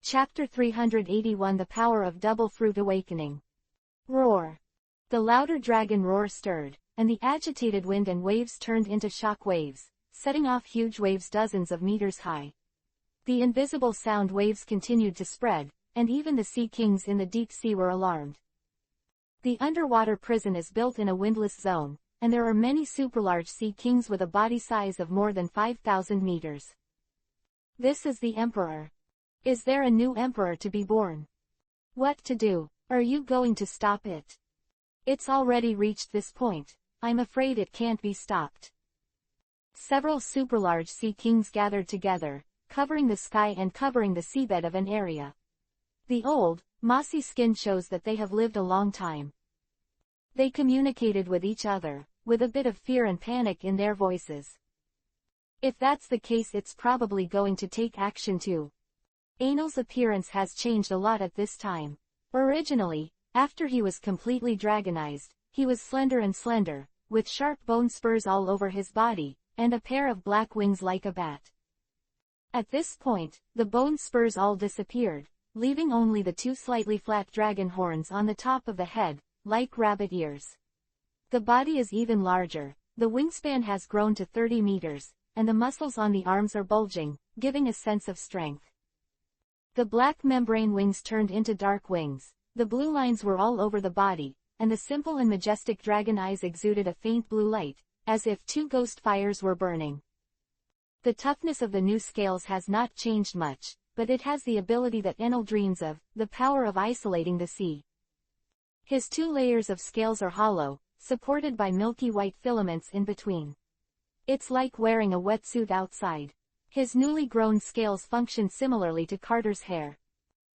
Chapter 381 The Power of Double Fruit Awakening. Roar. The louder dragon roar stirred, and the agitated wind and waves turned into shock waves, setting off huge waves dozens of meters high. The invisible sound waves continued to spread, and even the sea kings in the deep sea were alarmed. The underwater prison is built in a windless zone, and there are many superlarge sea kings with a body size of more than 5,000 meters. This is the Emperor. Is there a new Emperor to be born? What to do? Are you going to stop it? It's already reached this point. I'm afraid it can't be stopped. Several superlarge sea kings gathered together, covering the sky and covering the seabed of an area. The old, mossy skin shows that they have lived a long time. They communicated with each other, with a bit of fear and panic in their voices. If that's the case, it's probably going to take action too. Anil's appearance has changed a lot at this time. Originally, after he was completely dragonized, he was slender, with sharp bone spurs all over his body, and a pair of black wings like a bat. At this point, the bone spurs all disappeared, leaving only the two slightly flat dragon horns on the top of the head, like rabbit ears. The body is even larger, the wingspan has grown to 30 meters, and the muscles on the arms are bulging, giving a sense of strength. The black membrane wings turned into dark wings, the blue lines were all over the body, and the simple and majestic dragon eyes exuded a faint blue light, as if two ghost fires were burning. The toughness of the new scales has not changed much, but it has the ability that Enil dreams of, the power of isolating the sea. His two layers of scales are hollow, supported by milky white filaments in between. It's like wearing a wetsuit outside. His newly grown scales function similarly to Carter's hair.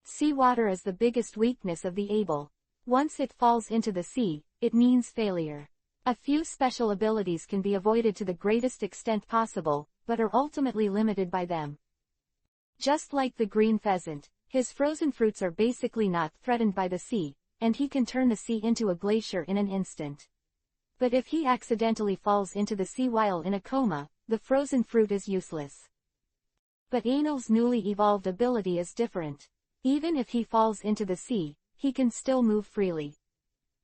Seawater is the biggest weakness of the able. Once it falls into the sea, it means failure. A few special abilities can be avoided to the greatest extent possible, but are ultimately limited by them. Just like the green pheasant, his frozen fruits are basically not threatened by the sea, and he can turn the sea into a glacier in an instant. But if he accidentally falls into the sea while in a coma, the frozen fruit is useless. But Anil's newly evolved ability is different. Even if he falls into the sea, he can still move freely.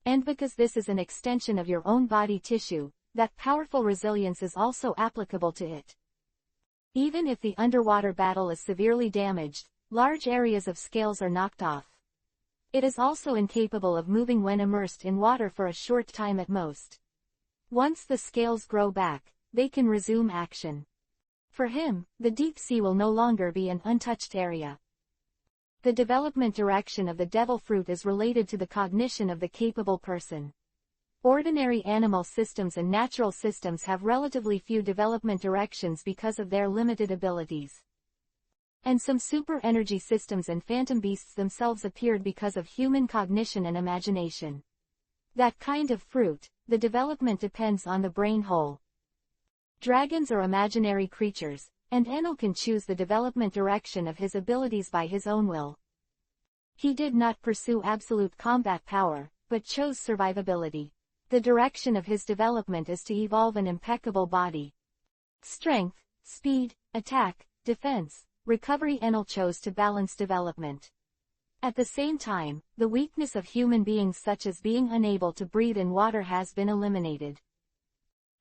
And because this is an extension of your own body tissue, that powerful resilience is also applicable to it. Even if the underwater battle is severely damaged, large areas of scales are knocked off. It is also incapable of moving when immersed in water for a short time at most. Once the scales grow back, they can resume action. For him, the deep sea will no longer be an untouched area. The development direction of the devil fruit is related to the cognition of the capable person. Ordinary animal systems and natural systems have relatively few development directions because of their limited abilities. And some super energy systems and phantom beasts themselves appeared because of human cognition and imagination. That kind of fruit, the development depends on the brain whole. Dragons are imaginary creatures, and Enil can choose the development direction of his abilities by his own will. He did not pursue absolute combat power, but chose survivability. The direction of his development is to evolve an impeccable body. Strength, speed, attack, defense, recovery. Enil chose to balance development. At the same time, the weakness of human beings such as being unable to breathe in water has been eliminated.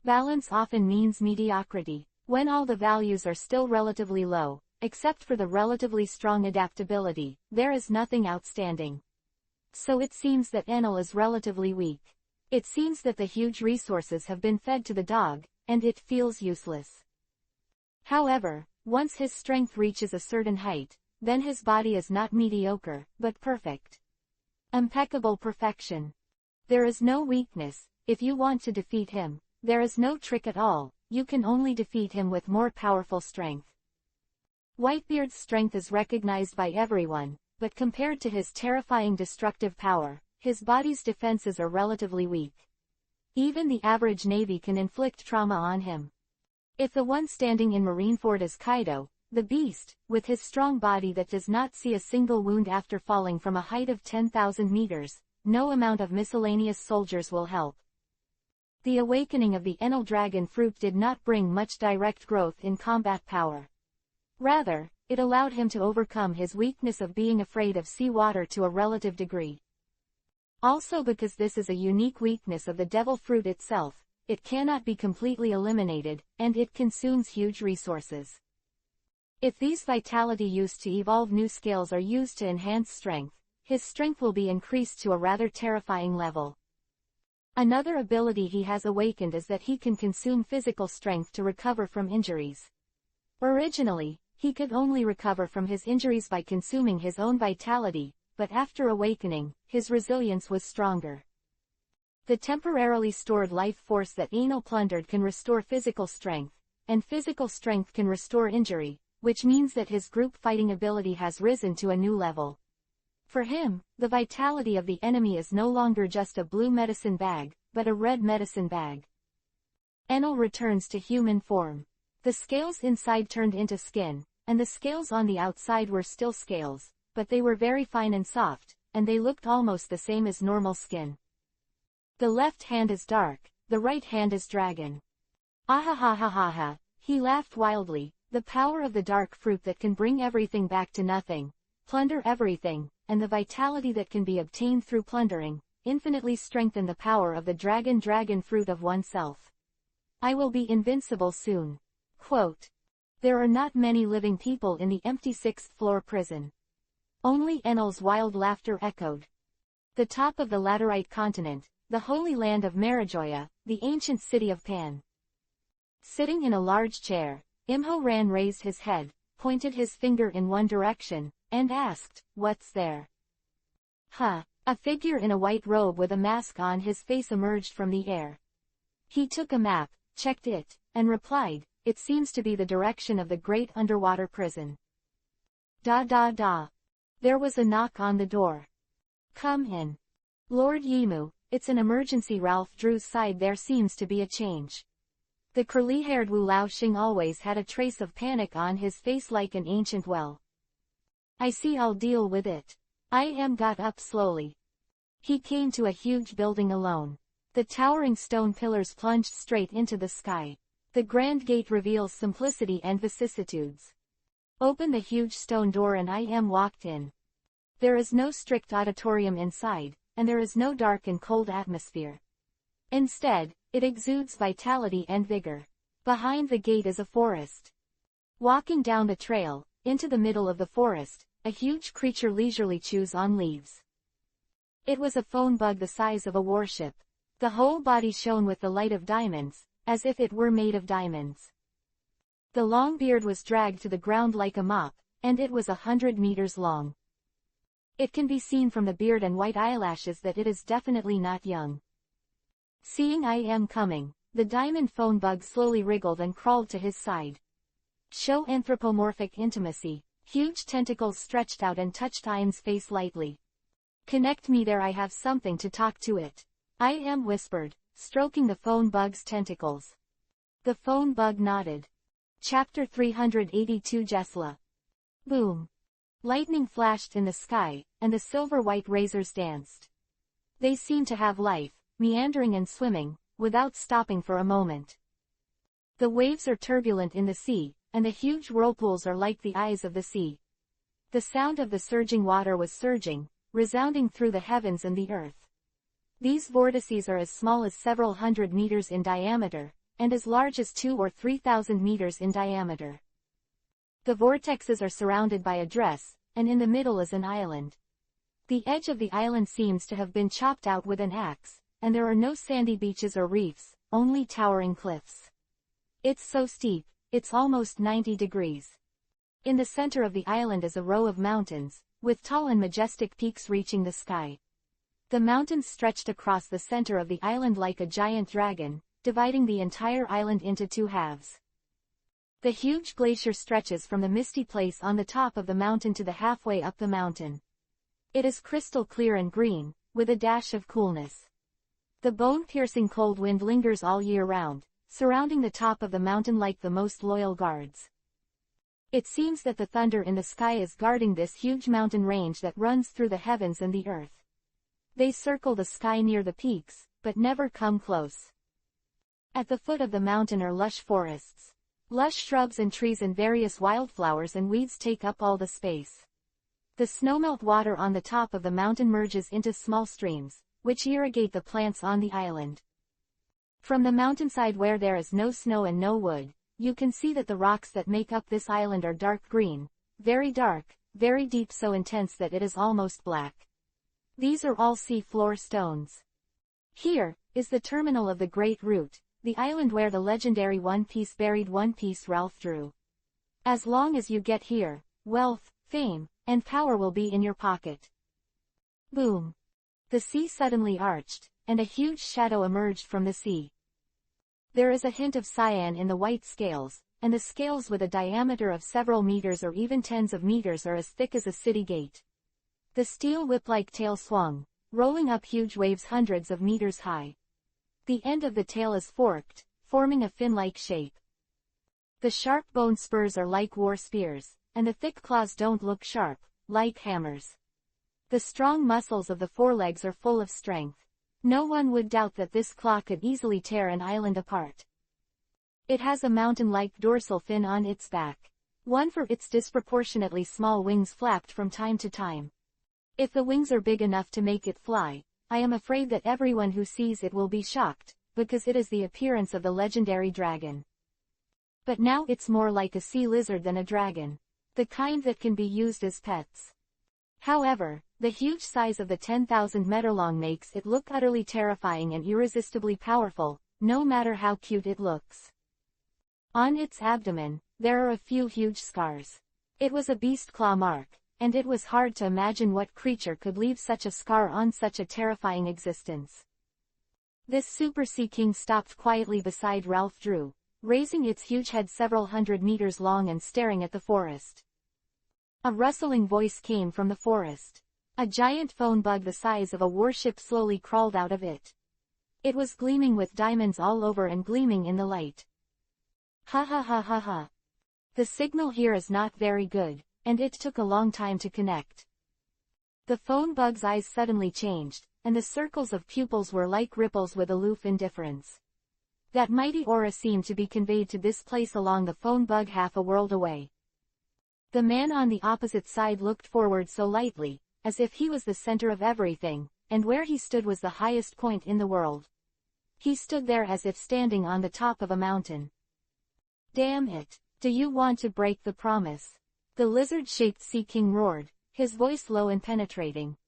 Balance often means mediocrity, when all the values are still relatively low, except for the relatively strong adaptability, there is nothing outstanding. So it seems that Enil is relatively weak. It seems that the huge resources have been fed to the dog, and it feels useless. However, once his strength reaches a certain height, then his body is not mediocre, but perfect. Impeccable perfection. There is no weakness. If you want to defeat him, there is no trick at all. You can only defeat him with more powerful strength. Whitebeard's strength is recognized by everyone, but compared to his terrifying destructive power, his body's defenses are relatively weak. Even the average navy can inflict trauma on him. If the one standing in Marineford is Kaido, the beast, with his strong body that does not see a single wound after falling from a height of 10,000 meters, no amount of miscellaneous soldiers will help. The awakening of the Enil dragon fruit did not bring much direct growth in combat power. Rather, it allowed him to overcome his weakness of being afraid of sea water to a relative degree. Also, because this is a unique weakness of the devil fruit itself, it cannot be completely eliminated, and it consumes huge resources. If these vitality used to evolve new scales are used to enhance strength, his strength will be increased to a rather terrifying level. Another ability he has awakened is that he can consume physical strength to recover from injuries. Originally, he could only recover from his injuries by consuming his own vitality, but after awakening, his resilience was stronger. The temporarily stored life force that Anil plundered can restore physical strength, and physical strength can restore injury, which means that his group fighting ability has risen to a new level. For him, the vitality of the enemy is no longer just a blue medicine bag, but a red medicine bag. Anil returns to human form. The scales inside turned into skin, and the scales on the outside were still scales, but they were very fine and soft, and they looked almost the same as normal skin. The left hand is dark, the right hand is dragon. Ahahahaha, he laughed wildly, the power of the dark fruit that can bring everything back to nothing, plunder everything, and the vitality that can be obtained through plundering, infinitely strengthen the power of the dragon fruit of oneself. I will be invincible soon. Quote. There are not many living people in the empty 6th-floor prison. Only Enel's wild laughter echoed. The top of the Laterite continent, the holy land of Marijoya, the ancient city of Pan. Sitting in a large chair, Imhoran raised his head, pointed his finger in one direction, and asked, "What's there?" Huh. A figure in a white robe with a mask on his face emerged from the air. He took a map, checked it, and replied, "It seems to be the direction of the great underwater prison." There was a knock on the door. "Come in. Lord Yimu, it's an emergency." Ralph Drew's sighed. There seems to be a change. The curly-haired Wu Laoxing always had a trace of panic on his face like an ancient well. "I see, I'll deal with it." I.M. got up slowly. He came to a huge building alone. The towering stone pillars plunged straight into the sky. The grand gate reveals simplicity and vicissitudes. Open the huge stone door and I.M. walked in. There is no strict auditorium inside, and there is no dark and cold atmosphere. Instead, it exudes vitality and vigor. Behind the gate is a forest. Walking down the trail, into the middle of the forest, a huge creature leisurely chews on leaves. It was a phone bug the size of a warship. The whole body shone with the light of diamonds, as if it were made of diamonds. The long beard was dragged to the ground like a mop, and it was 100 meters long. It can be seen from the beard and white eyelashes that it is definitely not young. Seeing I.M. coming, the diamond phone bug slowly wriggled and crawled to his side. Show anthropomorphic intimacy. Huge tentacles stretched out and touched I.M.'s face lightly. "Connect me there, I have something to talk to it," I.M. whispered, stroking the phone bug's tentacles. The phone bug nodded. Chapter 382 Jesla. Boom. Lightning flashed in the sky, and the silver-white razors danced. They seemed to have life, meandering and swimming, without stopping for a moment. The waves are turbulent in the sea, and the huge whirlpools are like the eyes of the sea. The sound of the surging water was surging, resounding through the heavens and the earth. These vortices are as small as several hundred meters in diameter, and as large as 2,000 or 3,000 meters in diameter. The vortexes are surrounded by a dress, and in the middle is an island. The edge of the island seems to have been chopped out with an axe, and there are no sandy beaches or reefs, only towering cliffs. It's so steep, it's almost 90 degrees. In the center of the island is a row of mountains, with tall and majestic peaks reaching the sky. The mountains stretched across the center of the island like a giant dragon, dividing the entire island into two halves. The huge glacier stretches from the misty place on the top of the mountain to the halfway up the mountain. It is crystal clear and green, with a dash of coolness. The bone-piercing cold wind lingers all year round, surrounding the top of the mountain like the most loyal guards. It seems that the thunder in the sky is guarding this huge mountain range that runs through the heavens and the earth. They circle the sky near the peaks, but never come close. At the foot of the mountain are lush forests. Lush shrubs and trees and various wildflowers and weeds take up all the space. The snowmelt water on the top of the mountain merges into small streams, which irrigate the plants on the island. From the mountainside where there is no snow and no wood, you can see that the rocks that make up this island are dark green, very dark, very deep, so intense that it is almost black. These are all sea floor stones. Here is the terminal of the Great Route, the island where the legendary One Piece buried One Piece Ralph drew. As long as you get here, wealth, fame, and power will be in your pocket. Boom! The sea suddenly arched, and a huge shadow emerged from the sea. There is a hint of cyan in the white scales, and the scales with a diameter of several meters or even tens of meters are as thick as a city gate. The steel whip-like tail swung, rolling up huge waves hundreds of meters high. The end of the tail is forked, forming a fin-like shape. The sharp bone spurs are like war spears, and the thick claws don't look sharp, like hammers. The strong muscles of the forelegs are full of strength. No one would doubt that this claw could easily tear an island apart. It has a mountain-like dorsal fin on its back. One for its disproportionately small wings flapped from time to time. If the wings are big enough to make it fly, I am afraid that everyone who sees it will be shocked, because it is the appearance of the legendary dragon. But now it's more like a sea lizard than a dragon, the kind that can be used as pets. However, the huge size of the 10,000-meter-long makes it look utterly terrifying and irresistibly powerful, no matter how cute it looks. On its abdomen, there are a few huge scars. It was a beast claw mark, and it was hard to imagine what creature could leave such a scar on such a terrifying existence. This super sea king stopped quietly beside Ralph Drew, raising its huge head several hundred meters long and staring at the forest. A rustling voice came from the forest. A giant phone bug the size of a warship slowly crawled out of it. It was gleaming with diamonds all over and gleaming in the light. Ha ha ha ha ha. The signal here is not very good, and it took a long time to connect. The phone bug's eyes suddenly changed, and the circles of pupils were like ripples with aloof indifference. That mighty aura seemed to be conveyed to this place along the phone bug half a world away. The man on the opposite side looked forward so lightly, as if he was the center of everything, and where he stood was the highest point in the world. He stood there as if standing on the top of a mountain. Damn it! Do you want to break the promise? The lizard-shaped sea king roared, his voice low and penetrating.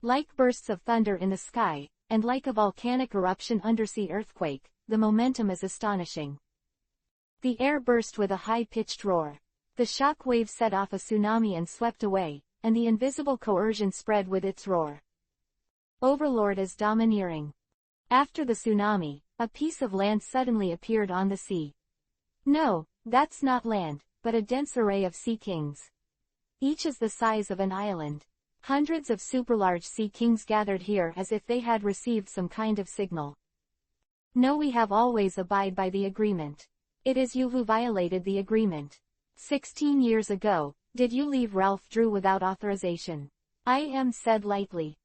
Like bursts of thunder in the sky, and like a volcanic eruption undersea earthquake, the momentum is astonishing. The air burst with a high-pitched roar. The shock wave set off a tsunami and swept away, and the invisible coercion spread with its roar. Overlord is domineering. After the tsunami, a piece of land suddenly appeared on the sea. No, that's not land, but a dense array of sea kings. Each is the size of an island. Hundreds of superlarge sea kings gathered here as if they had received some kind of signal. No, we have always abided by the agreement. It is you who violated the agreement. 16 years ago, did you leave Ralph Drew without authorization? I am said lightly.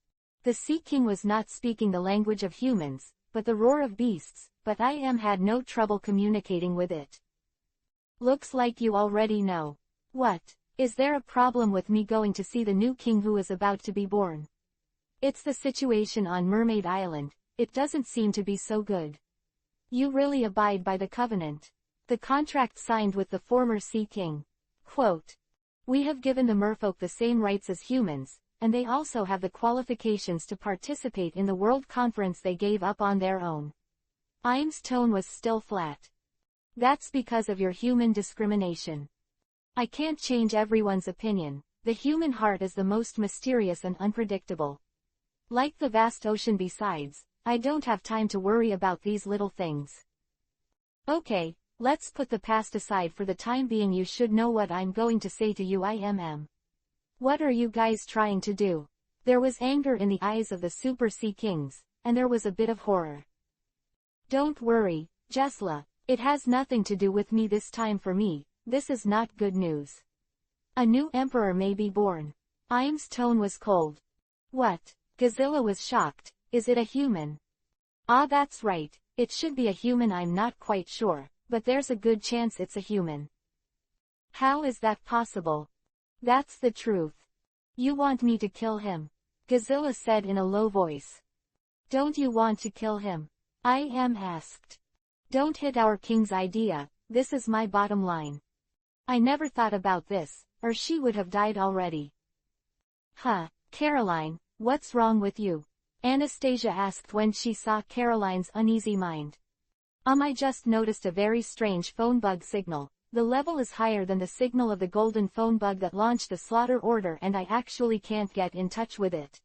The Sea King was not speaking the language of humans, but the roar of beasts, but I am had no trouble communicating with it. Looks like you already know. What? Is there a problem with me going to see the new king who is about to be born? It's the situation on Mermaid Island, it doesn't seem to be so good. You really abide by the covenant. The contract signed with the former Sea King. Quote, we have given the merfolk the same rights as humans, and they also have the qualifications to participate in the World Conference they gave up on their own. Im's tone was still flat. That's because of your human discrimination. I can't change everyone's opinion. The human heart is the most mysterious and unpredictable. Like the vast ocean besides, I don't have time to worry about these little things. Okay. Let's put the past aside for the time being. You should know what I'm going to say to you. IMM. What are you guys trying to do? There was anger in the eyes of the Super Sea Kings, and there was a bit of horror. Don't worry, Jesla, it has nothing to do with me this time. For me, this is not good news. A new emperor may be born. Im's tone was cold. What? Godzilla was shocked. Is it a human? Ah, that's right, it should be a human. I'm not quite sure, but there's a good chance it's a human. How is that possible? That's the truth. You want me to kill him? Godzilla said in a low voice. Don't you want to kill him? I am asked. Don't hit our king's idea, this is my bottom line. I never thought about this, or she would have died already. Huh, Caroline, what's wrong with you? Anastasia asked when she saw Caroline's uneasy mind. I just noticed a very strange phone bug signal. The level is higher than the signal of the golden phone bug that launched the slaughter order and I actually can't get in touch with it.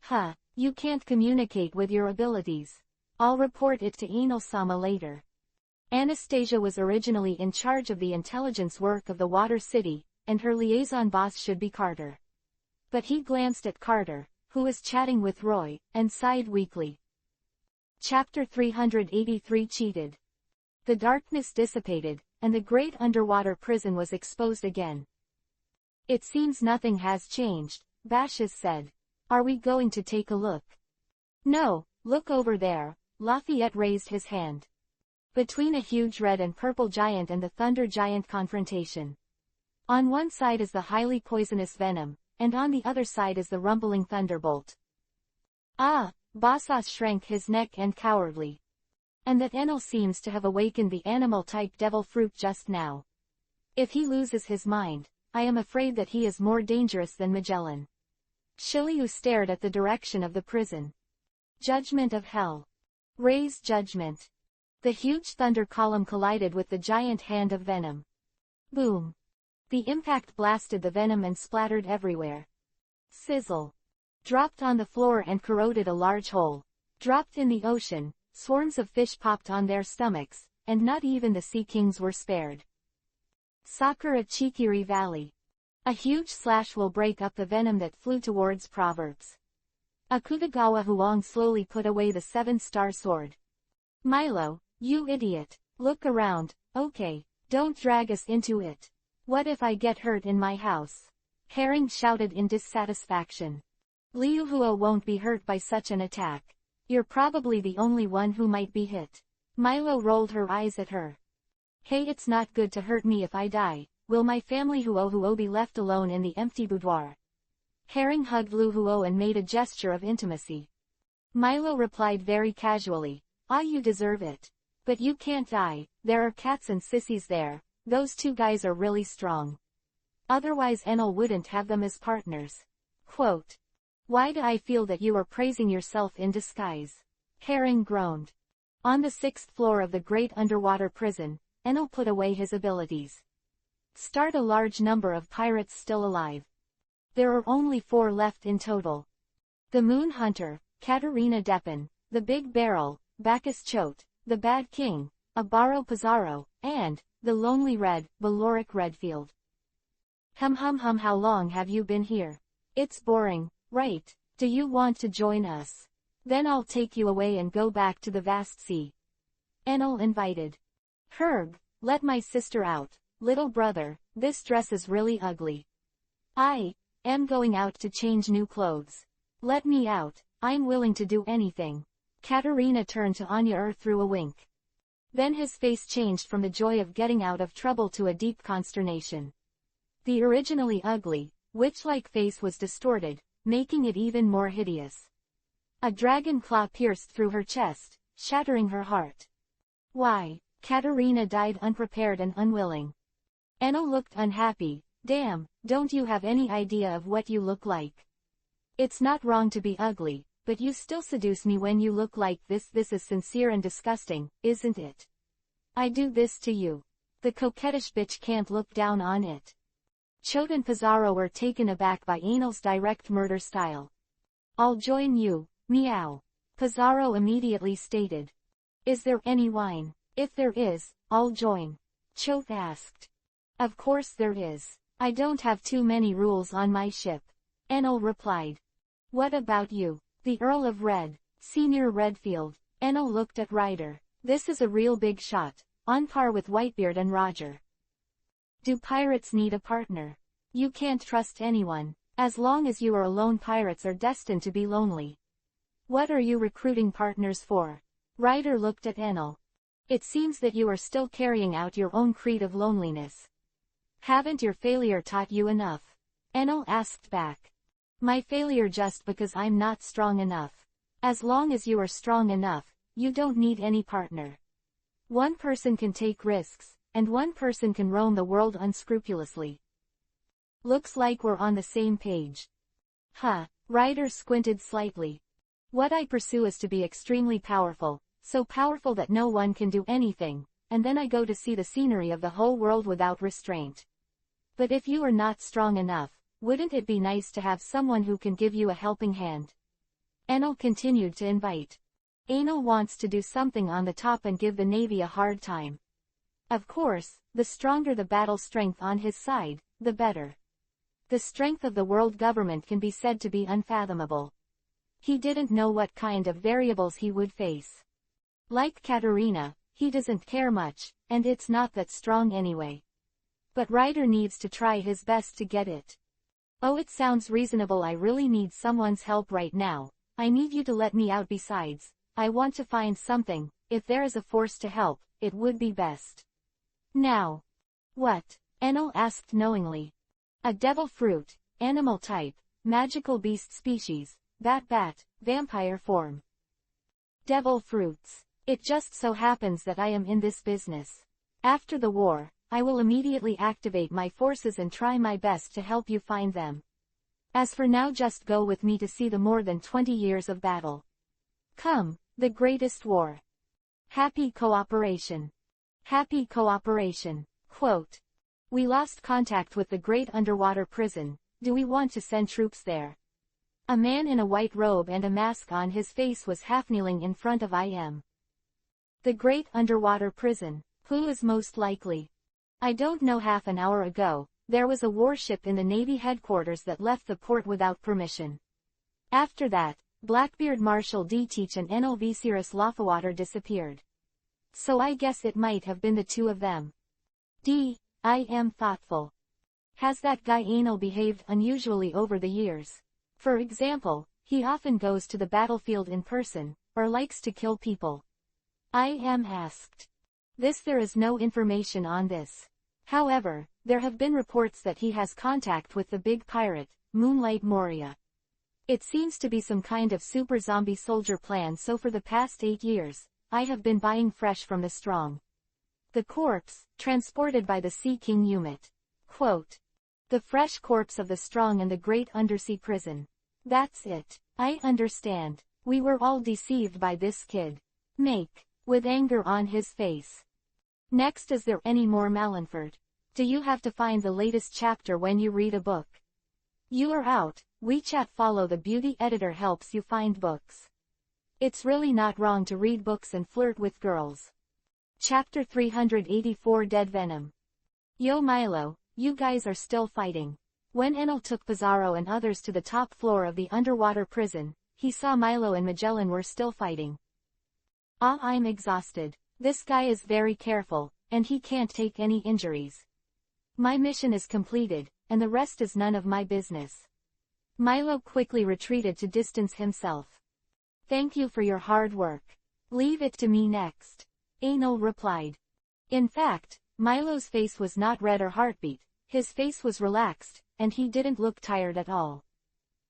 Huh, you can't communicate with your abilities. I'll report it to Enel-sama later. Anastasia was originally in charge of the intelligence work of the Water City, and her liaison boss should be Carter. But he glanced at Carter, who was chatting with Roy, and sighed weakly. Chapter 383 Cheated. The darkness dissipated, and the great underwater prison was exposed again. It seems nothing has changed, Bashes said. Are we going to take a look? No, look over there, Lafayette raised his hand. Between a huge red and purple giant and the thunder giant confrontation. On one side is the highly poisonous venom, and on the other side is the rumbling thunderbolt. Ah, Basas shrank his neck and cowardly. And that Enel seems to have awakened the animal-type devil fruit just now. If he loses his mind, I am afraid that he is more dangerous than Magellan. Shiryu stared at the direction of the prison. Judgment of Hell. Raise judgment. The huge thunder column collided with the giant hand of venom. Boom. The impact blasted the venom and splattered everywhere. Sizzle. Dropped on the floor and corroded a large hole. Dropped in the ocean, swarms of fish popped on their stomachs, and not even the sea kings were spared. Sakura Chikiri Valley. A huge slash will break up the venom that flew towards Proverbs. Akutagawa Huang slowly put away the 7-star sword. Milo, you idiot, look around, okay, don't drag us into it. What if I get hurt in my house? Herring shouted in dissatisfaction. Liu Huo won't be hurt by such an attack. You're probably the only one who might be hit. Milo rolled her eyes at her. Hey, it's not good to hurt me if I die. Will my family Huo be left alone in the empty boudoir? Herring hugged Liu Huo and made a gesture of intimacy. Milo replied very casually, ah, you deserve it. But you can't die, there are cats and sissies there, those two guys are really strong. Otherwise Enel wouldn't have them as partners. Quote. Why do I feel that you are praising yourself in disguise? Herring groaned. On the 6th floor of the great underwater prison, Enel put away his abilities. Start a large number of pirates still alive. There are only 4 left in total. The Moon Hunter, Katarina Depin, the Big Barrel, Bacchus Choate, the Bad King, Abaro Pizarro, and, the Lonely Red, Valoric Redfield. How long have you been here? It's boring, right? Do you want to join us? Then I'll take you away and go back to the vast sea. Enel invited. Herb, let my sister out, little brother, this dress is really ugly. I am going out to change new clothes. Let me out, I'm willing to do anything. Katarina turned to Anya through a wink. Then his face changed from the joy of getting out of trouble to a deep consternation. The originally ugly, witch-like face was distorted, making it even more hideous. A dragon claw pierced through her chest, shattering her heart. Why, Katarina died unprepared and unwilling. Enel looked unhappy. Damn, don't you have any idea of what you look like? It's not wrong to be ugly, but you still seduce me when you look like this. This is sincere and disgusting, isn't it? I do this to you. The coquettish bitch can't look down on it. Choate and Pizarro were taken aback by Enel's direct murder style. I'll join you, meow. Pizarro immediately stated. Is there any wine? If there is, I'll join. Choate asked. Of course there is. I don't have too many rules on my ship. Enel replied. What about you? The Earl of Red, Senior Redfield. Enel looked at Ryder. This is a real big shot, on par with Whitebeard and Roger. Do pirates need a partner? You can't trust anyone. As long as you are alone, pirates are destined to be lonely. What are you recruiting partners for? Ryder looked at Enel. It seems that you are still carrying out your own creed of loneliness. Haven't your failure taught you enough? Enel asked back. My failure just because I'm not strong enough. As long as you are strong enough, you don't need any partner. One person can take risks, and one person can roam the world unscrupulously. Looks like we're on the same page. Huh, Ryder squinted slightly. What I pursue is to be extremely powerful, so powerful that no one can do anything, and then I go to see the scenery of the whole world without restraint. But if you are not strong enough, wouldn't it be nice to have someone who can give you a helping hand? Enel continued to invite. Enel wants to do something on the top and give the Navy a hard time. Of course, the stronger the battle strength on his side, the better. The strength of the world government can be said to be unfathomable. He didn't know what kind of variables he would face. Like Katerina, he doesn't care much, and it's not that strong anyway. But Ryder needs to try his best to get it. Oh, it sounds reasonable. I really need someone's help right now. I need you to let me out. Besides, I want to find something. If there is a force to help, it would be best. Now. What? Enel asked knowingly. A devil fruit, animal type, magical beast species, bat, vampire form. Devil fruits. It just so happens that I am in this business. After the war, I will immediately activate my forces and try my best to help you find them. As for now, just go with me to see the more than 20 years of battle. Come, the greatest war. Happy cooperation. Happy cooperation. Quote. We lost contact with the great underwater prison. Do we want to send troops there? A man in a white robe and a mask on his face was half kneeling in front of IM. The great underwater prison. Who is most likely? I don't know. Half an hour ago, there was a warship in the Navy headquarters that left the port without permission. After that, Blackbeard Marshal D. Teach and Enel Viserys Lafawater disappeared. So I guess it might have been the two of them. I am thoughtful. Has that guy Enel behaved unusually over the years? For example, he often goes to the battlefield in person, or likes to kill people. I am asked. There is no information on this. However, there have been reports that he has contact with the big pirate, Moonlight Moria. It seems to be some kind of super zombie soldier plan. So for the past 8 years, I have been buying fresh from the strong. The corpse, transported by the Sea King Umit. Quote. The fresh corpse of the strong in the great undersea prison. That's it. I understand. We were all deceived by this kid. Make. With anger on his face. Next, is there any more Malenford? Do you have to find the latest chapter when you read a book? You are out. WeChat follow the beauty editor helps you find books. It's really not wrong to read books and flirt with girls. Chapter 384 Dead Venom. Yo Milo, you guys are still fighting. When Enel took Pizarro and others to the top floor of the underwater prison, he saw Milo and Magellan were still fighting. I'm exhausted. This guy is very careful, and he can't take any injuries. My mission is completed, and the rest is none of my business. Milo quickly retreated to distance himself. Thank you for your hard work. Leave it to me next. Enel replied. In fact, Milo's face was not red or heartbeat, his face was relaxed, and he didn't look tired at all.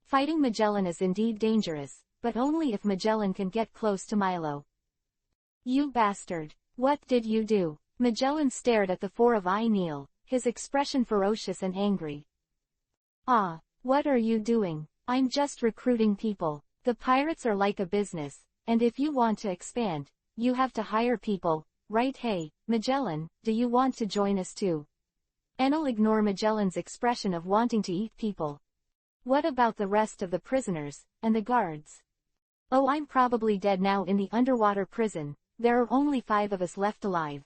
Fighting Magellan is indeed dangerous, but only if Magellan can get close to Milo. You bastard! What did you do? Magellan stared at the four of Neil, his expression ferocious and angry. What are you doing? I'm just recruiting people. The pirates are like a business, and if you want to expand, you have to hire people, right? Hey, Magellan, do you want to join us too? Enel ignored Magellan's expression of wanting to eat people. What about the rest of the prisoners, and the guards? Oh, I'm probably dead now in the underwater prison. There are only 5 of us left alive.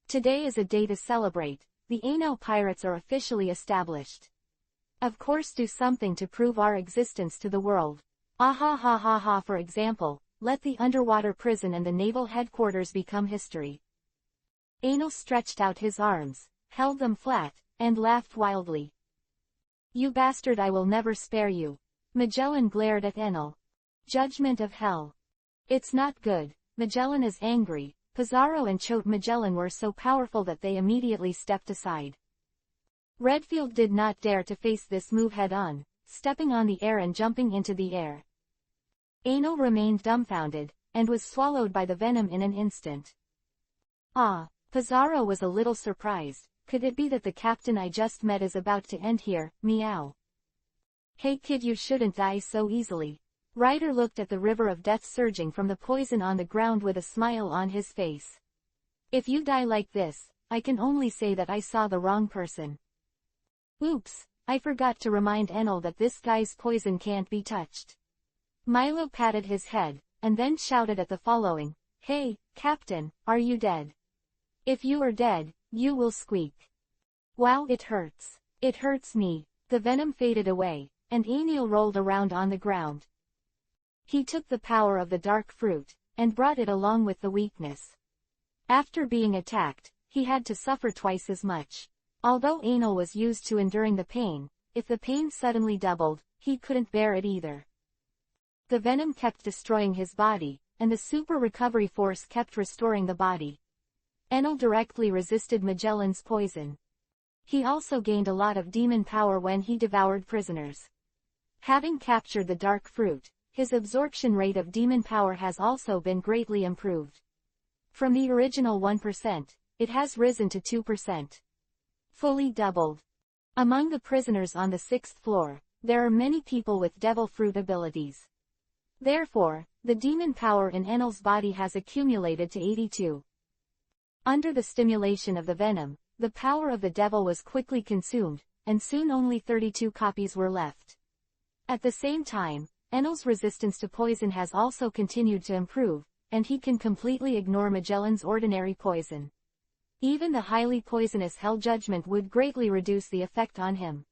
Today is a day to celebrate. The Enel pirates are officially established. Of course, do something to prove our existence to the world. For example, let the underwater prison and the naval headquarters become history. Enel stretched out his arms, held them flat, and laughed wildly. You bastard, I will never spare you. Magellan glared at Enel. Judgment of hell. It's not good. Magellan is angry, Pizarro and Choate Magellan were so powerful that they immediately stepped aside. Redfield did not dare to face this move head-on, stepping on the air and jumping into the air. Enel remained dumbfounded, and was swallowed by the venom in an instant. Ah! Pizarro was a little surprised. Could it be that the captain I just met is about to end here? Meow. Hey kid, you shouldn't die so easily. Ryder looked at the river of death surging from the poison on the ground with a smile on his face. If you die like this, I can only say that I saw the wrong person. Oops, I forgot to remind Enel that this guy's poison can't be touched. Milo patted his head, and then shouted at the following, Hey, Captain, are you dead? If you are dead, you will squeak. Wow, it hurts. It hurts me. The venom faded away, and Enel rolled around on the ground. He took the power of the dark fruit, and brought it along with the weakness. After being attacked, he had to suffer twice as much. Although Enel was used to enduring the pain, if the pain suddenly doubled, he couldn't bear it either. The venom kept destroying his body, and the super recovery force kept restoring the body. Enel directly resisted Magellan's poison. He also gained a lot of demon power when he devoured prisoners. Having captured the dark fruit, his absorption rate of demon power has also been greatly improved. From the original 1%, it has risen to 2%. Fully doubled. Among the prisoners on the 6th floor, there are many people with devil fruit abilities. Therefore, the demon power in Enel's body has accumulated to 82. Under the stimulation of the venom, the power of the devil was quickly consumed, and soon only 32 copies were left. At the same time, Enel's resistance to poison has also continued to improve, and he can completely ignore Magellan's ordinary poison. Even the highly poisonous Hell Judgment would greatly reduce the effect on him.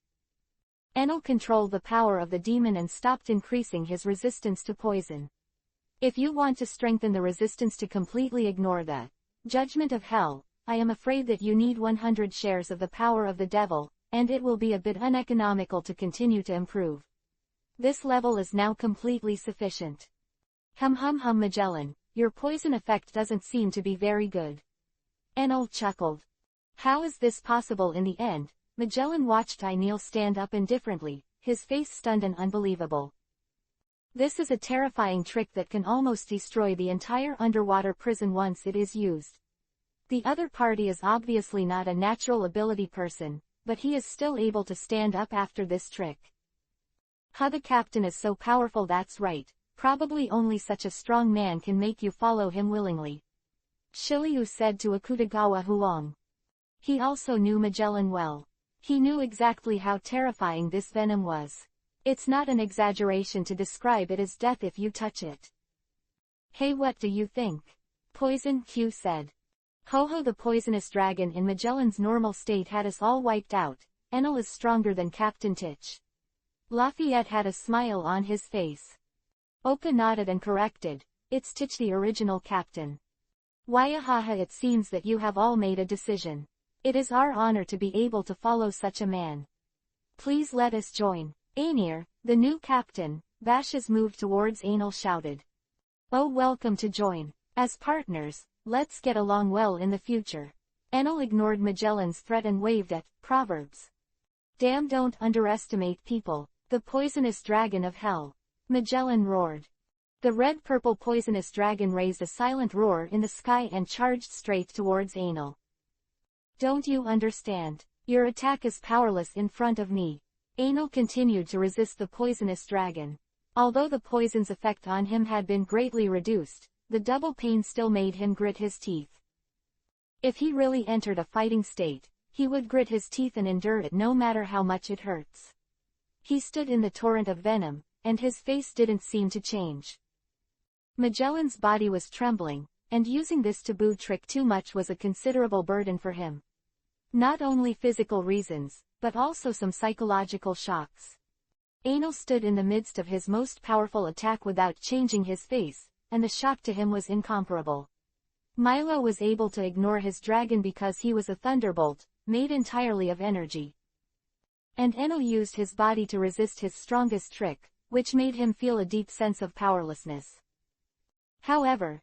Enel controlled the power of the demon and stopped increasing his resistance to poison. If you want to strengthen the resistance to completely ignore the Judgment of Hell, I am afraid that you need 100 shares of the power of the devil, and it will be a bit uneconomical to continue to improve. This level is now completely sufficient. Hum Magellan, your poison effect doesn't seem to be very good. Enel chuckled. How is this possible in the end? Magellan watched Enel stand up indifferently, his face stunned and unbelievable. This is a terrifying trick that can almost destroy the entire underwater prison once it is used. The other party is obviously not a natural ability person, but he is still able to stand up after this trick. The captain is so powerful, that's right, probably only such a strong man can make you follow him willingly. Shiryu said to Akutagawa Huang. He also knew Magellan well. He knew exactly how terrifying this venom was. It's not an exaggeration to describe it as death if you touch it. Hey, what do you think? Poison Q said. Ho, the poisonous dragon in Magellan's normal state had us all wiped out. Enel is stronger than Captain Titch. Lafayette had a smile on his face. Oka nodded and corrected. It's Titch, the original captain. Waiahaha, it seems that you have all made a decision. It is our honor to be able to follow such a man. Please let us join. Aenir, the new captain, Vash's moved towards Enel shouted. Oh, welcome to join. As partners, let's get along well in the future. Enel ignored Magellan's threat and waved at Proverbs. Damn, don't underestimate people. The poisonous dragon of hell. Magellan roared. The red-purple poisonous dragon raised a silent roar in the sky and charged straight towards Enel. Don't you understand? Your attack is powerless in front of me. Enel continued to resist the poisonous dragon. Although the poison's effect on him had been greatly reduced, the double pain still made him grit his teeth. If he really entered a fighting state, he would grit his teeth and endure it no matter how much it hurts. He stood in the torrent of venom, and his face didn't seem to change. Magellan's body was trembling, and using this taboo trick too much was a considerable burden for him. Not only physical reasons, but also some psychological shocks. Enel stood in the midst of his most powerful attack without changing his face, and the shock to him was incomparable. Milo was able to ignore his dragon because he was a thunderbolt, made entirely of energy. And Enel used his body to resist his strongest trick, which made him feel a deep sense of powerlessness. However,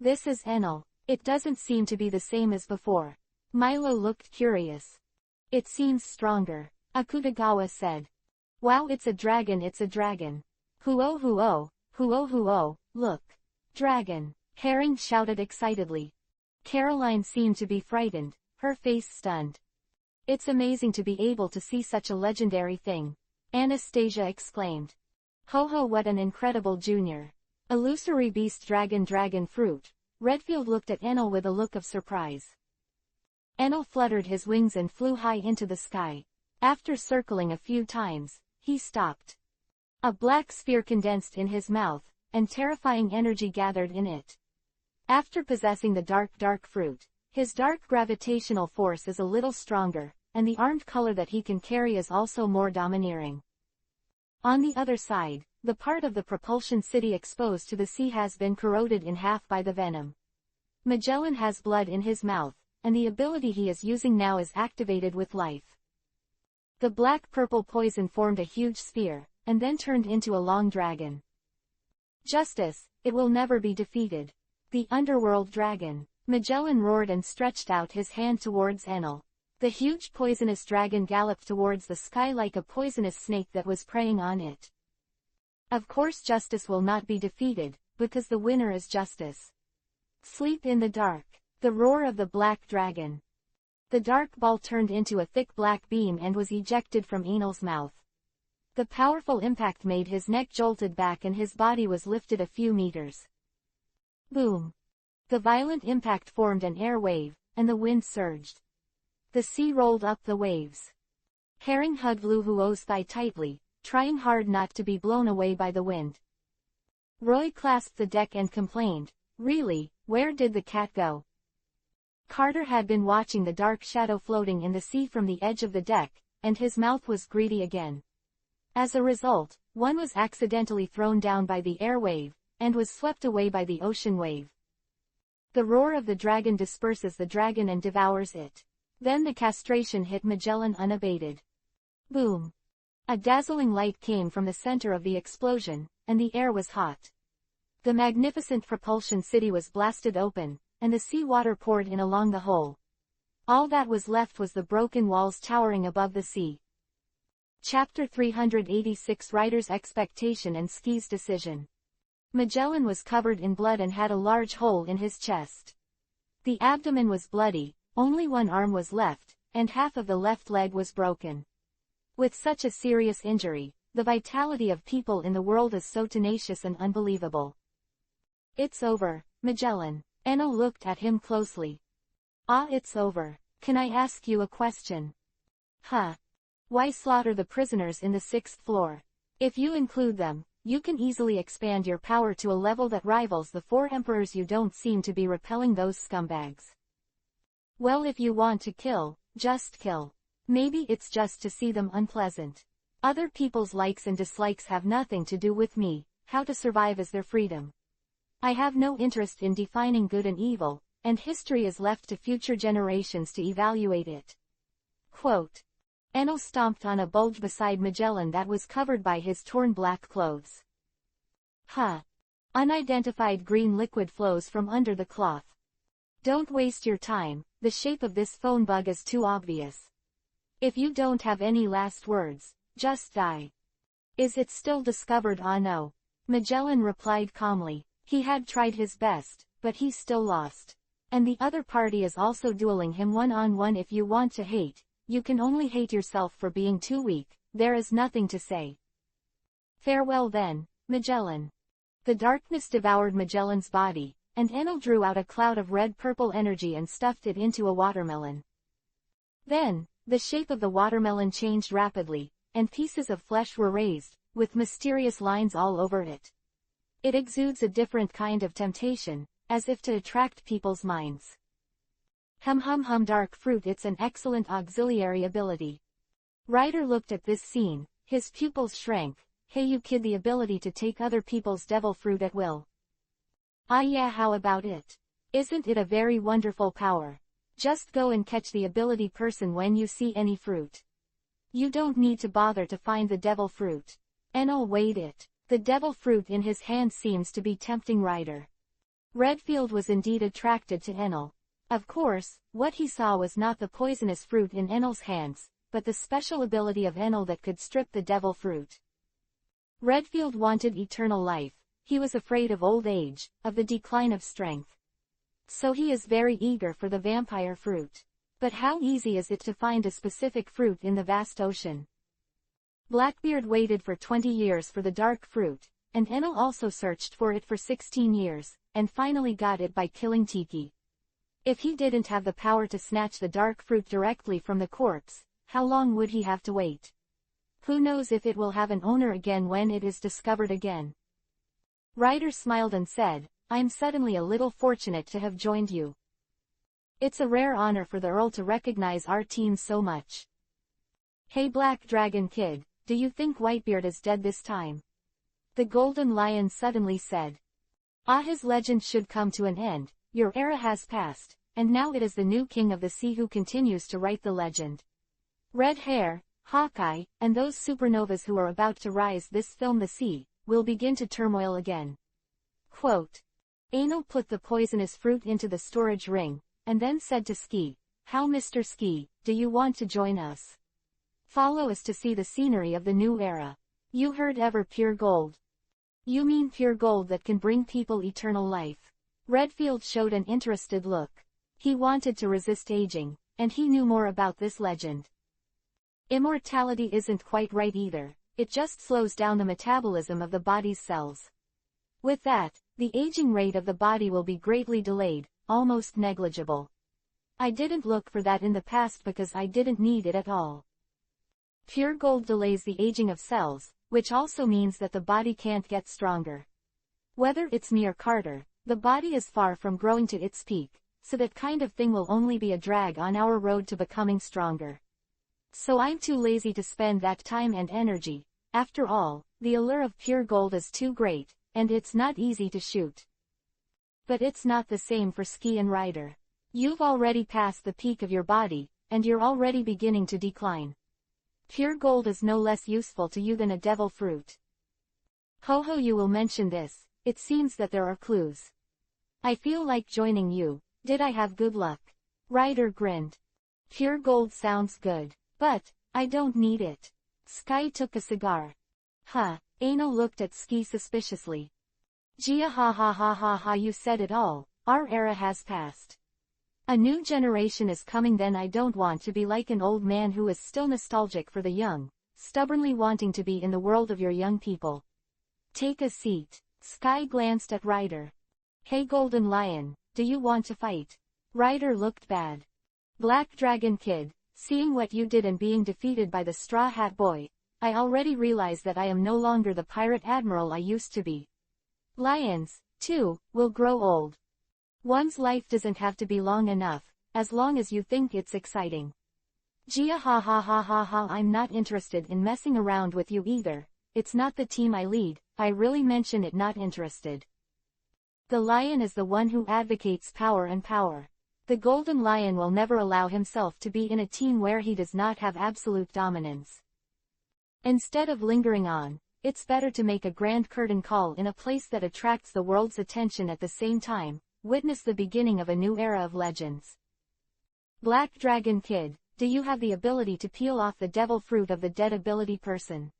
This is Enel. It doesn't seem to be the same as before. Milo looked curious. It seems stronger, Akutagawa said. Wow, it's a dragon, it's a dragon. Huo huo, huo huo, look. Dragon, Herring shouted excitedly. Caroline seemed to be frightened, her face stunned. It's amazing to be able to see such a legendary thing, Anastasia exclaimed. Ho ho, what an incredible junior. Illusory beast dragon fruit. Redfield looked at Enel with a look of surprise. Enel fluttered his wings and flew high into the sky. After circling a few times, he stopped. A black sphere condensed in his mouth, and terrifying energy gathered in it. After possessing the dark fruit, his dark gravitational force is a little stronger, and the armed color that he can carry is also more domineering. On the other side, the part of the propulsion city exposed to the sea has been corroded in half by the venom. Magellan has blood in his mouth, and the ability he is using now is activated with life. The black-purple poison formed a huge sphere, and then turned into a long dragon. Justice, it will never be defeated. The underworld dragon. Magellan roared and stretched out his hand towards Enel. The huge poisonous dragon galloped towards the sky like a poisonous snake that was preying on it. Of course justice will not be defeated, because the winner is justice. Sleep in the dark. The roar of the black dragon. The dark ball turned into a thick black beam and was ejected from Enel's mouth. The powerful impact made his neck jolted back and his body was lifted a few meters. Boom. The violent impact formed an air wave, and the wind surged. The sea rolled up the waves. Herring hugged Lu Huo's thigh tightly, trying hard not to be blown away by the wind. Roy clasped the deck and complained, "Really, where did the cat go?" Carter had been watching the dark shadow floating in the sea from the edge of the deck, and his mouth was greedy again. As a result, one was accidentally thrown down by the air wave, and was swept away by the ocean wave. The roar of the dragon disperses the dragon and devours it. Then the castration hit Magellan unabated. Boom. A dazzling light came from the center of the explosion, and the air was hot. The magnificent propulsion city was blasted open, and the sea water poured in along the hole. All that was left was the broken walls towering above the sea. Chapter 386 Writer's Expectation and Ski's Decision. Magellan was covered in blood and had a large hole in his chest. The abdomen was bloody, only one arm was left, and half of the left leg was broken. With such a serious injury, the vitality of people in the world is so tenacious and unbelievable. It's over, Magellan. Enel looked at him closely. Ah, it's over. Can I ask you a question? Huh. Why slaughter the prisoners in the 6th floor? If you include them, you can easily expand your power to a level that rivals the 4 emperors. You don't seem to be repelling those scumbags. Well, if you want to kill, just kill. Maybe it's just to see them unpleasant. Other people's likes and dislikes have nothing to do with me. How to survive is their freedom. I have no interest in defining good and evil, and history is left to future generations to evaluate it. Quote. Enel stomped on a bulge beside Magellan that was covered by his torn black clothes. Huh. Unidentified green liquid flows from under the cloth. Don't waste your time, the shape of this phone bug is too obvious. If you don't have any last words, just die. Is it still discovered? Ah no. Magellan replied calmly. He had tried his best, but he still lost. And the other party is also dueling him one-on-one. If you want to hate, you can only hate yourself for being too weak. There is nothing to say. Farewell then, Magellan. The darkness devoured Magellan's body, and Enel drew out a cloud of red-purple energy and stuffed it into a watermelon. Then, the shape of the watermelon changed rapidly, and pieces of flesh were raised, with mysterious lines all over it. It exudes a different kind of temptation, as if to attract people's minds. Hum dark fruit. It's an excellent auxiliary ability. Writer looked at this scene, his pupils shrank. Hey you kid, the ability to take other people's devil fruit at will. Ah yeah, how about it? Isn't it a very wonderful power? Just go and catch the ability person when you see any fruit. You don't need to bother to find the devil fruit. Enel weighed it. The devil fruit in his hand seems to be tempting Writer. Redfield was indeed attracted to Enel. Of course, what he saw was not the poisonous fruit in Enel's hands, but the special ability of Enel that could strip the devil fruit. Redfield wanted eternal life. He was afraid of old age, of the decline of strength. So he is very eager for the vampire fruit. But how easy is it to find a specific fruit in the vast ocean? Blackbeard waited for 20 years for the dark fruit, and Enel also searched for it for 16 years, and finally got it by killing Tiki. If he didn't have the power to snatch the dark fruit directly from the corpse, how long would he have to wait? Who knows if it will have an owner again when it is discovered again? Ryder smiled and said, "I'm suddenly a little fortunate to have joined you. It's a rare honor for the Earl to recognize our team so much." "Hey Black Dragon Kid, do you think Whitebeard is dead this time?" The Golden Lion suddenly said. His legend should come to an end. Your era has passed, and now it is the new king of the sea who continues to write the legend. Red Hair, Hawkeye, and those supernovas who are about to rise this film the sea, will begin to turmoil again. Quote. Enel put the poisonous fruit into the storage ring, and then said to Ski, "How Mr. Ski, do you want to join us? Follow us to see the scenery of the new era. You heard ever pure gold." "You mean pure gold that can bring people eternal life?" Redfield showed an interested look. He wanted to resist aging, and he knew more about this legend. Immortality isn't quite right either, it just slows down the metabolism of the body's cells. With that, the aging rate of the body will be greatly delayed, almost negligible. I didn't look for that in the past because I didn't need it at all. Pure gold delays the aging of cells, which also means that the body can't get stronger. Whether it's me or Carter, the body is far from growing to its peak, so that kind of thing will only be a drag on our road to becoming stronger. So I'm too lazy to spend that time and energy. After all, the allure of pure gold is too great, and it's not easy to shoot. But it's not the same for Ski and Ryder. You've already passed the peak of your body, and you're already beginning to decline. Pure gold is no less useful to you than a devil fruit. Ho, you will mention this. It seems that there are clues. I feel like joining you. Did I have good luck? Ryder grinned. Pure gold sounds good, but I don't need it. Sky took a cigar. Enel looked at Ski suspiciously. Gia ha, you said it all. Our era has passed. A new generation is coming, then I don't want to be like an old man who is still nostalgic for the young, stubbornly wanting to be in the world of your young people. Take a seat. Sky glanced at Ryder. Hey Golden Lion, do you want to fight? Ryder looked bad. Black Dragon Kid, seeing what you did and being defeated by the Straw Hat Boy, I already realize that I am no longer the pirate admiral I used to be. Lions, too, will grow old. One's life doesn't have to be long enough, as long as you think it's exciting. Gia ha, I'm not interested in messing around with you either. It's not the team I lead, I really mention it, not interested. The lion is the one who advocates power and power. The Golden Lion will never allow himself to be in a team where he does not have absolute dominance. Instead of lingering on, it's better to make a grand curtain call in a place that attracts the world's attention at the same time. Witness the beginning of a new era of legends. Black Dragon Kid, do you have the ability to peel off the devil fruit of the dead ability person?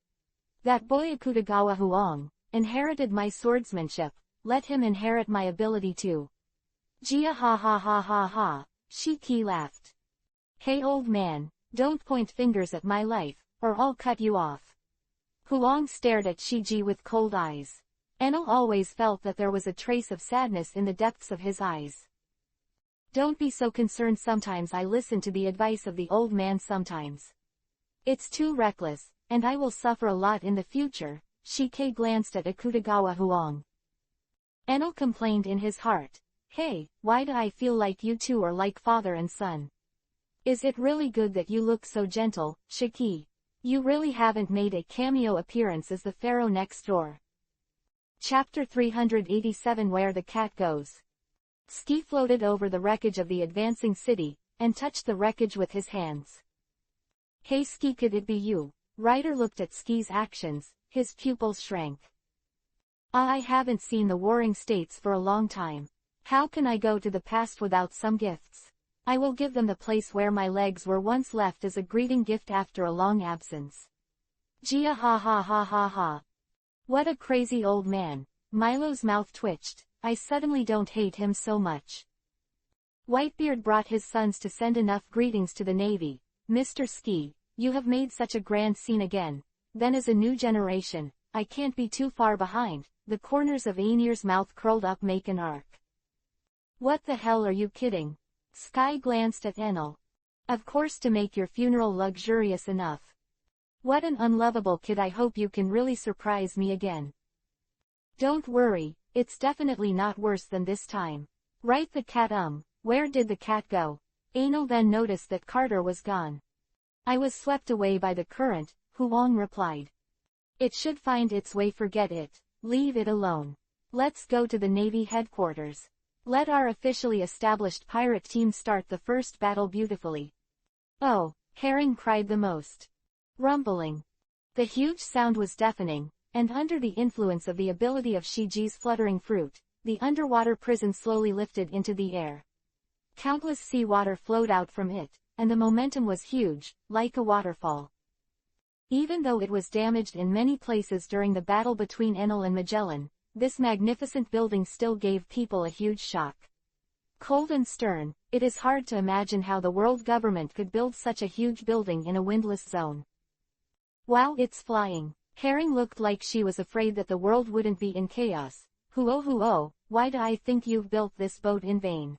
That boy Akutagawa Huang inherited my swordsmanship, let him inherit my ability too. Gia ha, Shiki laughed. Hey old man, don't point fingers at my life, or I'll cut you off. Huang stared at Shiji with cold eyes. Enel always felt that there was a trace of sadness in the depths of his eyes. Don't be so concerned, sometimes I listen to the advice of the old man sometimes. It's too reckless, and I will suffer a lot in the future. Shike glanced at Akutagawa Huang. Enel complained in his heart. Hey, why do I feel like you two are like father and son? Is it really good that you look so gentle, Shiki? You really haven't made a cameo appearance as the pharaoh next door. Chapter 387, Where the Cat Goes. Ski floated over the wreckage of the advancing city, and touched the wreckage with his hands. Hey Ski, could it be you? Ryder looked at Ski's actions, his pupils shrank. I haven't seen the Warring States for a long time. How can I go to the past without some gifts? I will give them the place where my legs were once left as a greeting gift after a long absence. Gia ha ha ha ha ha. What a crazy old man. Milo's mouth twitched. I suddenly don't hate him so much. Whitebeard brought his sons to send enough greetings to the Navy. Mr. Ski, you have made such a grand scene again. Then as a new generation, I can't be too far behind. The corners of Aenir's mouth curled up make an arc. What the hell are you kidding? Sky glanced at Enel. Of course, to make your funeral luxurious enough. What an unlovable kid. I hope you can really surprise me again. Don't worry, it's definitely not worse than this time. Right, the cat. Where did the cat go? Enel then noticed that Carter was gone. I was swept away by the current, Huang replied. It should find its way. Forget it. Leave it alone. Let's go to the Navy headquarters. Let our officially established pirate team start the first battle beautifully. Oh, Herring cried the most. Rumbling. The huge sound was deafening, and under the influence of the ability of Shiji's fluttering fruit, the underwater prison slowly lifted into the air. Countless seawater flowed out from it, and the momentum was huge, like a waterfall. Even though it was damaged in many places during the battle between Enel and Magellan, this magnificent building still gave people a huge shock. Cold and stern, it is hard to imagine how the world government could build such a huge building in a windless zone. Wow, it's flying. Herring looked like she was afraid that the world wouldn't be in chaos. Huo, why do I think you've built this boat in vain?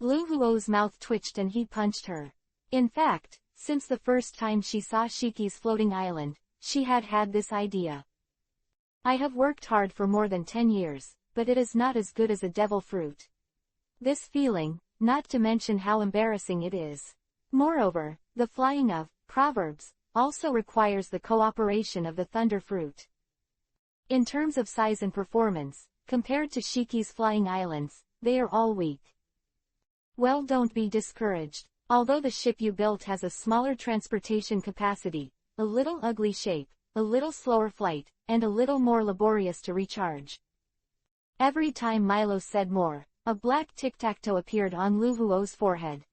Lu Huo's mouth twitched and he punched her. In fact, since the first time she saw Shiki's floating island, she had had this idea. I have worked hard for more than 10 years, but it is not as good as a devil fruit. This feeling, not to mention how embarrassing it is. Moreover, the flying of proverbs also requires the cooperation of the thunder fruit. In terms of size and performance, compared to Shiki's flying islands, they are all weak. Well, don't be discouraged. Although the ship you built has a smaller transportation capacity, a little ugly shape, a little slower flight, and a little more laborious to recharge. Every time Milo said more, a black tic-tac-toe appeared on Lu Huo's forehead.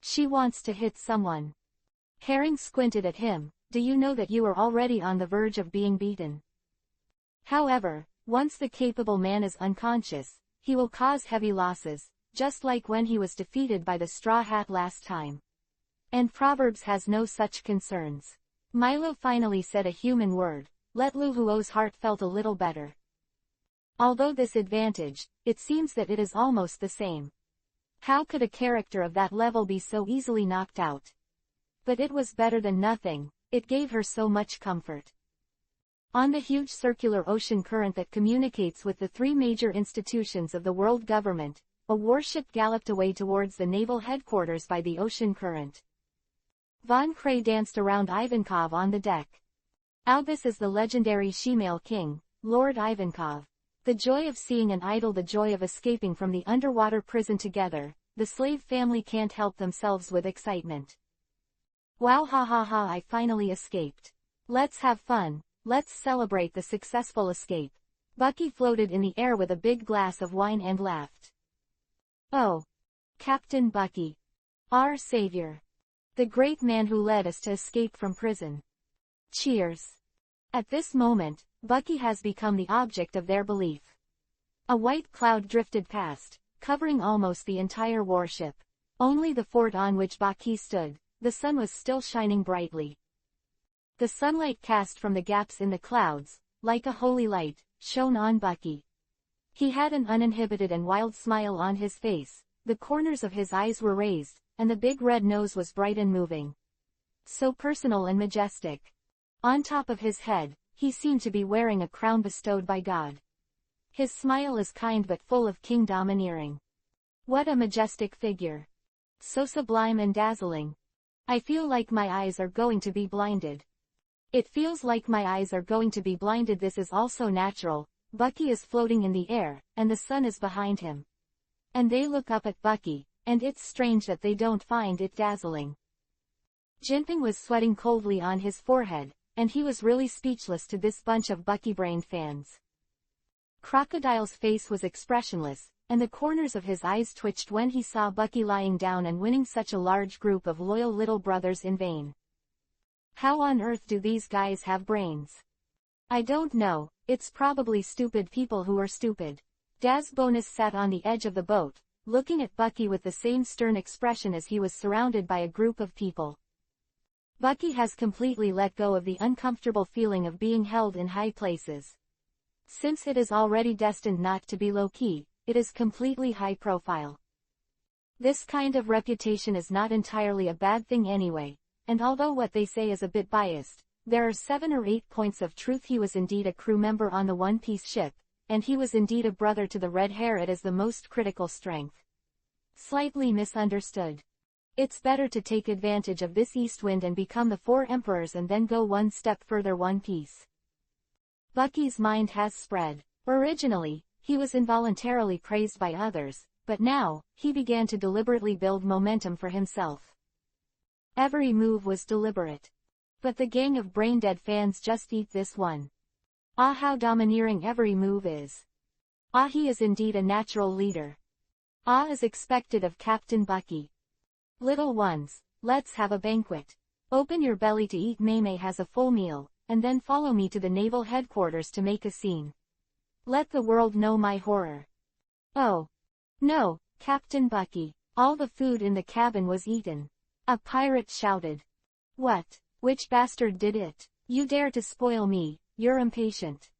She wants to hit someone. Herring squinted at him. Do you know that you are already on the verge of being beaten? However, once the capable man is unconscious, he will cause heavy losses, just like when he was defeated by the Straw Hat last time. And Proverbs has no such concerns. Milo finally said a human word. Let Lu Huo's heart felt a little better. Although this advantage, it seems that it is almost the same. How could a character of that level be so easily knocked out? But it was better than nothing. It gave her so much comfort. On the huge circular ocean current that communicates with the three major institutions of the world government, a warship galloped away towards the naval headquarters by the ocean current. Von Kray danced around Ivankov on the deck. "Ow, this is the legendary Shemale King, Lord Ivankov. The joy of seeing an idol, the joy of escaping from the underwater prison together." The slave family can't help themselves with excitement. "Wow, ha ha ha, I finally escaped. Let's have fun. Let's celebrate the successful escape." Bucky floated in the air with a big glass of wine and laughed. "Oh, Captain Bucky. Our savior. The great man who led us to escape from prison. Cheers." At this moment, Bucky has become the object of their belief. A white cloud drifted past, covering almost the entire warship. Only the fort on which Bucky stood, the sun was still shining brightly. The sunlight cast from the gaps in the clouds, like a holy light, shone on Bucky. He had an uninhibited and wild smile on his face, the corners of his eyes were raised, and the big red nose was bright and moving. So personal and majestic. On top of his head, he seemed to be wearing a crown bestowed by God. His smile is kind but full of king domineering. What a majestic figure. So sublime and dazzling. I feel like my eyes are going to be blinded. It feels like my eyes are going to be blinded. This is also natural. Bucky is floating in the air, and the sun is behind him. And they look up at Bucky, and it's strange that they don't find it dazzling. Jinping was sweating coldly on his forehead, and he was really speechless to this bunch of Bucky-brained fans. Crocodile's face was expressionless. and the corners of his eyes twitched when he saw Bucky lying down and winning such a large group of loyal little brothers in vain. How on earth do these guys have brains? I don't know, it's probably stupid people who are stupid. Daz Bonus sat on the edge of the boat, looking at Bucky with the same stern expression as he was surrounded by a group of people. Bucky has completely let go of the uncomfortable feeling of being held in high places. Since it is already destined not to be low-key, it is completely high-profile. This kind of reputation is not entirely a bad thing anyway, and although what they say is a bit biased, there are 7 or 8 points of truth. He was indeed a crew member on the One Piece ship, and he was indeed a brother to the red hair. It is the most critical strength. Slightly misunderstood. It's better to take advantage of this east wind and become the 4 emperors and then go one step further. One Piece. Bucky's mind has spread. Originally, he was involuntarily praised by others, but now, he began to deliberately build momentum for himself. Every move was deliberate. But the gang of brain-dead fans just eat this one. Ah, how domineering every move is. Ah, he is indeed a natural leader. Ah, is expected of Captain Bucky. Little ones, let's have a banquet. Open your belly to eat. Mei has a full meal, and then follow me to the naval headquarters to make a scene. Let the world know my horror. Oh. No, Captain Bucky. All the food in the cabin was eaten. A pirate shouted. What? Which bastard did it? You dare to spoil me, you're impatient.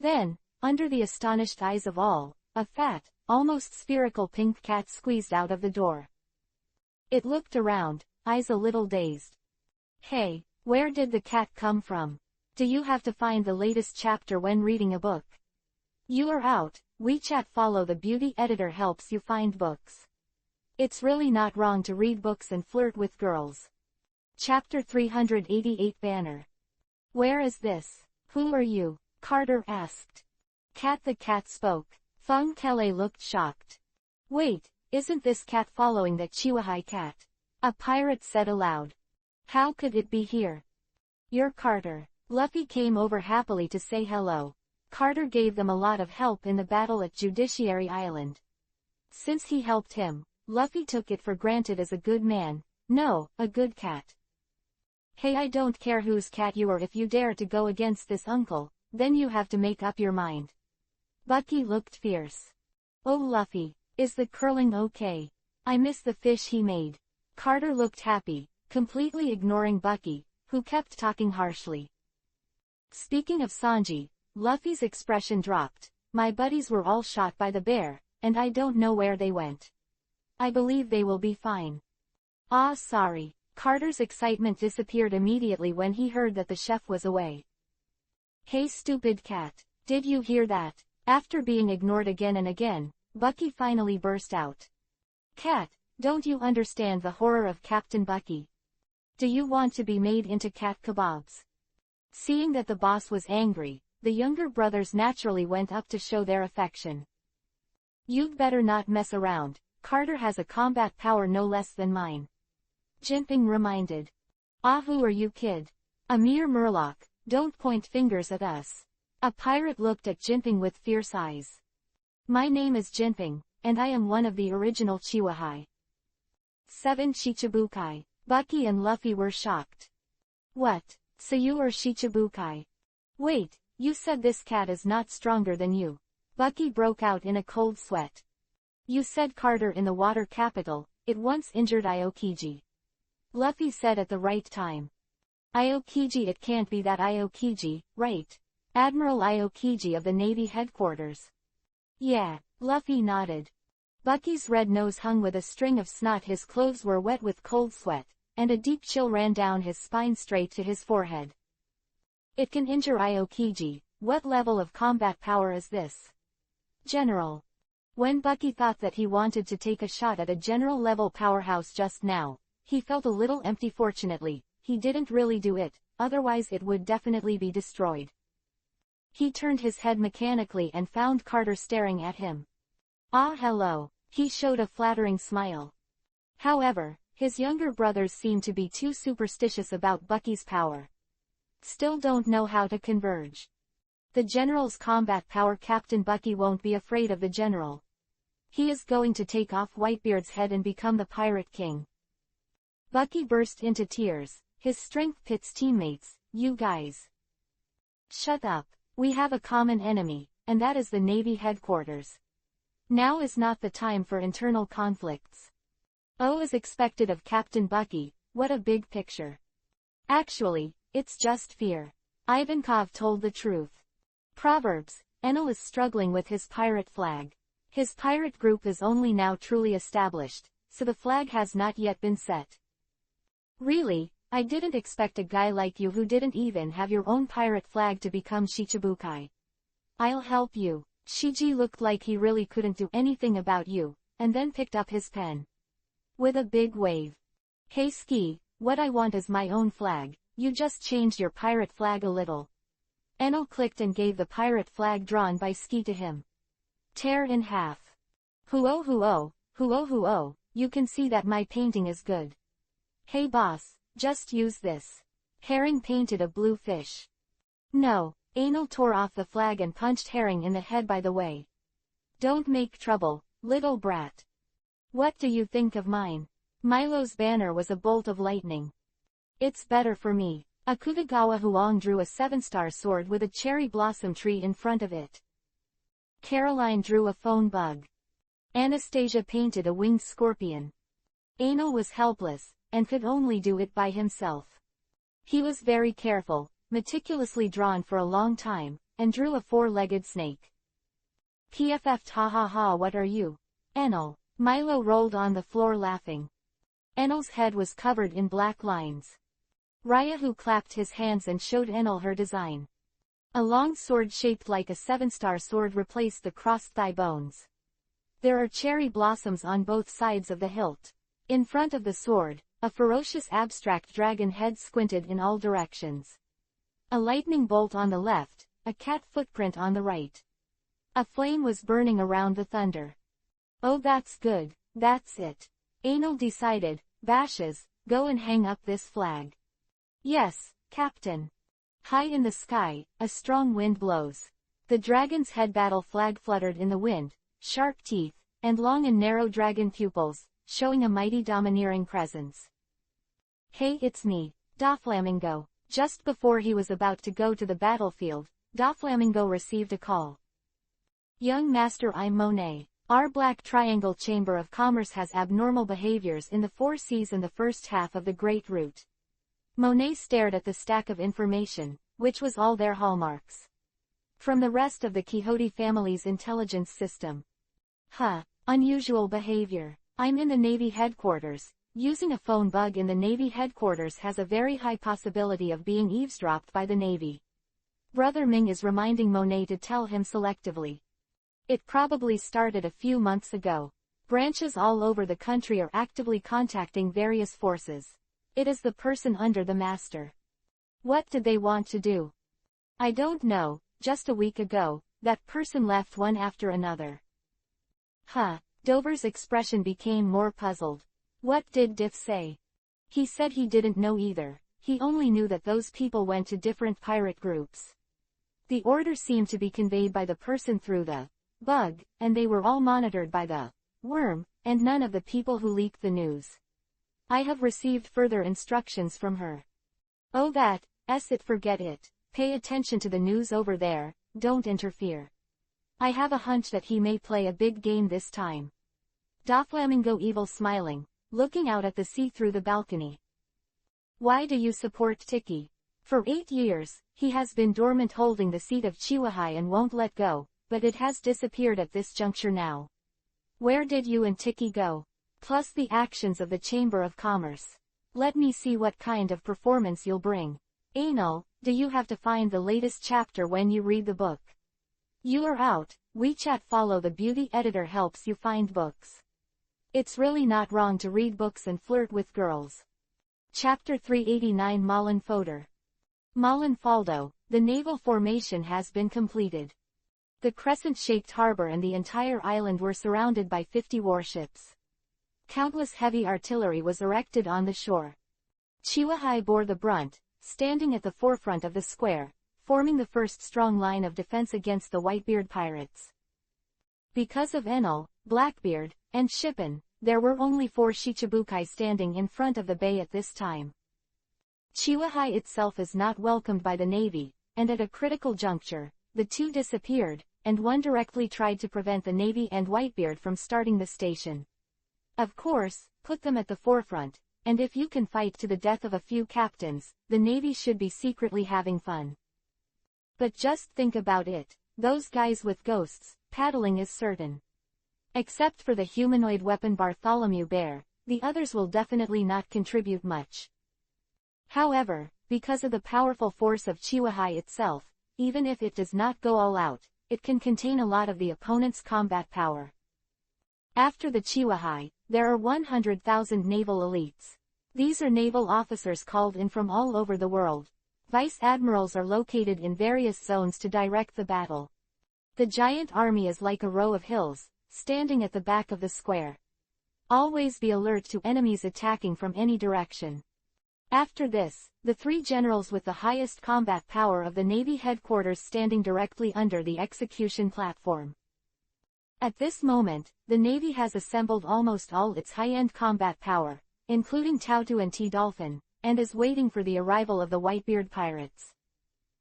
Then, under the astonished eyes of all, a fat, almost spherical pink cat squeezed out of the door. It looked around, eyes a little dazed. Hey, where did the cat come from? Do you have to find the latest chapter when reading a book? You are out. WeChat follow the beauty editor helps you find books. It's really not wrong to read books and flirt with girls. Chapter 388 banner. Where is this? Who are you? Carter asked. Cat. The cat spoke. Feng Kele looked shocked. Wait, isn't this cat following that Chihuahua cat? A pirate said aloud. How could it be here? You're Carter. Luffy came over happily to say hello. Carter gave them a lot of help in the battle at Judiciary Island. Since he helped him, Luffy took it for granted as a good man. No, a good cat. Hey, I don't care whose cat you are. If you dare to go against this uncle, then you have to make up your mind. Bucky looked fierce. Oh Luffy, is the curling okay? I miss the fish he made. Carter looked happy, completely ignoring Bucky, who kept talking harshly. Speaking of Sanji, Luffy's expression dropped. My buddies were all shot by the bear, and I don't know where they went. I believe they will be fine. Ah, sorry. Carter's excitement disappeared immediately when he heard that the chef was away. Hey stupid cat, did you hear that? After being ignored again and again, Bucky finally burst out. Cat, don't you understand the horror of Captain Bucky? Do you want to be made into cat kebabs? Seeing that the boss was angry, the younger brothers naturally went up to show their affection. You'd better not mess around. Carter has a combat power no less than mine. Jinping reminded. Ah, who are you, kid? A mere murloc, don't point fingers at us. A pirate looked at Jinping with fierce eyes. My name is Jinping, and I am one of the original Chihuahua. 7 Shichibukai. Bucky and Luffy were shocked. What? So you are Shichibukai? Wait, you said this cat is not stronger than you. Bucky broke out in a cold sweat. You said Carter in the water capital, it once injured Aokiji. Luffy said at the right time. Aokiji, it can't be that Aokiji, right? Admiral Aokiji of the Navy headquarters. Yeah, Luffy nodded. Bucky's red nose hung with a string of snot. His clothes were wet with cold sweat, and a deep chill ran down his spine straight to his forehead. It can injure Aokiji. What level of combat power is this? General. When Bucky thought that he wanted to take a shot at a general-level powerhouse just now, he felt a little empty. Fortunately, he didn't really do it, otherwise it would definitely be destroyed. He turned his head mechanically and found Carter staring at him. Ah, hello. He showed a flattering smile. However, his younger brothers seemed to be too superstitious about Bucky's power. Still don't know how to converge. The general's combat power. Captain Bucky won't be afraid of the general. He is going to take off Whitebeard's head and become the Pirate King. Bucky burst into tears. His strength pits teammates. You guys. Shut up. We have a common enemy, and that is the Navy headquarters. Now is not the time for internal conflicts. Oh, as expected of Captain Bucky, what a big picture. Actually, it's just fear. Ivankov told the truth. Proverbs, Enel is struggling with his pirate flag. His pirate group is only now truly established, so the flag has not yet been set. Really, I didn't expect a guy like you who didn't even have your own pirate flag to become Shichibukai. I'll help you. Shiji looked like he really couldn't do anything about you, and then picked up his pen. With a big wave. Hey Ski, what I want is my own flag, you just changed your pirate flag a little. Enel clicked and gave the pirate flag drawn by Ski to him. Tear in half. Huo huo, huo huo, you can see that my painting is good. Hey boss, just use this. Herring painted a blue fish. No, Enel tore off the flag and punched Herring in the head by the way. Don't make trouble, little brat. What do you think of mine? Milo's banner was a bolt of lightning. It's better for me. Akutagawa Huang drew a 7-star sword with a cherry blossom tree in front of it. Caroline drew a phone bug. Anastasia painted a winged scorpion. Enel was helpless, and could only do it by himself. He was very careful, meticulously drawn for a long time, and drew a 4-legged snake. PFF ha ha ha, what are you? Enel. Milo rolled on the floor laughing. Enel's head was covered in black lines. Ryahu clapped his hands and showed Enel her design. A long sword shaped like a 7-star sword replaced the crossed thigh bones. There are cherry blossoms on both sides of the hilt. In front of the sword, a ferocious abstract dragon head squinted in all directions. A lightning bolt on the left, a cat footprint on the right. A flame was burning around the thunder. Oh, that's good, that's it. Enel decided. Bashes, go and hang up this flag. Yes, Captain. High in the sky, a strong wind blows. The dragon's head battle flag fluttered in the wind, sharp teeth, and long and narrow dragon pupils, showing a mighty domineering presence. Hey, it's me, Doflamingo. Just before he was about to go to the battlefield, Doflamingo received a call. Young Master, I'm Monet. Our Black Triangle Chamber of Commerce has abnormal behaviors in the 4 Seas in the first half of the Great Route. Monet stared at the stack of information, which was all their hallmarks. From the rest of the Quixote family's intelligence system. Unusual behavior. I'm in the Navy headquarters. Using a phone bug in the Navy headquarters has a very high possibility of being eavesdropped by the Navy. Brother Ming is reminding Monet to tell him selectively. It probably started a few months ago. Branches all over the country are actively contacting various forces. It is the person under the master. What did they want to do? I don't know, just a week ago, that person left one after another. Dover's expression became more puzzled. What did Diff say? He said he didn't know either, he only knew that those people went to different pirate groups. The order seemed to be conveyed by the person through the bug, and they were all monitored by the worm, and none of the people who leaked the news. I have received further instructions from her. Oh forget it, pay attention to the news over there, don't interfere. I have a hunch that he may play a big game this time. Doflamingo evil smiling, looking out at the sea through the balcony. Why do you support Tiki? For 8 years, he has been dormant holding the seat of Chiwahai and won't let go, but it has disappeared at this juncture now. Where did you and Tiki go? Plus the actions of the Chamber of Commerce. Let me see what kind of performance you'll bring. Enel, do you have to find the latest chapter when you read the book? You are out. WeChat follow the beauty editor helps you find books. It's really not wrong to read books and flirt with girls. Chapter 389 Malin Foder. Malin Faldo, the naval formation has been completed. The crescent-shaped harbor and the entire island were surrounded by 50 warships. Countless heavy artillery was erected on the shore. Chiwahai bore the brunt, standing at the forefront of the square, forming the first strong line of defense against the Whitebeard pirates. Because of Enel, Blackbeard, and Shippen, there were only 4 Shichibukai standing in front of the bay at this time. Chiwahai itself is not welcomed by the Navy, and at a critical juncture, the 2 disappeared, and one directly tried to prevent the Navy and Whitebeard from starting the station. Of course, put them at the forefront, and if you can fight to the death of a few captains, the Navy should be secretly having fun. But just think about it, those guys with ghosts, paddling is certain. Except for the humanoid weapon Bartholomew Bear, the others will definitely not contribute much. However, because of the powerful force of Chiwahai itself, even if it does not go all out, it can contain a lot of the opponent's combat power. After the Chiwahai, there are 100,000 naval elites. These are naval officers called in from all over the world. Vice admirals are located in various zones to direct the battle. The giant army is like a row of hills, standing at the back of the square. Always be alert to enemies attacking from any direction. After this, the 3 generals with the highest combat power of the Navy headquarters standing directly under the execution platform. At this moment, the Navy has assembled almost all its high-end combat power, including Tautu and T-Dolphin, and is waiting for the arrival of the Whitebeard pirates.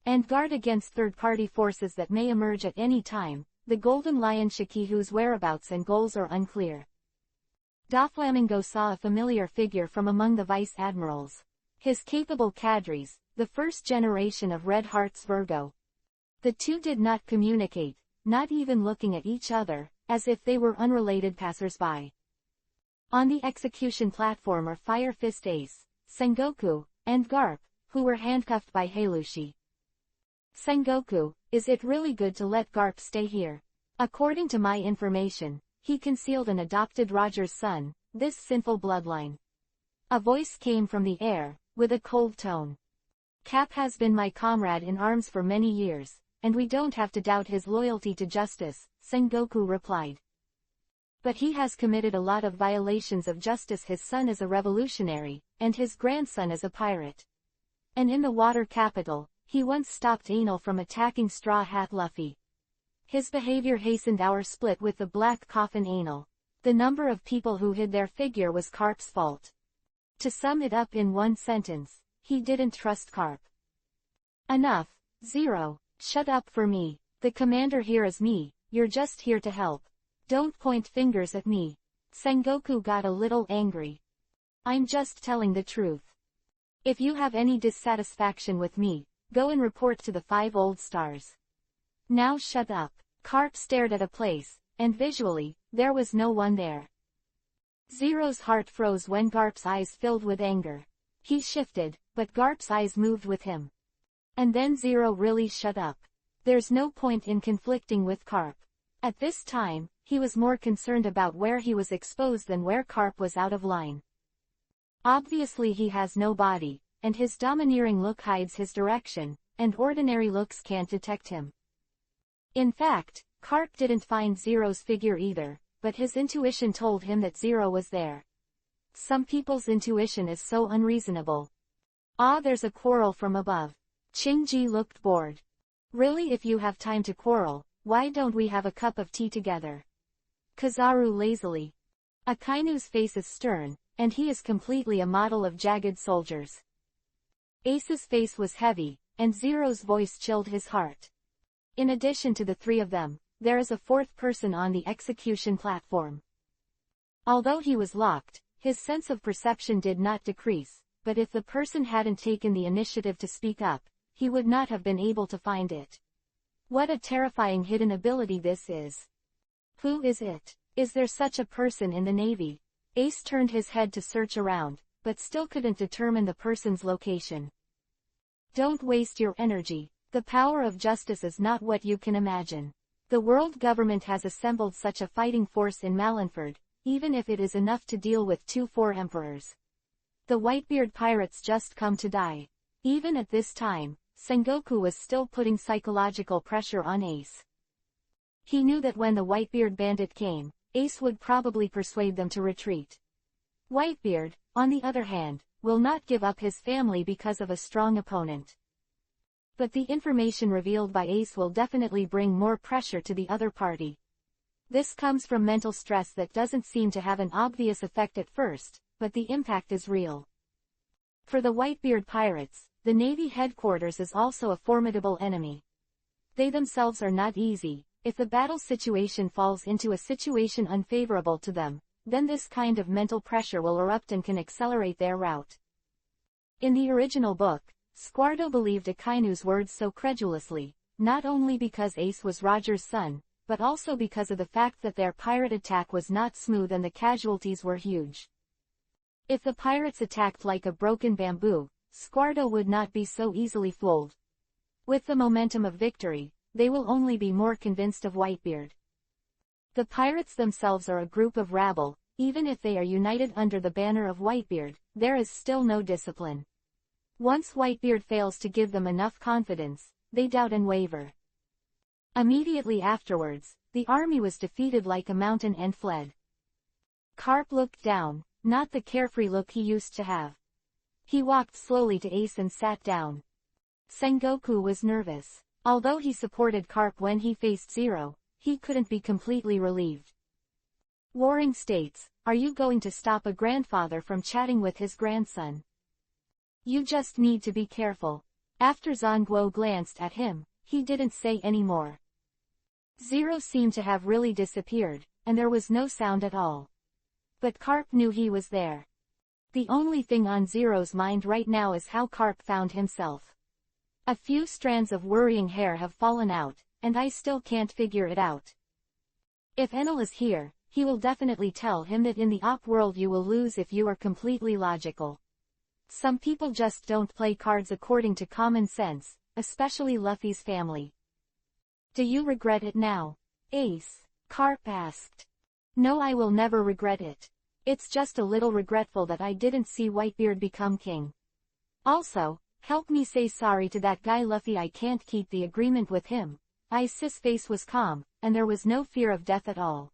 And guard against third-party forces that may emerge at any time. The Golden Lion Shikihu's whereabouts and goals are unclear. Doflamingo saw a familiar figure from among the vice admirals. His capable cadres, the first generation of Red Heart's Virgo. The 2 did not communicate, not even looking at each other, as if they were unrelated passers-by. On the execution platform are Fire Fist Ace, Sengoku, and Garp, who were handcuffed by Heilushi. Sengoku, is it really good to let Garp stay here? According to my information, he concealed and adopted Roger's son, this sinful bloodline. A voice came from the air, with a cold tone. Cap has been my comrade in arms for many years, and we don't have to doubt his loyalty to justice, Sengoku replied. But he has committed a lot of violations of justice. His son is a revolutionary, and his grandson is a pirate. And in the water capital, he once stopped Anal from attacking Straw Hat Luffy. His behavior hastened our split with the Black Coffin Anal. The number of people who hid their figure was Carp's fault. To sum it up in one sentence, he didn't trust Carp. Enough, Zero, shut up for me. The commander here is me, you're just here to help. Don't point fingers at me. Sengoku got a little angry. I'm just telling the truth. If you have any dissatisfaction with me, go and report to the 5 old stars. Now shut up. Carp stared at a place, and visually, there was no one there. Zero's heart froze when Garp's eyes filled with anger. He shifted, but Garp's eyes moved with him. And then Zero really shut up. There's no point in conflicting with Carp. At this time, he was more concerned about where he was exposed than where Carp was out of line. Obviously he has no body, and his domineering look hides his direction, and ordinary looks can't detect him. In fact, Carp didn't find Zero's figure either, but his intuition told him that Zero was there. Some people's intuition is so unreasonable. Ah, there's a quarrel from above. Ching-ji looked bored. Really, if you have time to quarrel, why don't we have a cup of tea together? Kizaru lazily. Akainu's face is stern, and he is completely a model of jagged soldiers. Ace's face was heavy, and Zero's voice chilled his heart. In addition to the 3 of them, there is a 4th person on the execution platform. Although he was locked, his sense of perception did not decrease, but if the person hadn't taken the initiative to speak up, he would not have been able to find it. What a terrifying hidden ability this is. Who is it? Is there such a person in the Navy? Ace turned his head to search around, but still couldn't determine the person's location. Don't waste your energy. The power of justice is not what you can imagine. The world government has assembled such a fighting force in Malinford, even if it is enough to deal with 2 emperors. The Whitebeard pirates just come to die. Even at this time, Sengoku was still putting psychological pressure on Ace. He knew that when the Whitebeard bandit came, Ace would probably persuade them to retreat. Whitebeard, on the other hand, will not give up his family because of a strong opponent. But the information revealed by Ace will definitely bring more pressure to the other party. This comes from mental stress that doesn't seem to have an obvious effect at first, but the impact is real. For the Whitebeard pirates, the Navy headquarters is also a formidable enemy. They themselves are not easy. If the battle situation falls into a situation unfavorable to them, then this kind of mental pressure will erupt and can accelerate their rout. In the original book, Squardo believed Akainu's words so credulously, not only because Ace was Roger's son, but also because of the fact that their pirate attack was not smooth and the casualties were huge. If the pirates attacked like a broken bamboo, Squardo would not be so easily fooled. With the momentum of victory, they will only be more convinced of Whitebeard. The pirates themselves are a group of rabble. Even if they are united under the banner of Whitebeard, there is still no discipline. Once Whitebeard fails to give them enough confidence, they doubt and waver. Immediately afterwards, the army was defeated like a mountain and fled. Carp looked down, not the carefree look he used to have. He walked slowly to Ace and sat down. Sengoku was nervous. Although he supported Carp when he faced Zero, he couldn't be completely relieved. Waring states, "Are you going to stop a grandfather from chatting with his grandson? You just need to be careful." After Zangguo glanced at him, he didn't say any more. Zero seemed to have really disappeared, and there was no sound at all. But Carp knew he was there. The only thing on Zero's mind right now is how Carp found himself. A few strands of worrying hair have fallen out, and I still can't figure it out. If Enel is here, he will definitely tell him that in the op world you will lose if you are completely logical. Some people just don't play cards according to common sense, especially Luffy's family. Do you regret it now, Ace? Carp asked. No, I will never regret it. It's just a little regretful that I didn't see Whitebeard become king. Also, help me say sorry to that guy Luffy. I can't keep the agreement with him. Ace's face was calm, and there was no fear of death at all.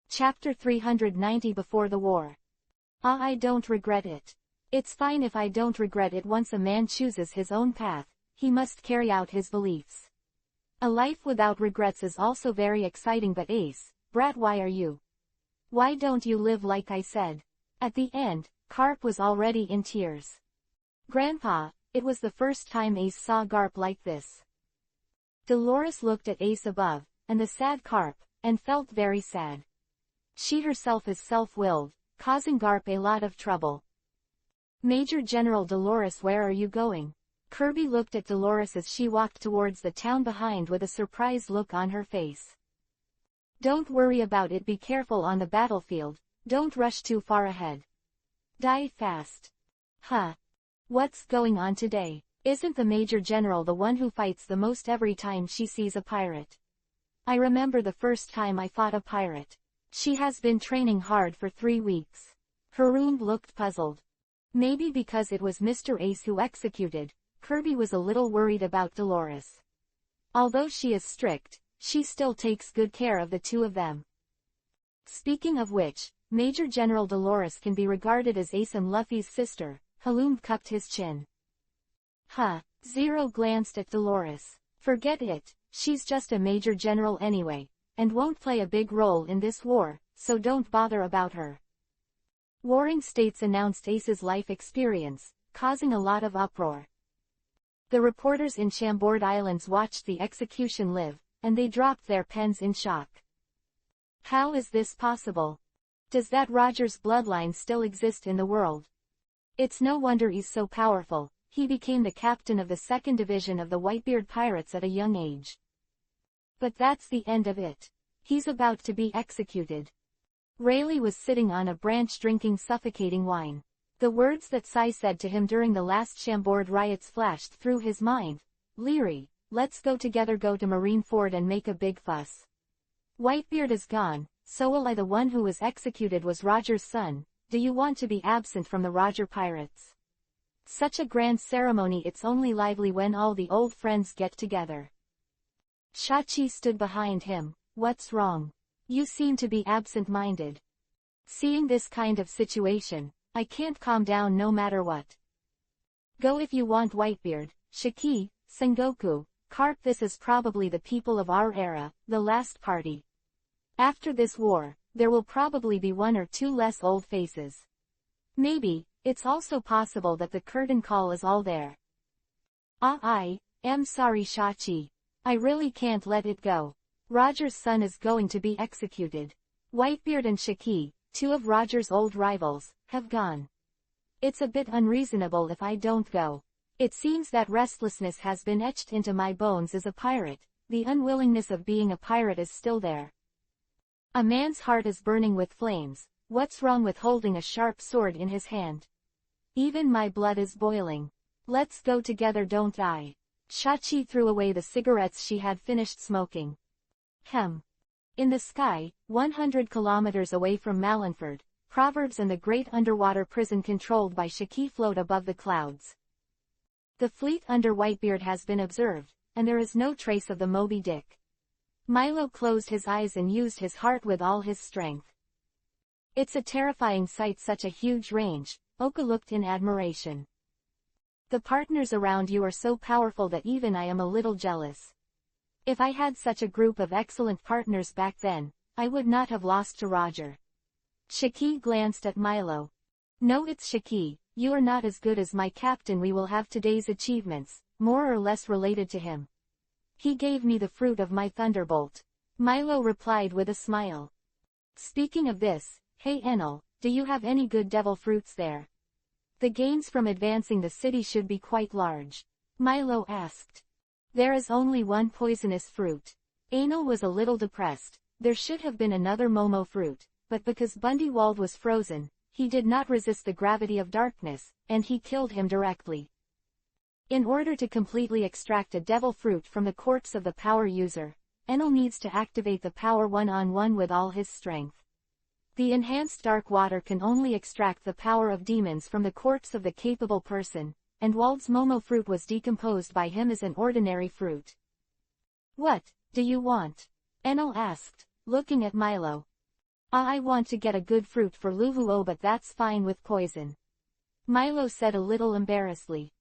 Chapter 390 Before the War. I don't regret it. It's fine if I don't regret it. Once a man chooses his own path, he must carry out his beliefs. A life without regrets is also very exciting. But Ace, brat, why are you? Why don't you live like I said? At the end, Carp was already in tears. Grandpa, it was the first time Ace saw Garp like this. Dolores looked at Ace above, and the sad Carp, and felt very sad. She herself is self-willed, causing Garp a lot of trouble. Major General Dolores, where are you going? Kirby looked at Dolores as she walked towards the town behind with a surprised look on her face. Don't worry about it. Be careful on the battlefield, don't rush too far ahead. Die fast. Huh. What's going on today? Isn't the Major General the one who fights the most every time she sees a pirate? I remember the first time I fought a pirate. She has been training hard for 3 weeks. Haroon looked puzzled. Maybe because it was Mr. Ace who executed, Kirby was a little worried about Dolores. Although she is strict, she still takes good care of the two of them. Speaking of which, Major General Dolores can be regarded as Ace and Luffy's sister. Haroon cupped his chin. Huh. Zero glanced at Dolores. Forget it, she's just a Major General anyway, and won't play a big role in this war, so don't bother about her. Warring States announced Ace's life experience, causing a lot of uproar. The reporters in Chambord Islands watched the execution live, and they dropped their pens in shock. How is this possible? Does that Roger's bloodline still exist in the world? It's no wonder he's so powerful. He became the captain of the 2nd Division of the Whitebeard Pirates at a young age. But that's the end of it. He's about to be executed. Rayleigh was sitting on a branch drinking suffocating wine. The words that Sai said to him during the last Chambord riots flashed through his mind. Leary, let's go together, go to Marineford and make a big fuss. Whitebeard is gone, so will I. The one who was executed was Roger's son. Do you want to be absent from the Roger Pirates? Such a grand ceremony, it's only lively when all the old friends get together. Shachi stood behind him. What's wrong? You seem to be absent-minded. Seeing this kind of situation, I can't calm down no matter what. Go if you want, Whitebeard. Shiki, Sengoku, Carp, this is probably the people of our era, the last party. After this war, there will probably be one or two less old faces. Maybe, it's also possible that the curtain call is all there. I am sorry Shachi. I really can't let it go. Roger's son is going to be executed. Whitebeard and Shaki, two of Roger's old rivals, have gone. It's a bit unreasonable if I don't go. It seems that restlessness has been etched into my bones as a pirate. The unwillingness of being a pirate is still there. A man's heart is burning with flames. What's wrong with holding a sharp sword in his hand? Even my blood is boiling. Let's go together, don't I? Shachi threw away the cigarettes she had finished smoking. In the sky, 100 kilometers away from Malanford, Proverbs and the great underwater prison controlled by Shaki float above the clouds. The fleet under Whitebeard has been observed, and there is no trace of the Moby Dick. Milo closed his eyes and used his heart with all his strength. It's a terrifying sight, such a huge range. Oka looked in admiration. The partners around you are so powerful that even I am a little jealous. If I had such a group of excellent partners back then, I would not have lost to Roger. Shaki glanced at Milo. No, it's Shaki, you are not as good as my captain. We will have today's achievements, more or less related to him. He gave me the fruit of my thunderbolt. Milo replied with a smile. Speaking of this, hey Enel, do you have any good devil fruits there? The gains from advancing the city should be quite large. Milo asked. There is only one poisonous fruit. Enel was a little depressed. There should have been another Momo fruit, but because Bundywald was frozen, he did not resist the gravity of darkness, and he killed him directly. In order to completely extract a devil fruit from the corpse of the power user, Enel needs to activate the power one-on-one with all his strength. The enhanced dark water can only extract the power of demons from the corpse of the capable person, and Wald's Momo fruit was decomposed by him as an ordinary fruit. What do you want? Enel asked, looking at Milo. I want to get a good fruit for Luvuo, but that's fine with poison. Milo said a little embarrassedly.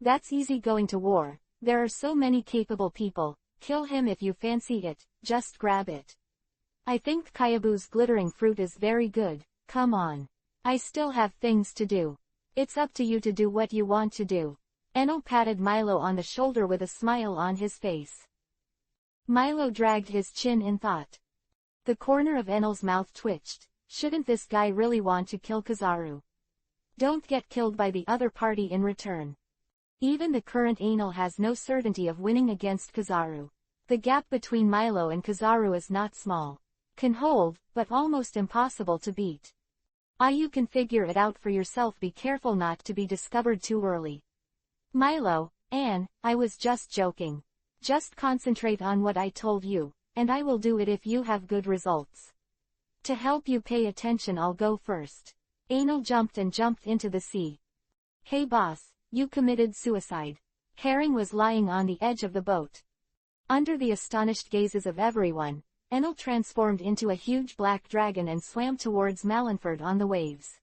That's easy going to war. There are so many capable people. Kill him if you fancy it, just grab it. I think Kayabu's glittering fruit is very good. Come on. I still have things to do. It's up to you to do what you want to do. Enel patted Milo on the shoulder with a smile on his face. Milo dragged his chin in thought. The corner of Enel's mouth twitched. Shouldn't this guy really want to kill Kizaru? Don't get killed by the other party in return. Even the current Enel has no certainty of winning against Kizaru. The gap between Milo and Kizaru is not small. Can hold, but almost impossible to beat. You can figure it out for yourself. Be careful not to be discovered too early. Milo, Anne, I was just joking. Just concentrate on what I told you, and I will do it if you have good results. To help you pay attention, I'll go first. Enel jumped into the sea. Hey boss, you committed suicide. Herring was lying on the edge of the boat. Under the astonished gazes of everyone, Enel transformed into a huge black dragon and swam towards Malanford on the waves.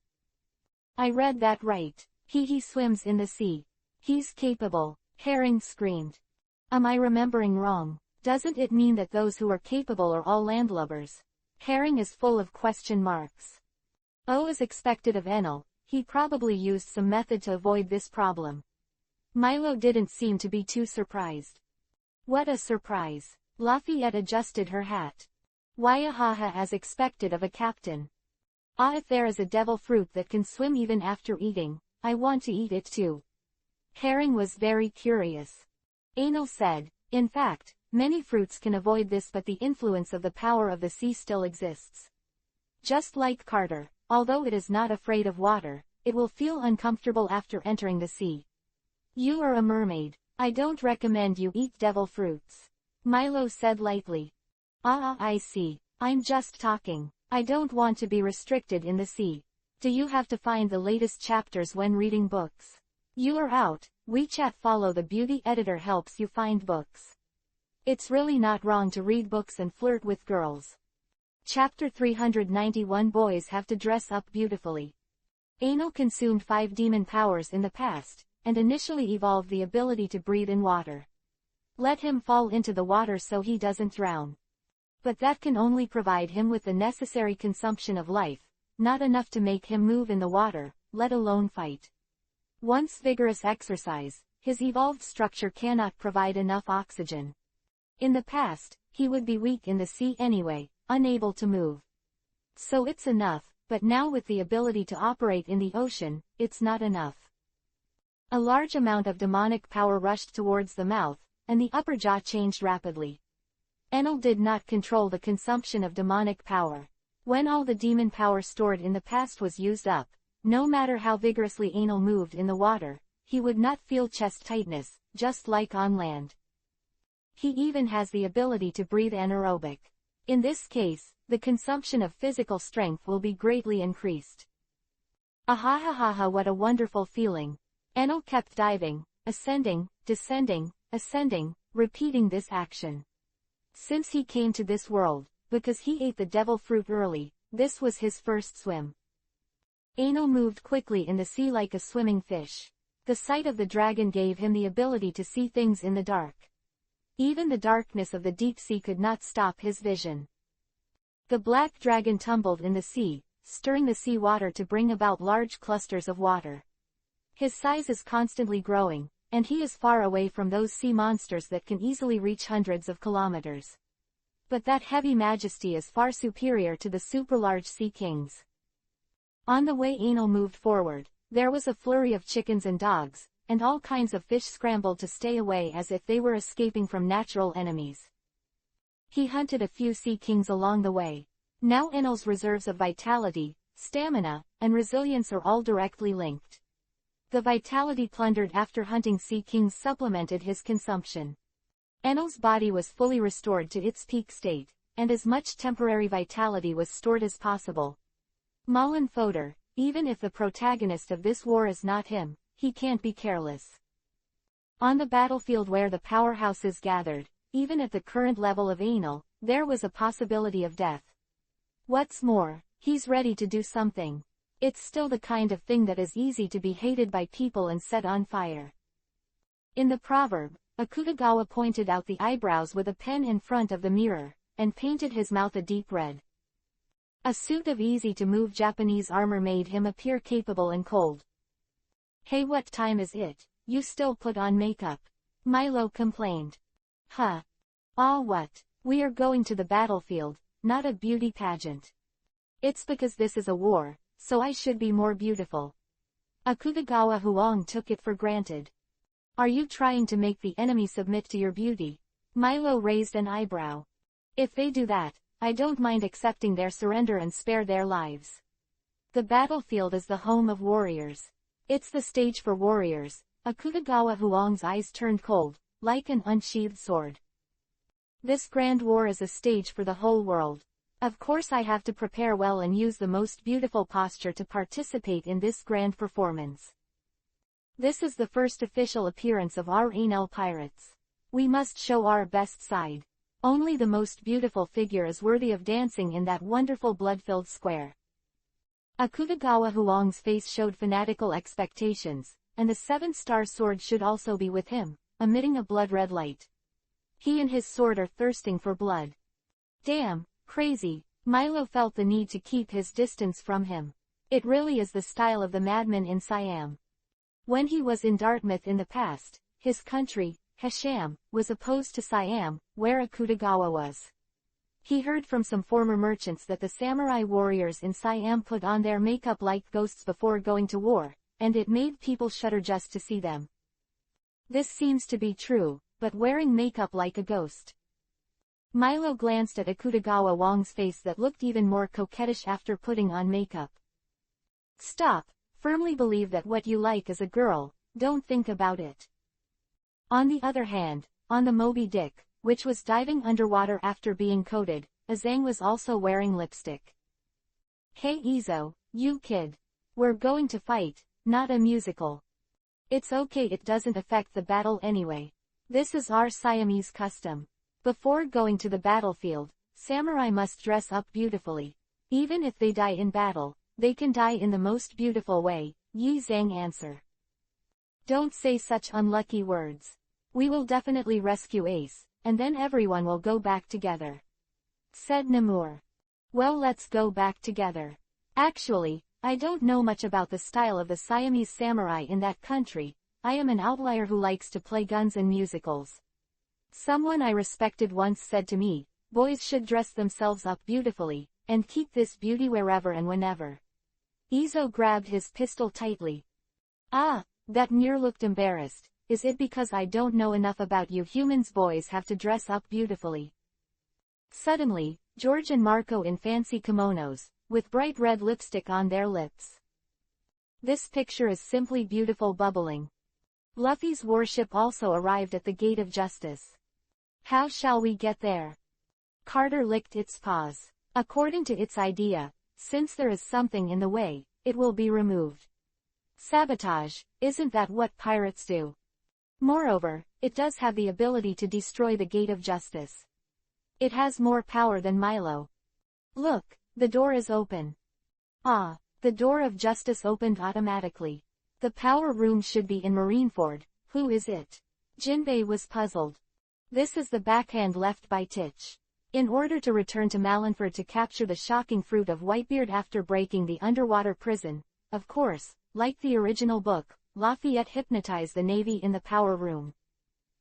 I read that right. He swims in the sea. He's capable, Herring screamed. Am I remembering wrong? Doesn't it mean that those who are capable are all landlubbers? Herring is full of question marks. As expected of Enel, he probably used some method to avoid this problem. Milo didn't seem to be too surprised. What a surprise. Lafayette adjusted her hat. Waiahaha, as expected of a captain. If there is a devil fruit that can swim even after eating, I want to eat it too. Herring was very curious. Enel said, in fact, many fruits can avoid this, but the influence of the power of the sea still exists. Just like Carter, although it is not afraid of water, it will feel uncomfortable after entering the sea. You are a mermaid. I don't recommend you eat devil fruits. Milo said lightly. I see. I'm just talking. I don't want to be restricted in the sea. Do you have to find the latest chapters when reading books? You are out. WeChat follow the beauty editor helps you find books. It's really not wrong to read books and flirt with girls. Chapter 391 Boys have to dress up beautifully. Enel consumed 5 demon powers in the past, and initially evolved the ability to breathe in water. Let him fall into the water so he doesn't drown. But that can only provide him with the necessary consumption of life, not enough to make him move in the water, let alone fight. Once vigorous exercise, his evolved structure cannot provide enough oxygen. In the past, he would be weak in the sea anyway, unable to move. So it's enough, but now with the ability to operate in the ocean, it's not enough. A large amount of demonic power rushed towards the mouth, and the upper jaw changed rapidly. Enel did not control the consumption of demonic power. When all the demon power stored in the past was used up, no matter how vigorously Enel moved in the water, he would not feel chest tightness, just like on land. He even has the ability to breathe anaerobic. In this case, the consumption of physical strength will be greatly increased. Ahahaha, what a wonderful feeling. Enel kept diving, ascending, descending, ascending, repeating this action. Since he came to this world, because he ate the devil fruit early, this was his first swim. Enel moved quickly in the sea like a swimming fish. The sight of the dragon gave him the ability to see things in the dark. Even the darkness of the deep sea could not stop his vision. The black dragon tumbled in the sea, stirring the sea water to bring about large clusters of water. His size is constantly growing, and he is far away from those sea monsters that can easily reach hundreds of kilometers. But that heavy majesty is far superior to the super-large sea kings. On the way Enel moved forward, there was a flurry of chickens and dogs, and all kinds of fish scrambled to stay away as if they were escaping from natural enemies. He hunted a few sea kings along the way. Now Enel's reserves of vitality, stamina, and resilience are all directly linked. The vitality plundered after hunting sea kings supplemented his consumption. Enel's body was fully restored to its peak state, and as much temporary vitality was stored as possible. Malin Fodor, even if the protagonist of this war is not him, he can't be careless. On the battlefield where the powerhouses gathered, even at the current level of Enel, there was a possibility of death. What's more, he's ready to do something. It's still the kind of thing that is easy to be hated by people and set on fire. In the proverb, Akutagawa pointed out the eyebrows with a pen in front of the mirror, and painted his mouth a deep red. A suit of easy-to-move Japanese armor made him appear capable and cold. "Hey, what time is it? You still put on makeup?" Milo complained. "Huh? Ah, what? We are going to the battlefield, not a beauty pageant." "It's because this is a war, so I should be more beautiful." Akutagawa Huang took it for granted. "Are you trying to make the enemy submit to your beauty?" Milo raised an eyebrow. "If they do that, I don't mind accepting their surrender and spare their lives. The battlefield is the home of warriors. It's the stage for warriors." Akutagawa Huang's eyes turned cold, like an unsheathed sword. "This grand war is a stage for the whole world. Of course I have to prepare well and use the most beautiful posture to participate in this grand performance. This is the first official appearance of our Enel pirates. We must show our best side. Only the most beautiful figure is worthy of dancing in that wonderful blood-filled square." Akutagawa Huang's face showed fanatical expectations, and the seven-star sword should also be with him, emitting a blood-red light. He and his sword are thirsting for blood. Damn, crazy. Milo felt the need to keep his distance from him. It really is the style of the madman in Siam. When he was in Dartmouth in the past, his country, Hesham, was opposed to Siam, where Akutagawa was. He heard from some former merchants that the samurai warriors in Siam put on their makeup like ghosts before going to war, and it made people shudder just to see them. This seems to be true, but wearing makeup like a ghost. Milo glanced at Akutagawa Wang's face that looked even more coquettish after putting on makeup. "Stop, firmly believe that what you like is a girl, don't think about it." On the other hand, on the Moby Dick, which was diving underwater after being coated, Azang was also wearing lipstick. "Hey Izo, you kid. We're going to fight, not a musical." "It's okay, it doesn't affect the battle anyway. This is our Siamese custom. Before going to the battlefield, samurai must dress up beautifully. Even if they die in battle, they can die in the most beautiful way," Yi Zhang answered. "Don't say such unlucky words. We will definitely rescue Ace, and then everyone will go back together." said Namur. Well, let's go back together. Actually, I don't know much about the style of the Siamese samurai in that country. I am an outlier who likes to play guns in musicals. Someone I respected once said to me, boys should dress themselves up beautifully, and keep this beauty wherever and whenever. Izo grabbed his pistol tightly. Ah, that Muir looked embarrassed. Is it because I don't know enough about you humans? Boys have to dress up beautifully. Suddenly, George and Marco in fancy kimonos, with bright red lipstick on their lips. This picture is simply beautiful bubbling. Luffy's warship also arrived at the Gate of Justice. How shall we get there? Carter licked its paws. According to its idea, since there is something in the way, it will be removed. Sabotage, isn't that what pirates do? Moreover, it does have the ability to destroy the Gate of Justice. It has more power than Milo. Look, the door is open. Ah, the door of justice opened automatically. The power room should be in Marineford. Who is it? Jinbei was puzzled. This is the backhand left by Titch. In order to return to Malineford to capture the shocking fruit of Whitebeard after breaking the underwater prison, of course, like the original book, Lafayette hypnotized the Navy in the power room.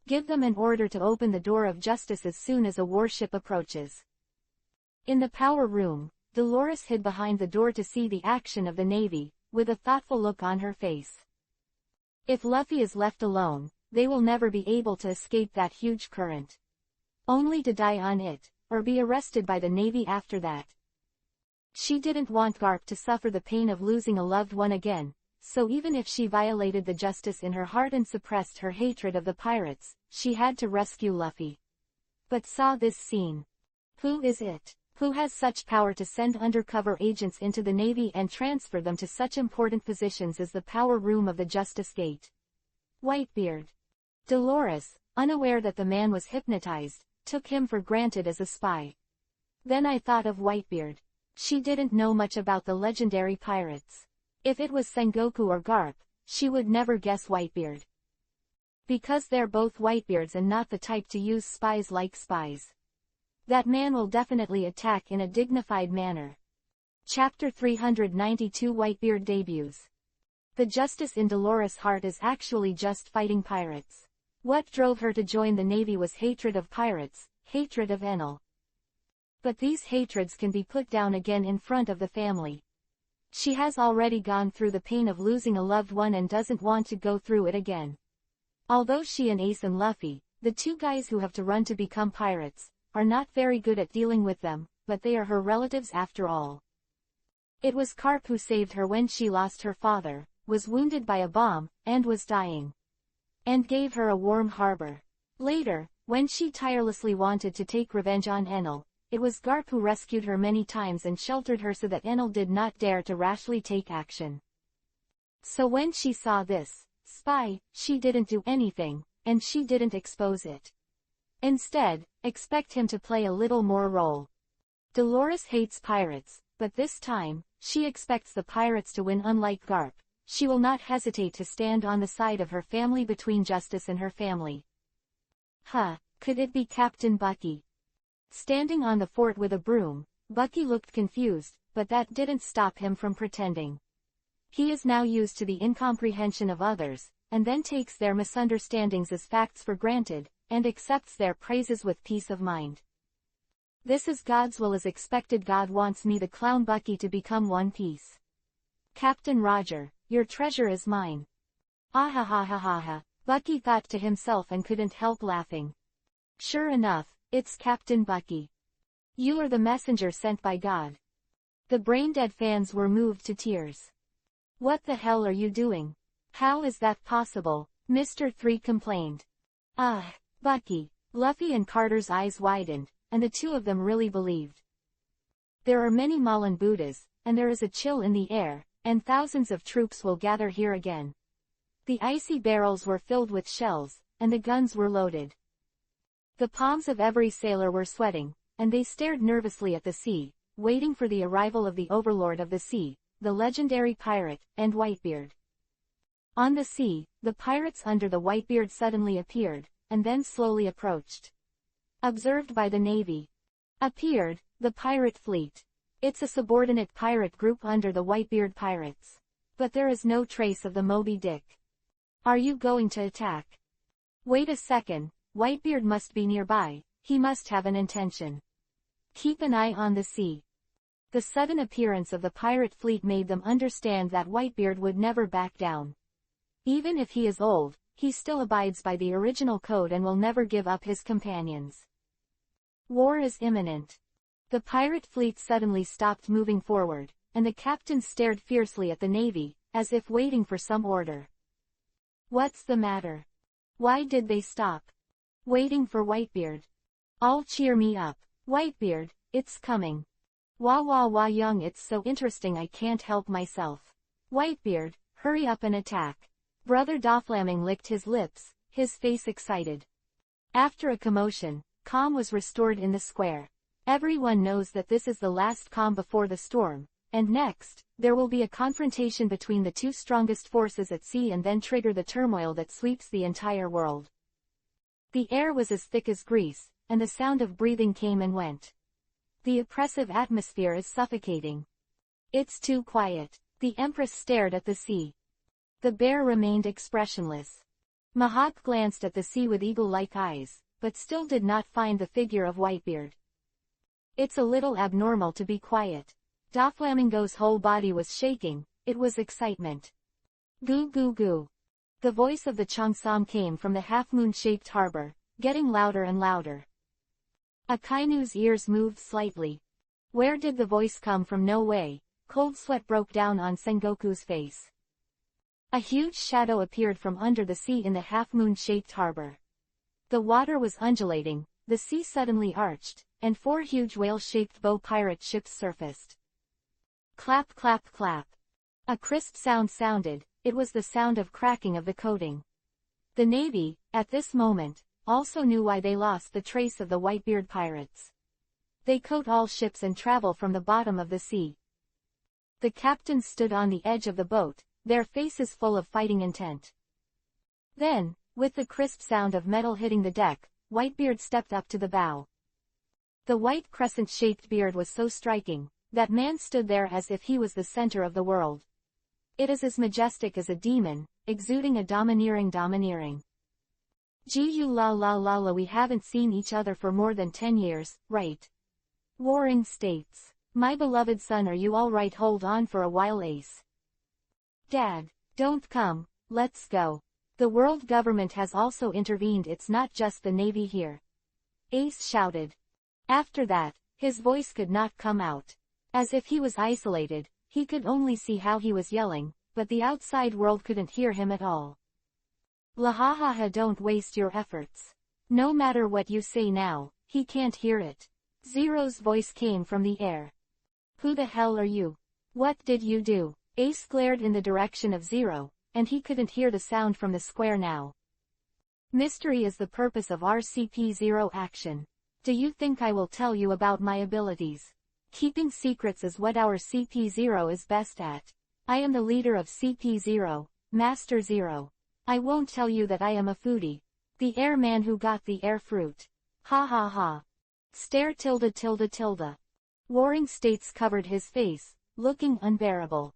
Give them an order to open the door of justice as soon as a warship approaches. In the power room, Dolores hid behind the door to see the action of the Navy, with a thoughtful look on her face. If Luffy is left alone, they will never be able to escape that huge current. Only to die on it, or be arrested by the Navy after that. She didn't want Garp to suffer the pain of losing a loved one again, so even if she violated the justice in her heart and suppressed her hatred of the pirates, she had to rescue Luffy. But saw this scene. Who is it? Who has such power to send undercover agents into the Navy and transfer them to such important positions as the power room of the Justice Gate? Whitebeard. Dolores, unaware that the man was hypnotized, took him for granted as a spy. Then I thought of Whitebeard. She didn't know much about the legendary pirates. If it was Sengoku or Garp, she would never guess Whitebeard. Because they're both Whitebeards and not the type to use spies like spies. That man will definitely attack in a dignified manner. Chapter 392 Whitebeard debuts. The justice in Dolores' heart is actually just fighting pirates. What drove her to join the Navy was hatred of pirates, hatred of Enel. But these hatreds can be put down again in front of the family. She has already gone through the pain of losing a loved one and doesn't want to go through it again. Although she and Ace and Luffy, the two guys who have to run to become pirates, are not very good at dealing with them, but they are her relatives after all. It was Carp who saved her when she lost her father, was wounded by a bomb, and was dying. And gave her a warm harbor. Later, when she tirelessly wanted to take revenge on Enel, it was Garp who rescued her many times and sheltered her so that Enel did not dare to rashly take action. So when she saw this spy, she didn't do anything, and she didn't expose it. Instead, expect him to play a little more role. Dolores hates pirates, but this time, she expects the pirates to win. Unlike Garp, she will not hesitate to stand on the side of her family between justice and her family. Could it be Captain Bucky? Standing on the fort with a broom, Bucky looked confused, but that didn't stop him from pretending. He is now used to the incomprehension of others, and then takes their misunderstandings as facts for granted, and accepts their praises with peace of mind. This is God's will as expected. God wants me, the clown Bucky, to become one piece. Captain Roger, your treasure is mine. Ah ha ha ha ha ha, Bucky thought to himself and couldn't help laughing. Sure enough, it's Captain Bucky. You are the messenger sent by God. The brain-dead fans were moved to tears. What the hell are you doing? How is that possible? Mr. 3 complained. Bucky. Luffy and Carter's eyes widened, and the two of them really believed. There are many Malin Buddhas, and there is a chill in the air, and thousands of troops will gather here again. The icy barrels were filled with shells, and the guns were loaded. The palms of every sailor were sweating, and they stared nervously at the sea, waiting for the arrival of the overlord of the sea, the legendary pirate, and Whitebeard. On the sea, the pirates under the Whitebeard suddenly appeared, and then slowly approached. Observed by the Navy. Appeared, The pirate fleet. It's a subordinate pirate group under the Whitebeard pirates. But there is no trace of the Moby Dick. Are you going to attack? Wait a second, Whitebeard must be nearby, he must have an intention. Keep an eye on the sea. The sudden appearance of the pirate fleet made them understand that Whitebeard would never back down. Even if he is old, he still abides by the original code and will never give up his companions. War is imminent. The pirate fleet suddenly stopped moving forward, and the captain stared fiercely at the navy, as if waiting for some order. What's the matter? Why did they stop? Waiting for Whitebeard. All cheer me up. Whitebeard, it's coming. Wah wah wah young, it's so interesting I can't help myself. Whitebeard, hurry up and attack. Brother Doflamming licked his lips, his face excited. After a commotion, calm was restored in the square. Everyone knows that this is the last calm before the storm, and next, there will be a confrontation between the two strongest forces at sea and then trigger the turmoil that sweeps the entire world. The air was as thick as grease, and the sound of breathing came and went. The oppressive atmosphere is suffocating. It's too quiet. The Empress stared at the sea. The bear remained expressionless. Mahak glanced at the sea with eagle-like eyes, but still did not find the figure of Whitebeard. It's a little abnormal to be quiet. Doflamingo's whole body was shaking, it was excitement. Goo goo goo. The voice of the Cheongsam came from the half-moon-shaped harbor, getting louder and louder. Akainu's ears moved slightly. Where did the voice come from? No way. Cold sweat broke down on Sengoku's face. A huge shadow appeared from under the sea in the half-moon-shaped harbor. The water was undulating, the sea suddenly arched, and 4 huge whale-shaped bow pirate ships surfaced. Clap clap clap. A crisp sound sounded, it was the sound of cracking of the coating. The Navy, at this moment, also knew why they lost the trace of the Whitebeard pirates. They coat all ships and travel from the bottom of the sea. The captains stood on the edge of the boat, their faces full of fighting intent. Then, with the crisp sound of metal hitting the deck, Whitebeard stepped up to the bow. The white crescent-shaped beard was so striking, that man stood there as if he was the center of the world. It is as majestic as a demon, exuding a domineering. Gee la la la la, we haven't seen each other for more than 10 years, right? Warring states. My beloved son, are you all right? Hold on for a while, Ace. Dad, don't come, let's go. The world government has also intervened, it's not just the Navy here. Ace shouted. After that, his voice could not come out. As if he was isolated, he could only see how he was yelling, but the outside world couldn't hear him at all. Lahahaha, don't waste your efforts. No matter what you say now, he can't hear it. Zero's voice came from the air. Who the hell are you? What did you do? Ace glared in the direction of Zero, and he couldn't hear the sound from the square now. Mystery is the purpose of RCP-0 action. Do you think I will tell you about my abilities? Keeping secrets is what our CP0 is best at. I am the leader of CP0, Master Zero. I won't tell you that I am a foodie. The airman who got the air fruit. Ha ha ha. Stare tilde tilde tilde. Warring States covered his face, looking unbearable.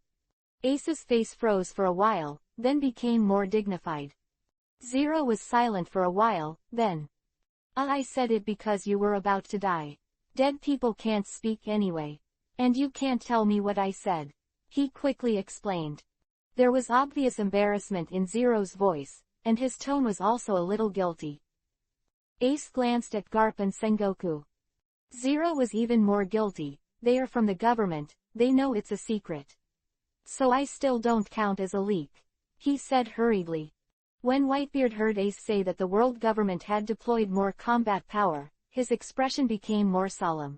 Ace's face froze for a while, then became more dignified. Zero was silent for a while, then. I said it because you were about to die. Dead people can't speak anyway. And you can't tell me what I said. He quickly explained. There was obvious embarrassment in Zero's voice, and his tone was also a little guilty. Ace glanced at Garp and Sengoku. Zero was even more guilty. They are from the government, they know it's a secret. So I still don't count as a leak. He said hurriedly. When Whitebeard heard Ace say that the world government had deployed more combat power, his expression became more solemn.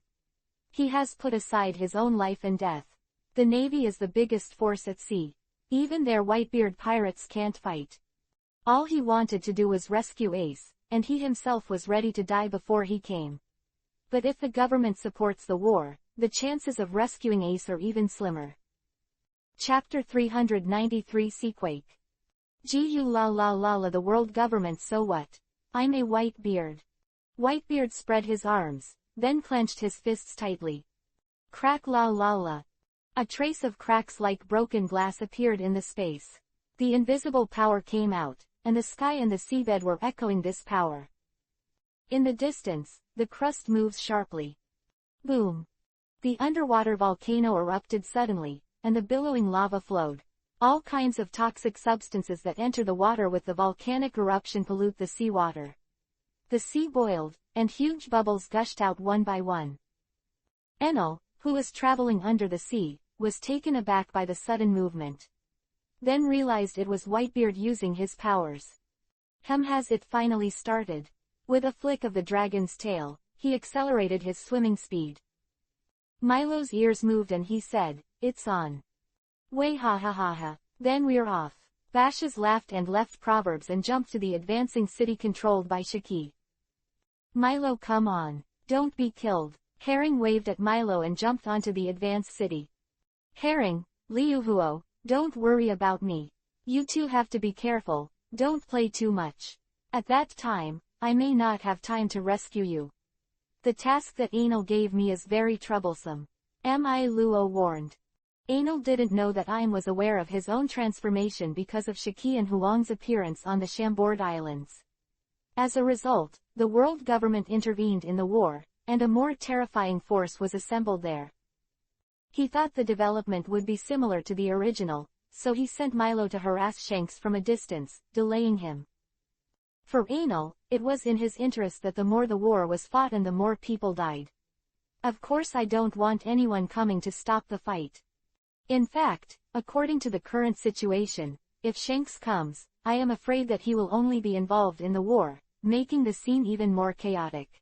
He has put aside his own life and death. The Navy is the biggest force at sea. Even their Whitebeard pirates can't fight. All he wanted to do was rescue Ace, and he himself was ready to die before he came. But if the government supports the war, the chances of rescuing Ace are even slimmer. Chapter 393 Sequake. Gee la la la la, the world government, so what? I'm a Whitebeard. Whitebeard spread his arms, then clenched his fists tightly. Crack la la la. A trace of cracks like broken glass appeared in the space. The invisible power came out, and the sky and the seabed were echoing this power. In the distance, the crust moves sharply. Boom. The underwater volcano erupted suddenly, and the billowing lava flowed. All kinds of toxic substances that enter the water with the volcanic eruption pollute the seawater. The sea boiled, and huge bubbles gushed out one by one. Enel, who was traveling under the sea, was taken aback by the sudden movement. Then realized it was Whitebeard using his powers. Has it finally started? With a flick of the dragon's tail, he accelerated his swimming speed. Milo's ears moved and he said, "It's on." Way ha ha ha ha. Then we're off. Bashes laughed and left Proverbs and jumped to the advancing city controlled by Shiki. Milo, come on. Don't be killed. Herring waved at Milo and jumped onto the advanced city. Herring, Liuhuo, don't worry about me. You two have to be careful, don't play too much. At that time, I may not have time to rescue you. The task that Anil gave me is very troublesome. Luo warned. Anil didn't know that Aim was aware of his own transformation because of Shiki and Huang's appearance on the Chambord Islands. As a result, the world government intervened in the war, and a more terrifying force was assembled there. He thought the development would be similar to the original, so he sent Milo to harass Shanks from a distance, delaying him. For Anil, it was in his interest that the more the war was fought and the more people died. Of course I don't want anyone coming to stop the fight. In fact, according to the current situation, if Shanks comes, I am afraid that he will only be involved in the war, making the scene even more chaotic.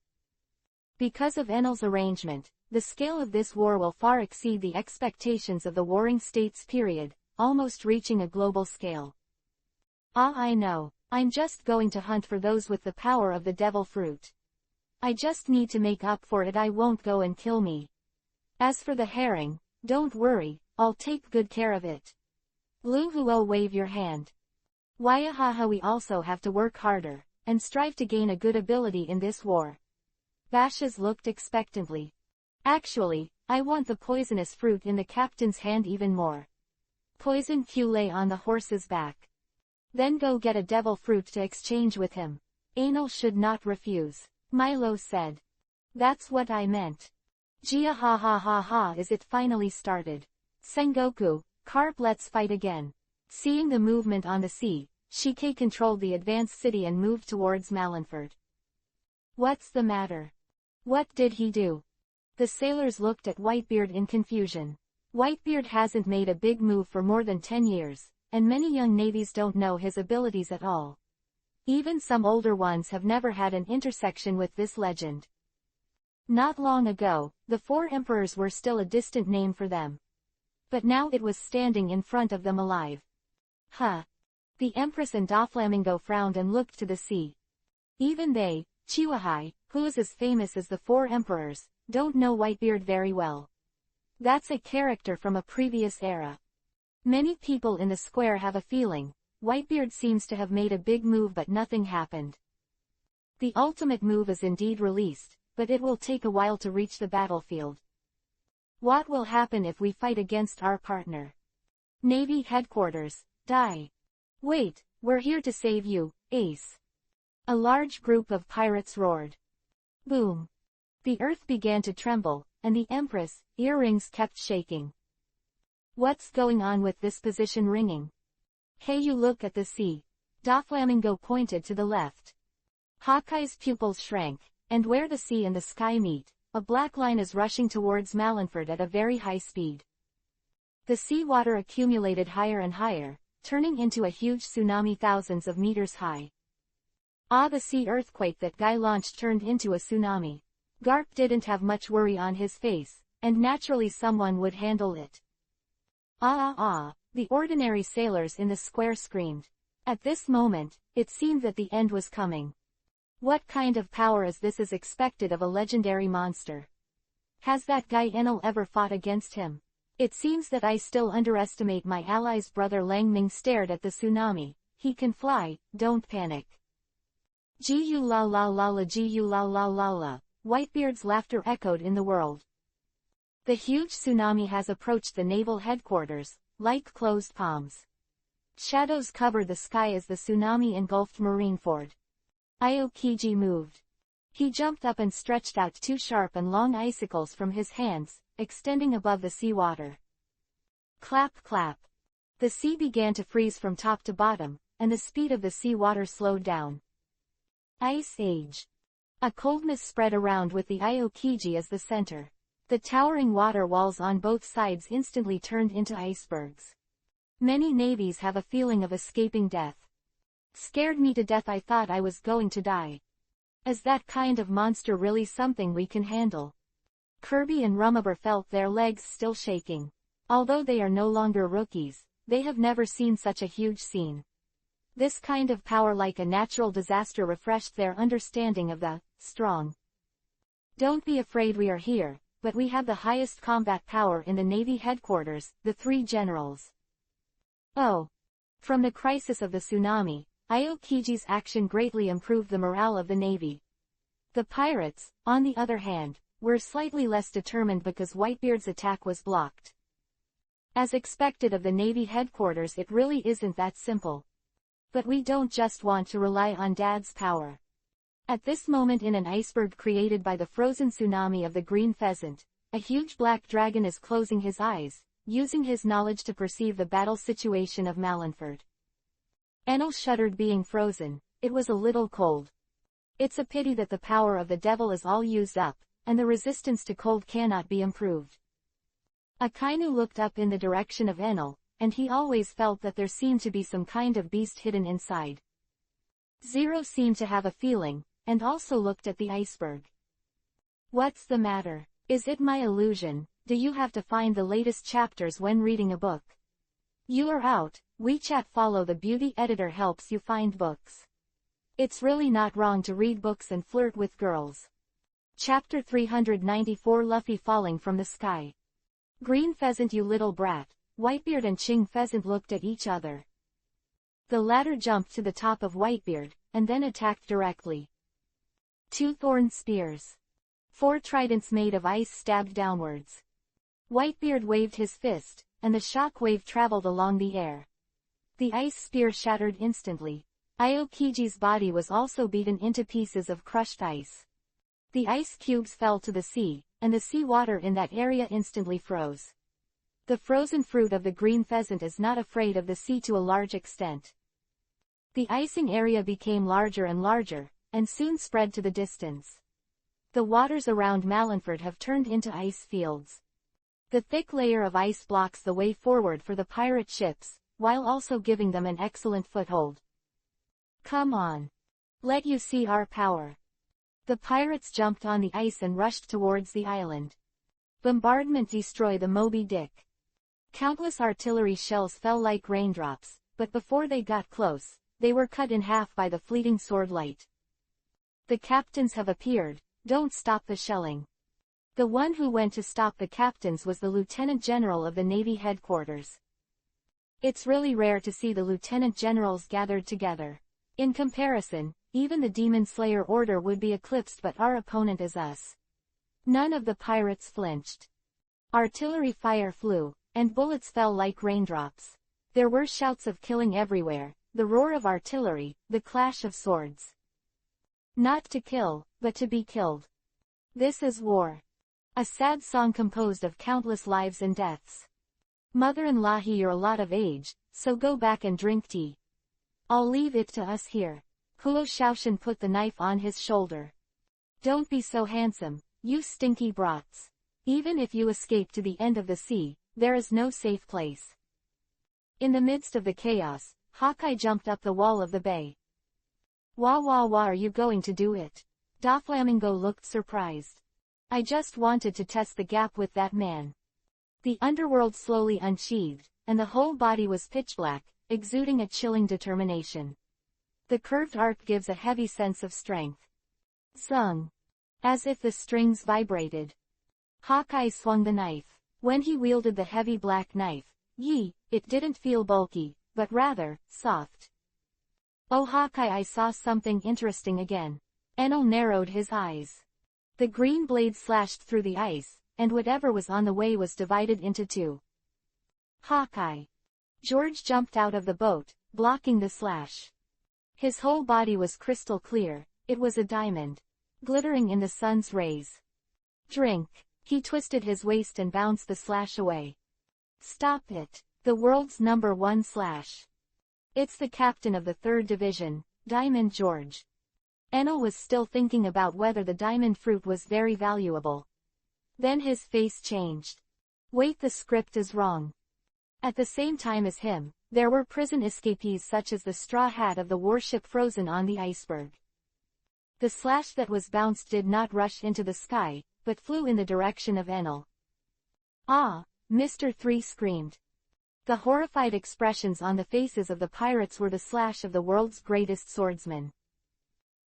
Because of Enel's arrangement, the scale of this war will far exceed the expectations of the warring states period, almost reaching a global scale. I know. I'm just going to hunt for those with the power of the devil fruit. I just need to make up for it. I won't go and kill me. As for the herring, don't worry, I'll take good care of it. Luhuo, wave your hand. Waiahaha, we also have to work harder, and strive to gain a good ability in this war. Bashes looked expectantly. Actually, I want the poisonous fruit in the captain's hand even more. Poison Q lay on the horse's back. Then go get a devil fruit to exchange with him. Anil should not refuse. Milo said. That's what I meant. Jia ha ha ha ha. Is it finally started? Sengoku, Carp, let's fight again. Seeing the movement on the sea, Shiki controlled the advanced city and moved towards Malenford. What's the matter? What did he do? The sailors looked at Whitebeard in confusion. Whitebeard hasn't made a big move for more than 10 years. And many young navies don't know his abilities at all. Even some older ones have never had an intersection with this legend. Not long ago, the four emperors were still a distant name for them. But now it was standing in front of them alive. Huh. The Empress and Doflamingo frowned and looked to the sea. Even they, Chiwahai, who is as famous as the four emperors, don't know Whitebeard very well. That's a character from a previous era. Many people in the square have a feeling, Whitebeard seems to have made a big move but nothing happened. The ultimate move is indeed released, but it will take a while to reach the battlefield. What will happen if we fight against our partner? Navy headquarters, die. Wait, we're here to save you, Ace. A large group of pirates roared. Boom. The earth began to tremble, and the Empress' earrings kept shaking. What's going on with this position ringing? Hey, you look at the sea. Doflamingo pointed to the left. Hawkeye's pupils shrank, and where the sea and the sky meet, a black line is rushing towards Malenford at a very high speed. The seawater accumulated higher and higher, turning into a huge tsunami thousands of meters high. The sea earthquake that Guy launched turned into a tsunami. Garp didn't have much worry on his face, and naturally someone would handle it. The ordinary sailors in the square screamed. At this moment, it seemed that the end was coming. What kind of power is this is expected of a legendary monster? Has that guy Enel ever fought against him? It seems that I still underestimate my allies. Brother Lang Ming stared at the tsunami. He can fly, don't panic. Ji-u la la la la, ji-u la la la la. Whitebeard's laughter echoed in the world. The huge tsunami has approached the naval headquarters, like closed palms. Shadows covered the sky as the tsunami engulfed Marineford. Aokiji moved. He jumped up and stretched out two sharp and long icicles from his hands, extending above the seawater. Clap clap. The sea began to freeze from top to bottom, and the speed of the seawater slowed down. Ice Age. A coldness spread around with the Aokiji as the center. The towering water walls on both sides instantly turned into icebergs. Many navies have a feeling of escaping death. Scared me to death. I thought I was going to die. Is that kind of monster really something we can handle? Kirby and Rummaber felt their legs still shaking. Although they are no longer rookies, they have never seen such a huge scene. This kind of power, like a natural disaster, refreshed their understanding of the strong. Don't be afraid, we are here, but we have the highest combat power in the Navy headquarters, the three generals. Oh. From the crisis of the tsunami, Aokiji's action greatly improved the morale of the Navy. The pirates, on the other hand, were slightly less determined because Whitebeard's attack was blocked. As expected of the Navy headquarters, it really isn't that simple. But we don't just want to rely on Dad's power. At this moment, in an iceberg created by the frozen tsunami of the green pheasant, a huge black dragon is closing his eyes, using his knowledge to perceive the battle situation of Malinford. Enel shuddered. Being frozen, it was a little cold. It's a pity that the power of the devil is all used up, and the resistance to cold cannot be improved. Akainu looked up in the direction of Enel, and he always felt that there seemed to be some kind of beast hidden inside. Zero seemed to have a feeling, and also looked at the iceberg. What's the matter? Is it my illusion? Do you have to find the latest chapters when reading a book? You are out. WeChat Follow the Beauty Editor helps you find books. It's really not wrong to read books and flirt with girls. Chapter 394, Luffy falling from the sky. Green Pheasant, you little brat. Whitebeard and Ching Pheasant looked at each other. The latter jumped to the top of Whitebeard, and then attacked directly. Two thorn spears. Four tridents made of ice stabbed downwards. Whitebeard waved his fist, and the shock wave traveled along the air. The ice spear shattered instantly. Aokiji's body was also beaten into pieces of crushed ice. The ice cubes fell to the sea, and the sea water in that area instantly froze. The frozen fruit of the green pheasant is not afraid of the sea to a large extent. The icing area became larger and larger, and soon spread to the distance. The waters around Malinford have turned into ice fields. The thick layer of ice blocks the way forward for the pirate ships, while also giving them an excellent foothold. Come on. Let you see our power. The pirates jumped on the ice and rushed towards the island. Bombardment. Destroy the Moby Dick. Countless artillery shells fell like raindrops, but before they got close, they were cut in half by the fleeting sword light. The captains have appeared. Don't stop the shelling. The one who went to stop the captains was the Lieutenant General of the Navy headquarters. It's really rare to see the Lieutenant Generals gathered together. In comparison, even the Demon Slayer Order would be eclipsed, but our opponent is us. None of the pirates flinched. Artillery fire flew, and bullets fell like raindrops. There were shouts of killing everywhere, the roar of artillery, the clash of swords. Not to kill, but to be killed. This is war. A sad song composed of countless lives and deaths. Mother-in-law, you're a lot of age, so go back and drink tea. I'll leave it to us here. Huo Shaoshan put the knife on his shoulder. Don't be so handsome, you stinky brats. Even if you escape to the end of the sea, there is no safe place. In the midst of the chaos, Hawkeye jumped up the wall of the bay. Wah wah wah, are you going to do it? Doflamingo looked surprised. I just wanted to test the gap with that man. The underworld slowly unsheathed, and the whole body was pitch black, exuding a chilling determination. The curved arc gives a heavy sense of strength. Zung. As if the strings vibrated. Hawkeye swung the knife. When he wielded the heavy black knife, it didn't feel bulky, but rather, soft. Oh Hawkeye, I saw something interesting again. Enel narrowed his eyes. The green blade slashed through the ice, and whatever was on the way was divided into two. Hawkeye. George jumped out of the boat, blocking the slash. His whole body was crystal clear, it was a diamond, glittering in the sun's rays. Drink. He twisted his waist and bounced the slash away. Stop it. The world's #1 slash. It's the captain of the 3rd Division, Diamond George. Enel was still thinking about whether the diamond fruit was very valuable. Then his face changed. Wait, the script is wrong. At the same time as him, there were prison escapees such as the straw hat of the warship frozen on the iceberg. The slash that was bounced did not rush into the sky, but flew in the direction of Enel. Ah! Mr. 3 screamed. The horrified expressions on the faces of the pirates were the slash of the world's greatest swordsman.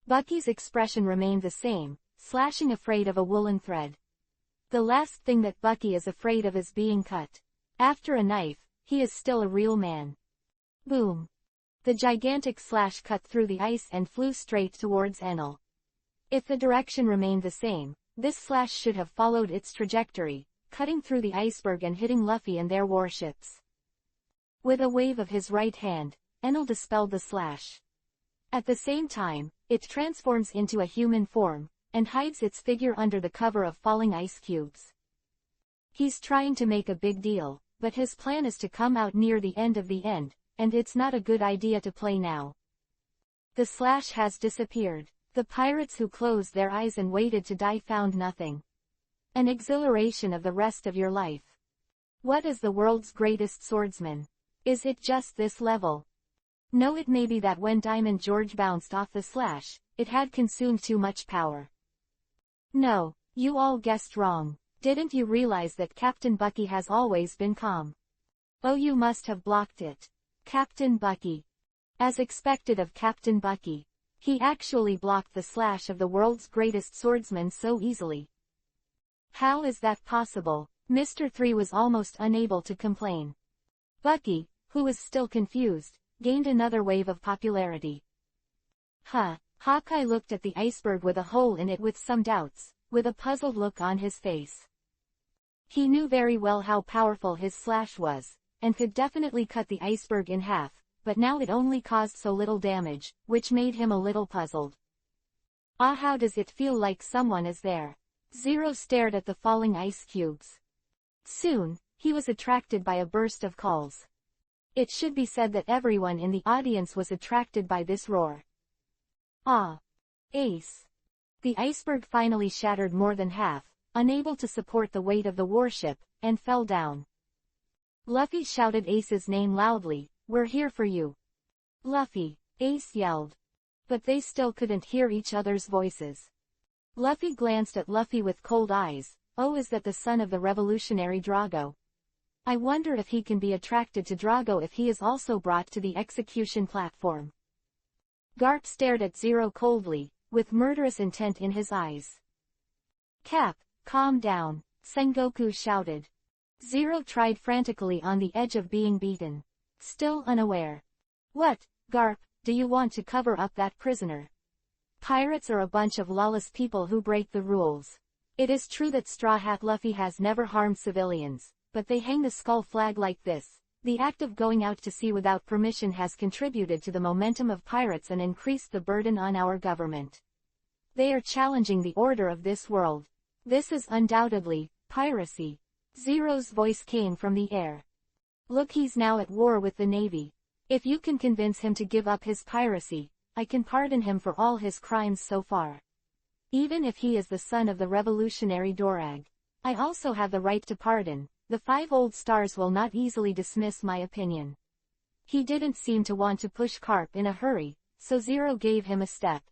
Bucky's expression remained the same, slashing afraid of a woolen thread. The last thing that Bucky is afraid of is being cut. After a knife, he is still a real man. Boom! The gigantic slash cut through the ice and flew straight towards Enel. If the direction remained the same, this slash should have followed its trajectory, cutting through the iceberg and hitting Luffy and their warships. With a wave of his right hand, Enel dispelled the slash. At the same time, it transforms into a human form, and hides its figure under the cover of falling ice cubes. He's trying to make a big deal, but his plan is to come out near the end of the end, and it's not a good idea to play now. The slash has disappeared. The pirates who closed their eyes and waited to die found nothing. An exhilaration of the rest of your life. What is the world's greatest swordsman? Is it just this level? No, it may be that when Diamond George bounced off the slash, it had consumed too much power. No, you all guessed wrong. Didn't you realize that Captain Bucky has always been calm? Oh, you must have blocked it. Captain Bucky. As expected of Captain Bucky, he actually blocked the slash of the world's greatest swordsman so easily. How is that possible? Mr. 3 was almost unable to complain. Bucky, who was still confused, gained another wave of popularity. Huh. Hawkeye looked at the iceberg with a hole in it with some doubts, with a puzzled look on his face. He knew very well how powerful his slash was, and could definitely cut the iceberg in half, but now it only caused so little damage, which made him a little puzzled. Ah, how does it feel like someone is there? Zero stared at the falling ice cubes. Soon, he was attracted by a burst of calls. It should be said that everyone in the audience was attracted by this roar. Ah! Ace! The iceberg finally shattered more than half, unable to support the weight of the warship, and fell down. Luffy shouted Ace's name loudly, "We're here for you." Luffy, Ace yelled. But they still couldn't hear each other's voices. Luffy glanced at Luffy with cold eyes. Oh, is that the son of the revolutionary Drago? I wonder if he can be attracted to Drago if he is also brought to the execution platform. Garp stared at Zero coldly, with murderous intent in his eyes. Cap, calm down, Sengoku shouted. Zero tried frantically on the edge of being beaten. Still unaware. What, Garp, do you want to cover up that prisoner? Pirates are a bunch of lawless people who break the rules. It is true that Straw Hat Luffy has never harmed civilians, but they hang the skull flag like this. The act of going out to sea without permission has contributed to the momentum of pirates and increased the burden on our government. They are challenging the order of this world. This is undoubtedly piracy. Zero's voice came from the air. Look, he's now at war with the Navy. If you can convince him to give up his piracy, I can pardon him for all his crimes so far. Even if he is the son of the revolutionary Dorag. I also have the right to pardon. The 5 old stars will not easily dismiss my opinion. He didn't seem to want to push Carp in a hurry, so Zero gave him a step.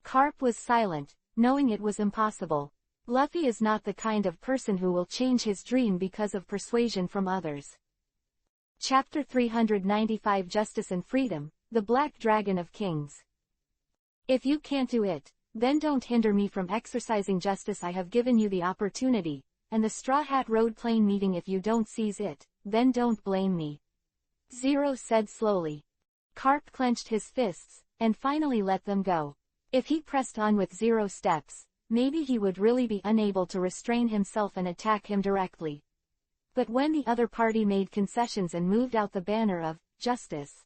Carp was silent, knowing it was impossible. Luffy is not the kind of person who will change his dream because of persuasion from others. Chapter 395 Justice and Freedom, the Black Dragon of Kings. If you can't do it, then don't hinder me from exercising justice. I have given you the opportunity, and the Straw Hat Road plane meeting. If you don't seize it, then don't blame me. Zero said slowly. Carp clenched his fists, and finally let them go. If he pressed on with 0 steps, maybe he would really be unable to restrain himself and attack him directly. But when the other party made concessions and moved out the banner of justice,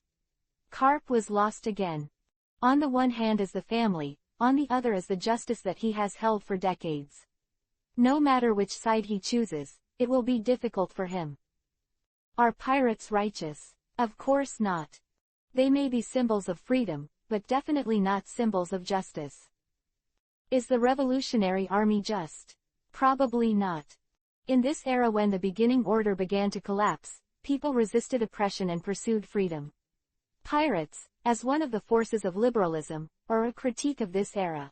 Karp was lost again. On the one hand is the family, on the other is the justice that he has held for decades. No matter which side he chooses, it will be difficult for him. Are pirates righteous? Of course not. They may be symbols of freedom, but definitely not symbols of justice. Is the Revolutionary Army just? Probably not. In this era, when the beginning order began to collapse, people resisted oppression and pursued freedom. Pirates, as one of the forces of liberalism, are a critique of this era.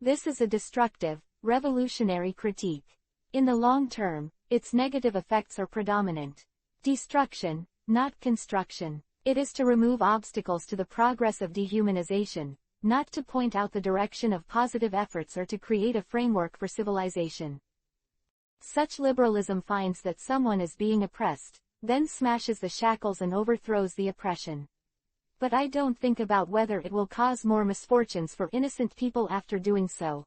This is a destructive, revolutionary critique. In the long term, its negative effects are predominant. Destruction, not construction. It is to remove obstacles to the progress of dehumanization, not to point out the direction of positive efforts or to create a framework for civilization. Such liberalism finds that someone is being oppressed, then smashes the shackles and overthrows the oppression. But I don't think about whether it will cause more misfortunes for innocent people after doing so.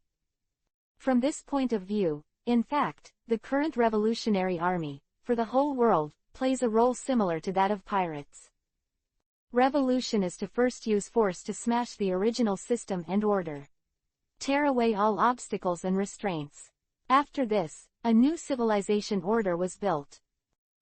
From this point of view, in fact, the current Revolutionary Army, for the whole world, plays a role similar to that of pirates. Revolution is to first use force to smash the original system and order. Tear away all obstacles and restraints. After this, a new civilization order was built.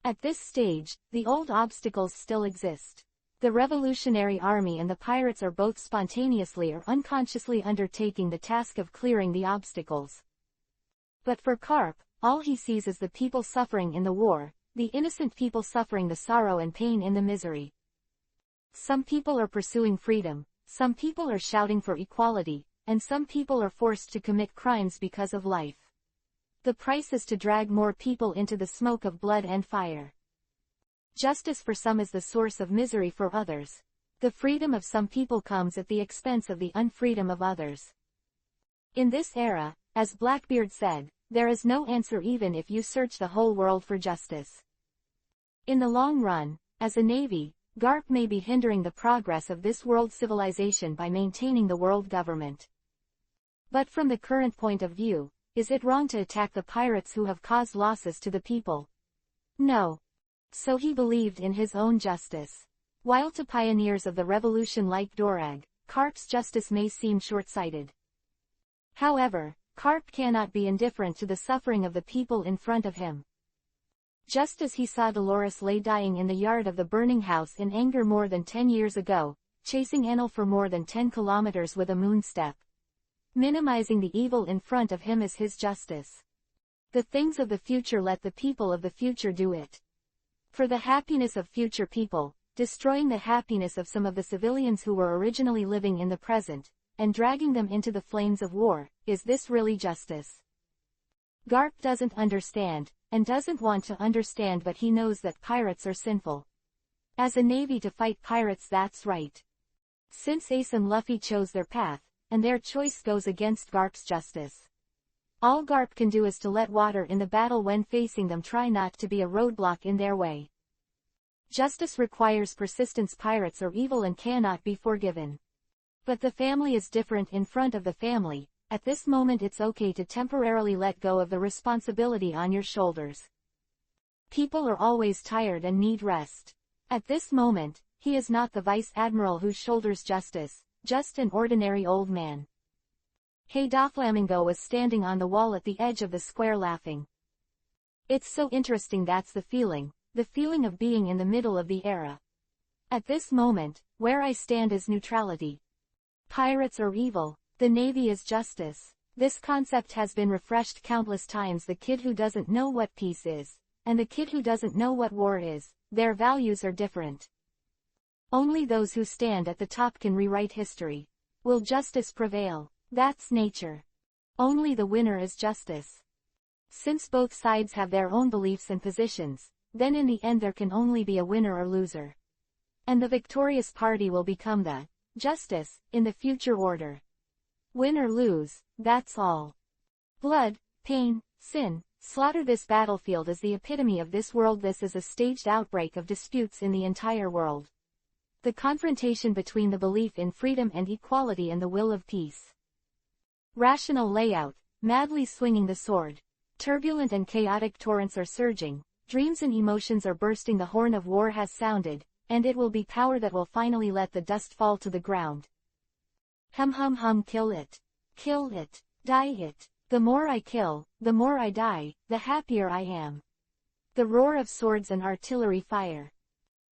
At this stage, the old obstacles still exist. The Revolutionary Army and the pirates are both spontaneously or unconsciously undertaking the task of clearing the obstacles. But for Karp, all he sees is the people suffering in the war, the innocent people suffering the sorrow and pain in the misery. Some people are pursuing freedom, some people are shouting for equality, and some people are forced to commit crimes because of life. The price is to drag more people into the smoke of blood and fire. Justice for some is the source of misery for others. The freedom of some people comes at the expense of the unfreedom of others. In this era, as Blackbeard said, there is no answer even if you search the whole world for justice. In the long run, as a navy, Garp may be hindering the progress of this world civilization by maintaining the world government. But from the current point of view, is it wrong to attack the pirates who have caused losses to the people? No. So he believed in his own justice. While to pioneers of the revolution like Dorag, Karp's justice may seem short-sighted. However, Karp cannot be indifferent to the suffering of the people in front of him. Just as he saw Dolores lay dying in the yard of the burning house in anger more than 10 years ago, chasing Enel for more than 10 kilometers with a moonstep. Minimizing the evil in front of him is his justice. The things of the future, let the people of the future do it. For the happiness of future people, destroying the happiness of some of the civilians who were originally living in the present, and dragging them into the flames of war, is this really justice? Garp doesn't understand, and doesn't want to understand, but he knows that pirates are sinful. As a navy to fight pirates, that's right. Since Ace and Luffy chose their path, and their choice goes against Garp's justice. All Garp can do is to let water in the battle when facing them, try not to be a roadblock in their way. Justice requires persistence. Pirates are evil and cannot be forgiven. But the family is different. In front of the family, at this moment it's okay to temporarily let go of the responsibility on your shoulders. People are always tired and need rest. At this moment, he is not the vice admiral who shoulders justice, just an ordinary old man. Hey, Doflamingo was standing on the wall at the edge of the square laughing. It's so interesting, that's the feeling of being in the middle of the era. At this moment, where I stand is neutrality. Pirates are evil, the Navy is justice. This concept has been refreshed countless times. The kid who doesn't know what peace is, and the kid who doesn't know what war is, their values are different. Only those who stand at the top can rewrite history. Will justice prevail? That's nature. Only the winner is justice. Since both sides have their own beliefs and positions, then in the end there can only be a winner or loser. And the victorious party will become the justice in the future order. Win or lose, that's all. Blood, pain, sin, slaughter. This battlefield is the epitome of this world. This is a staged outbreak of disputes in the entire world. The confrontation between the belief in freedom and equality and the will of peace. Rational layout, madly swinging the sword. Turbulent and chaotic torrents are surging, dreams and emotions are bursting, the horn of war has sounded, and it will be power that will finally let the dust fall to the ground. Hum hum hum, kill it. Kill it. Die it. The more I kill, the more I die, the happier I am. The roar of swords and artillery fire.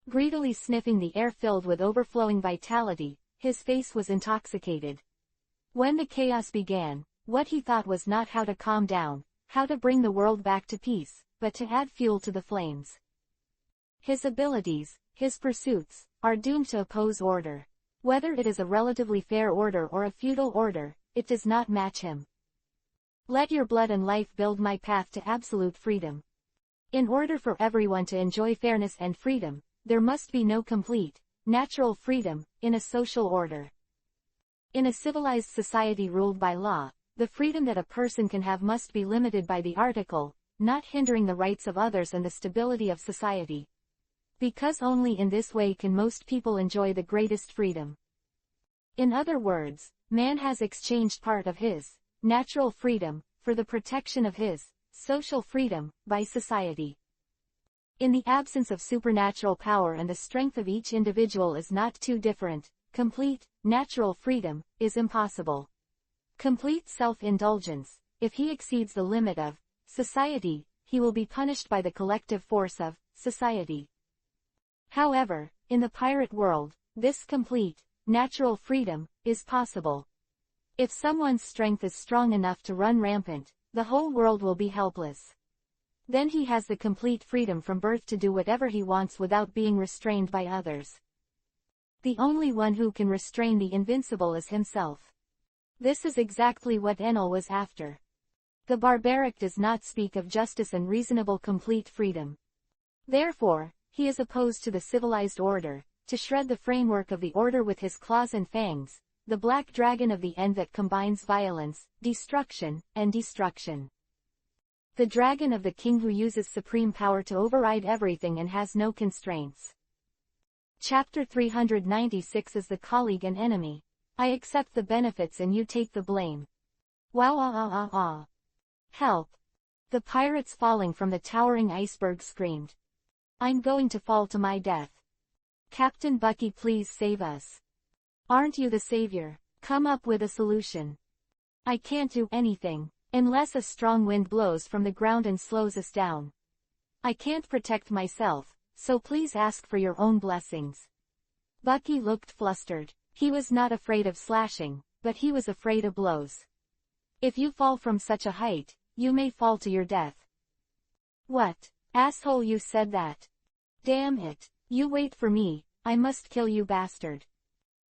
Greedily sniffing the air filled with overflowing vitality, his face was intoxicated. When the chaos began, what he thought was not how to calm down, how to bring the world back to peace, but to add fuel to the flames. His abilities, his pursuits, are doomed to oppose order. Whether it is a relatively fair order or a feudal order, it does not match him. Let your blood and life build my path to absolute freedom. In order for everyone to enjoy fairness and freedom, there must be no complete, natural freedom, in a social order. In a civilized society ruled by law, the freedom that a person can have must be limited by the article, not hindering the rights of others and the stability of society. Because only in this way can most people enjoy the greatest freedom. In other words, man has exchanged part of his natural freedom for the protection of his social freedom by society. In the absence of supernatural power and the strength of each individual is not too different, complete, natural freedom is impossible. Complete self-indulgence, if he exceeds the limit of society, he will be punished by the collective force of society. However, in the pirate world, this complete, natural freedom is possible. If someone's strength is strong enough to run rampant, the whole world will be helpless. Then he has the complete freedom from birth to do whatever he wants without being restrained by others. The only one who can restrain the invincible is himself. This is exactly what Enel was after. The barbaric does not speak of justice and reasonable complete freedom. Therefore, he is opposed to the civilized order, to shred the framework of the order with his claws and fangs, the black dragon of the end that combines violence, destruction, and destruction. The dragon of the king who uses supreme power to override everything and has no constraints. Chapter 396 is the colleague and enemy. I accept the benefits and you take the blame. Wow. Help! The pirates falling from the towering iceberg screamed. I'm going to fall to my death. Captain Bucky, please save us. Aren't you the savior? Come up with a solution. I can't do anything, unless a strong wind blows from the ground and slows us down. I can't protect myself, so please ask for your own blessings. Bucky looked flustered. He was not afraid of slashing, but he was afraid of blows. If you fall from such a height, you may fall to your death. What, asshole, you said that? Damn it, you wait for me, I must kill you, bastard.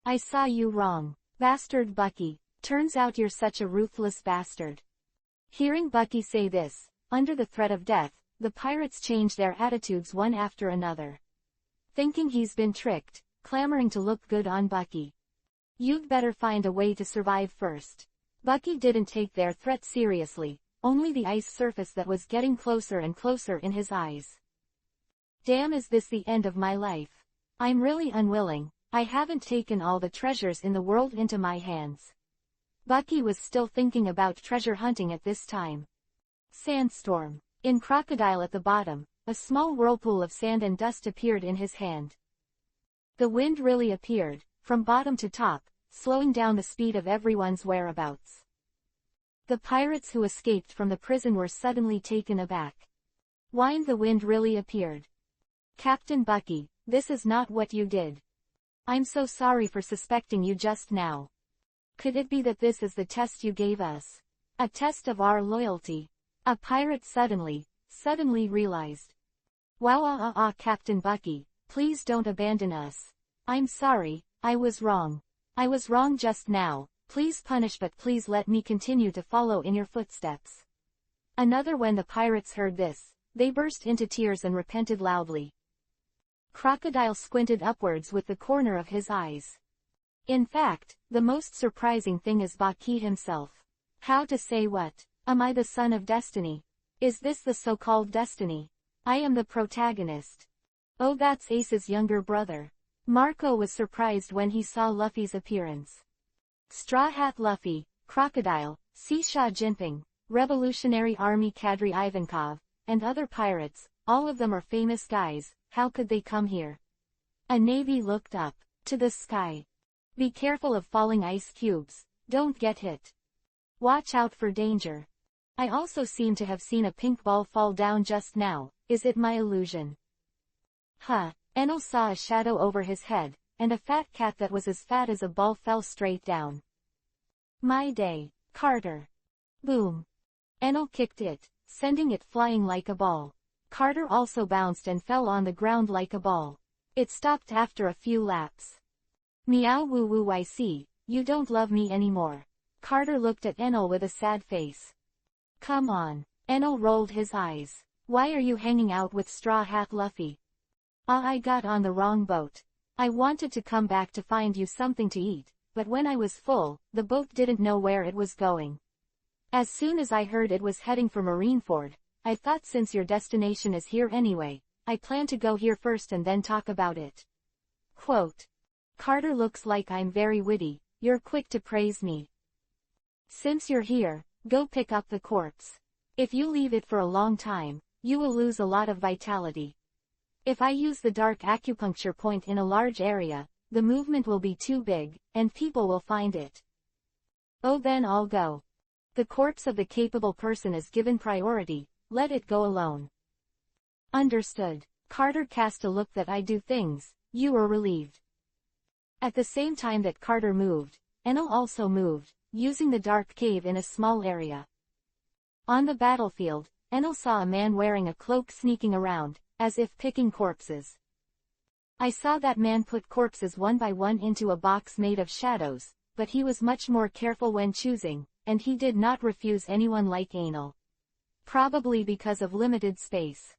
I saw you wrong, bastard Bucky, turns out you're such a ruthless bastard. Hearing Bucky say this, under the threat of death, the pirates change their attitudes one after another. Thinking he's been tricked, clamoring to look good on Bucky. You'd better find a way to survive first. Bucky didn't take their threat seriously, only the ice surface that was getting closer and closer in his eyes. Damn, is this the end of my life? I'm really unwilling, I haven't taken all the treasures in the world into my hands. Bucky was still thinking about treasure hunting at this time. Sandstorm. In Crocodile at the bottom, a small whirlpool of sand and dust appeared in his hand. The wind really appeared, from bottom to top, slowing down the speed of everyone's whereabouts. The pirates who escaped from the prison were suddenly taken aback. Whined the wind really appeared. Captain Bucky, this is not what you did. I'm so sorry for suspecting you just now. Could it be that this is the test you gave us? A test of our loyalty? A pirate suddenly realized. Wow, Captain Bucky, please don't abandon us. I'm sorry, I was wrong. I was wrong just now, please punish, but please let me continue to follow in your footsteps. Another. When the pirates heard this, they burst into tears and repented loudly. Crocodile squinted upwards with the corner of his eyes. In fact, the most surprising thing is Bucky himself. How to say what? Am I the son of destiny? Is this the so-called destiny? I am the protagonist. Oh, that's Ace's younger brother. Marco was surprised when he saw Luffy's appearance. Straw Hat Luffy, Crocodile, Sisha Jinping, Revolutionary Army Kadri Ivankov, and other pirates, all of them are famous guys. How could they come here? A navy looked up to the sky. Be careful of falling ice cubes. Don't get hit. Watch out for danger. I also seem to have seen a pink ball fall down just now. Is it my illusion? Huh. Enel saw a shadow over his head, and a fat cat that was as fat as a ball fell straight down. My day. Carter. Boom. Enel kicked it, sending it flying like a ball. Carter also bounced and fell on the ground like a ball. It stopped after a few laps. Meow woo woo, I see, you don't love me anymore. Carter looked at Enel with a sad face. Come on. Enel rolled his eyes. Why are you hanging out with Straw Hat Luffy? I got on the wrong boat. I wanted to come back to find you something to eat, but when I was full, the boat didn't know where it was going. As soon as I heard it was heading for Marineford, I thought since your destination is here anyway, I plan to go here first and then talk about it. Quote. Carter, looks like I'm very witty. You're quick to praise me. Since you're here, go pick up the corpse. If you leave it for a long time, you will lose a lot of vitality. If I use the dark acupuncture point in a large area, the movement will be too big, and people will find it. Oh, then I'll go. The corpse of the capable person is given priority. Let it go alone. Understood. Carter cast a look that I do things. You were relieved. At the same time that Carter moved, Enel also moved, using the dark cave in a small area. On the battlefield, Enel saw a man wearing a cloak sneaking around, as if picking corpses. I saw that man put corpses one by one into a box made of shadows, but he was much more careful when choosing, and he did not refuse anyone like Enel. Probably because of limited space.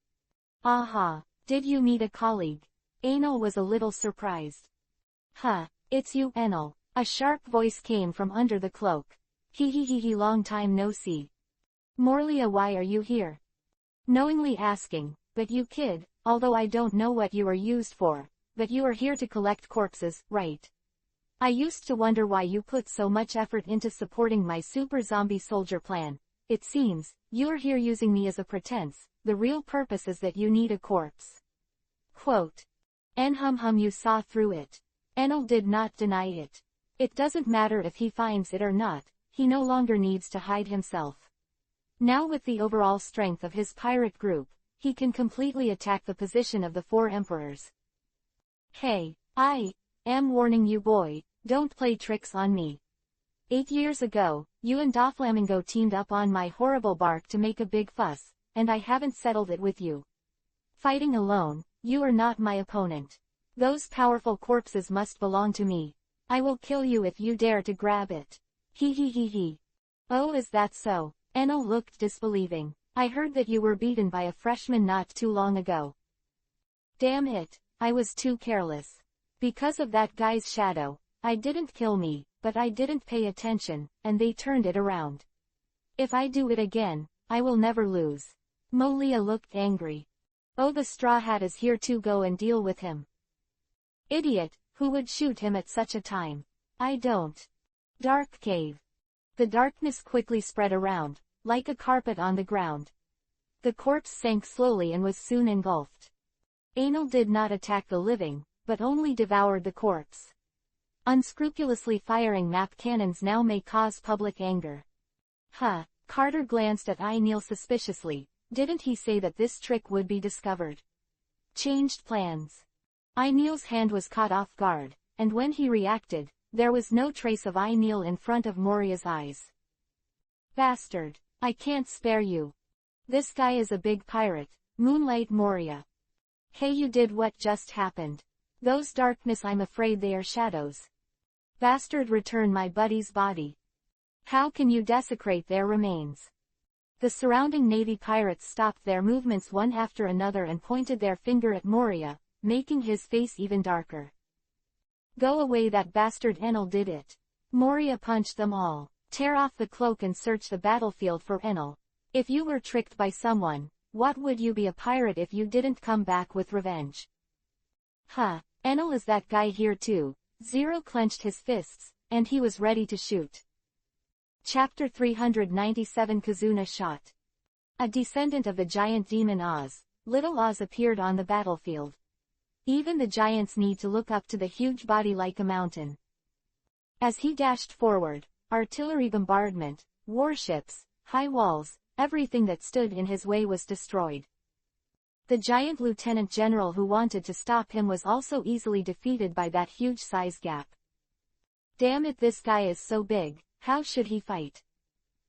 Aha, did you meet a colleague? Enel was a little surprised. Huh, it's you, Enel. A sharp voice came from under the cloak. He, long time no see. Morlia, why are you here? Knowingly asking, but you kid, although I don't know what you are used for, but you are here to collect corpses, right? I used to wonder why you put so much effort into supporting my super zombie soldier plan. It seems, you are here using me as a pretense. The real purpose is that you need a corpse. Quote. You saw through it. Enel did not deny it. It doesn't matter if he finds it or not, he no longer needs to hide himself. Now with the overall strength of his pirate group, he can completely attack the position of the four emperors. Hey, I am warning you, boy, don't play tricks on me. 8 years ago, you and Doflamingo teamed up on my horrible bark to make a big fuss, and I haven't settled it with you. Fighting alone, you are not my opponent. Those powerful corpses must belong to me. I will kill you if you dare to grab it. He. Oh, is that so? Enel looked disbelieving. I heard that you were beaten by a freshman not too long ago. Damn it, I was too careless. Because of that guy's shadow, I didn't kill me, but I didn't pay attention, and they turned it around. If I do it again, I will never lose. Molia looked angry. Oh, the Straw Hat is here too, go and deal with him. Idiot, who would shoot him at such a time? I don't. Dark cave. The darkness quickly spread around, like a carpet on the ground. The corpse sank slowly and was soon engulfed. Enel did not attack the living, but only devoured the corpse. Unscrupulously firing map cannons now may cause public anger. Huh, Carter glanced at Enel suspiciously. Didn't he say that this trick would be discovered? Changed plans. Enel's hand was caught off guard, and when he reacted, there was no trace of Enel in front of Moria's eyes. Bastard, I can't spare you. This guy is a big pirate, Moonlight Moria. Hey, you did what just happened? Those darkness, I'm afraid they are shadows. Bastard, return my buddy's body. How can you desecrate their remains? The surrounding navy pirates stopped their movements one after another and pointed their finger at Moria, making his face even darker. Go away, that bastard Enel did it. Moria punched them all. Tear off the cloak and search the battlefield for Enel. If you were tricked by someone, what would you be a pirate if you didn't come back with revenge? Huh, Enel is that guy here too. Zero clenched his fists, and he was ready to shoot. Chapter 397 Kizuna Shot. A descendant of the giant demon Oz, little Oz appeared on the battlefield. Even the giants need to look up to the huge body like a mountain. As he dashed forward, artillery bombardment, warships, high walls, everything that stood in his way was destroyed. The giant lieutenant general who wanted to stop him was also easily defeated by that huge size gap. Damn it, this guy is so big, how should he fight?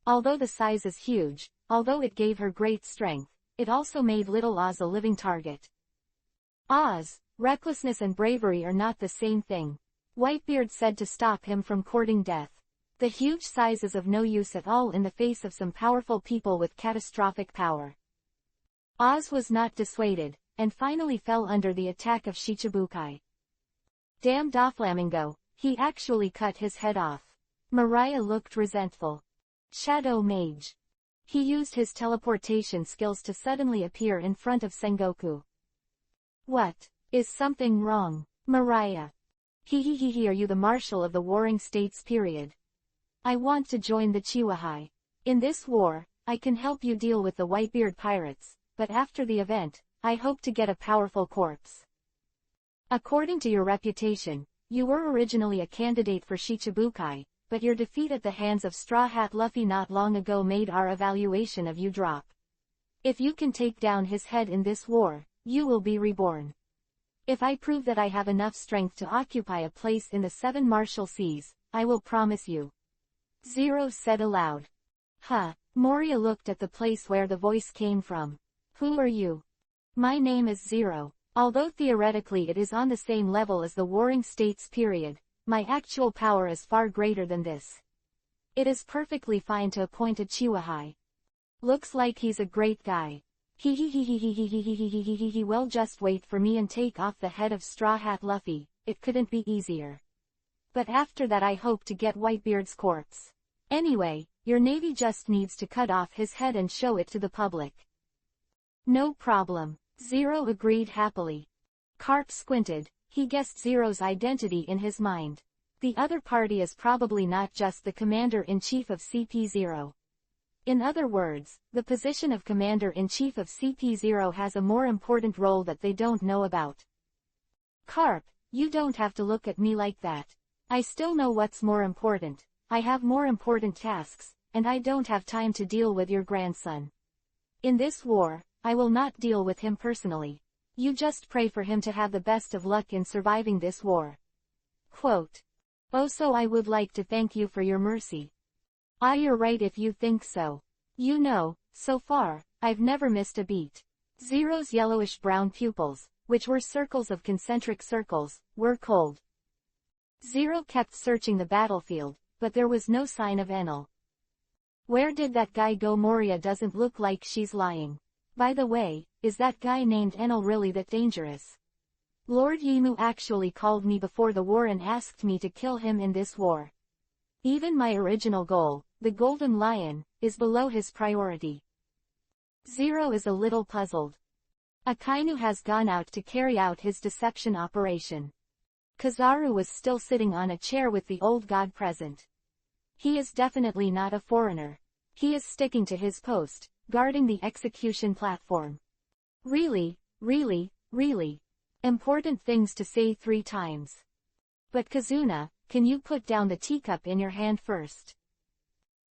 Although the size is huge, although it gave her great strength, it also made little Oz a living target. Oz, recklessness and bravery are not the same thing. Whitebeard said to stop him from courting death. The huge size is of no use at all in the face of some powerful people with catastrophic power. Oz was not dissuaded, and finally fell under the attack of Shichibukai. Damn Doflamingo, he actually cut his head off. Mariah looked resentful. Shadow Mage. He used his teleportation skills to suddenly appear in front of Sengoku. What? Is something wrong? Mariah. Are you the marshal of the Warring States period? I want to join the Chiwahai. In this war, I can help you deal with the Whitebeard pirates, but after the event, I hope to get a powerful corpse. According to your reputation, you were originally a candidate for Shichibukai, but your defeat at the hands of Straw Hat Luffy not long ago made our evaluation of you drop. If you can take down his head in this war, you will be reborn. If I prove that I have enough strength to occupy a place in the 7 Martial Seas, I will promise you. Zero said aloud. Huh, Moria looked at the place where the voice came from. Who are you? My name is Zero. Although theoretically it is on the same level as the Warring States period, my actual power is far greater than this. It is perfectly fine to appoint a Chiwahai. Looks like he's a great guy. Well, just wait for me and take off the head of Straw Hat Luffy, it couldn't be easier. But after that I hope to get Whitebeard's corpse. Anyway, your navy just needs to cut off his head and show it to the public. No problem. Zero agreed happily. Carp squinted. He guessed Zero's identity in his mind. The other party is probably not just the Commander-in-Chief of CP0. In other words, the position of Commander-in-Chief of CP0 has a more important role that they don't know about. Carp, you don't have to look at me like that. I still know what's more important. I have more important tasks, and I don't have time to deal with your grandson. In this war, I will not deal with him personally. You just pray for him to have the best of luck in surviving this war. Quote. Oh, so I would like to thank you for your mercy. Ah, you're right if you think so. You know, so far, I've never missed a beat. Zero's yellowish-brown pupils, which were circles of concentric circles, were cold. Zero kept searching the battlefield, but there was no sign of Enel. Where did that guy go? Moria doesn't look like she's lying. By the way, is that guy named Enel really that dangerous? Lord Yimu actually called me before the war and asked me to kill him in this war. Even my original goal, the Golden Lion, is below his priority. Zero is a little puzzled. Akainu has gone out to carry out his deception operation. Kizaru was still sitting on a chair with the old god present. He is definitely not a foreigner. He is sticking to his post, guarding the execution platform. Really, really, really. Important things to say 3 times. But Kizuna, can you put down the teacup in your hand first?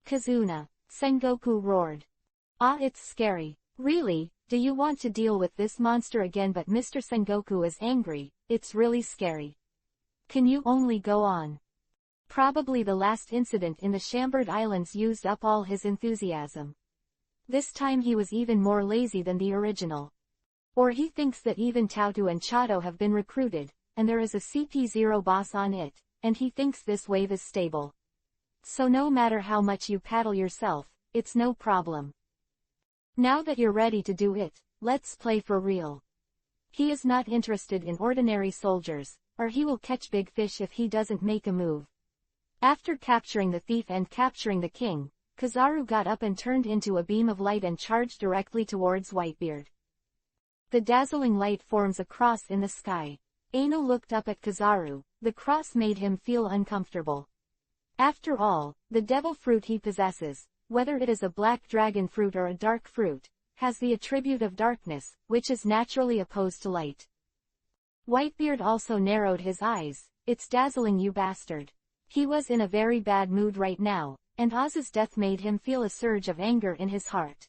Kizuna, Sengoku roared. Ah, it's scary. Really, do you want to deal with this monster again? But Mr. Sengoku is angry, it's really scary. Can you only go on? Probably the last incident in the Shambered Islands used up all his enthusiasm. This time he was even more lazy than the original. Or he thinks that even Tautu and Chato have been recruited, and there is a CP0 boss on it, and he thinks this wave is stable. So no matter how much you paddle yourself, it's no problem. Now that you're ready to do it, let's play for real. He is not interested in ordinary soldiers, or he will catch big fish if he doesn't make a move. After capturing the thief and capturing the king, Kizaru got up and turned into a beam of light and charged directly towards Whitebeard. The dazzling light forms a cross in the sky. Aino looked up at Kizaru. The cross made him feel uncomfortable. After all, the devil fruit he possesses, whether it is a black dragon fruit or a dark fruit, has the attribute of darkness, which is naturally opposed to light. Whitebeard also narrowed his eyes. It's dazzling, you bastard. He was in a very bad mood right now, and Oz's death made him feel a surge of anger in his heart.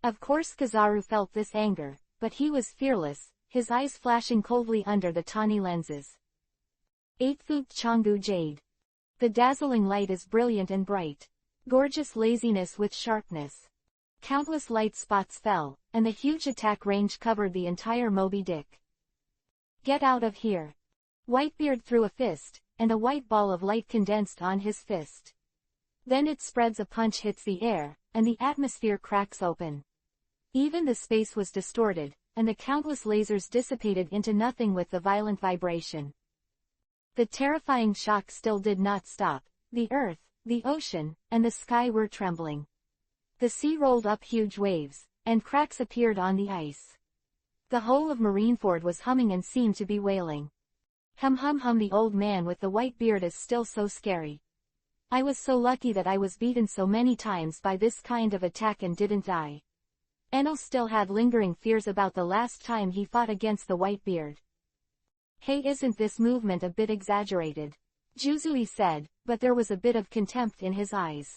Of course Kizaru felt this anger, but he was fearless, his eyes flashing coldly under the tawny lenses. 8th Changgu Jade. The dazzling light is brilliant and bright. Gorgeous laziness with sharpness. Countless light spots fell, and the huge attack range covered the entire Moby Dick. Get out of here. Whitebeard threw a fist, and a white ball of light condensed on his fist. Then it spreads, a punch hits the air, and the atmosphere cracks open. Even the space was distorted, and the countless lasers dissipated into nothing with the violent vibration. The terrifying shock still did not stop. The earth, the ocean, and the sky were trembling. The sea rolled up huge waves, and cracks appeared on the ice. The whole of Marineford was humming and seemed to be wailing. Hum hum hum, the old man with the white beard is still so scary. I was so lucky that I was beaten so many times by this kind of attack and didn't die. Enel still had lingering fears about the last time he fought against the white beard. Hey, isn't this movement a bit exaggerated? Juzui said, but there was a bit of contempt in his eyes.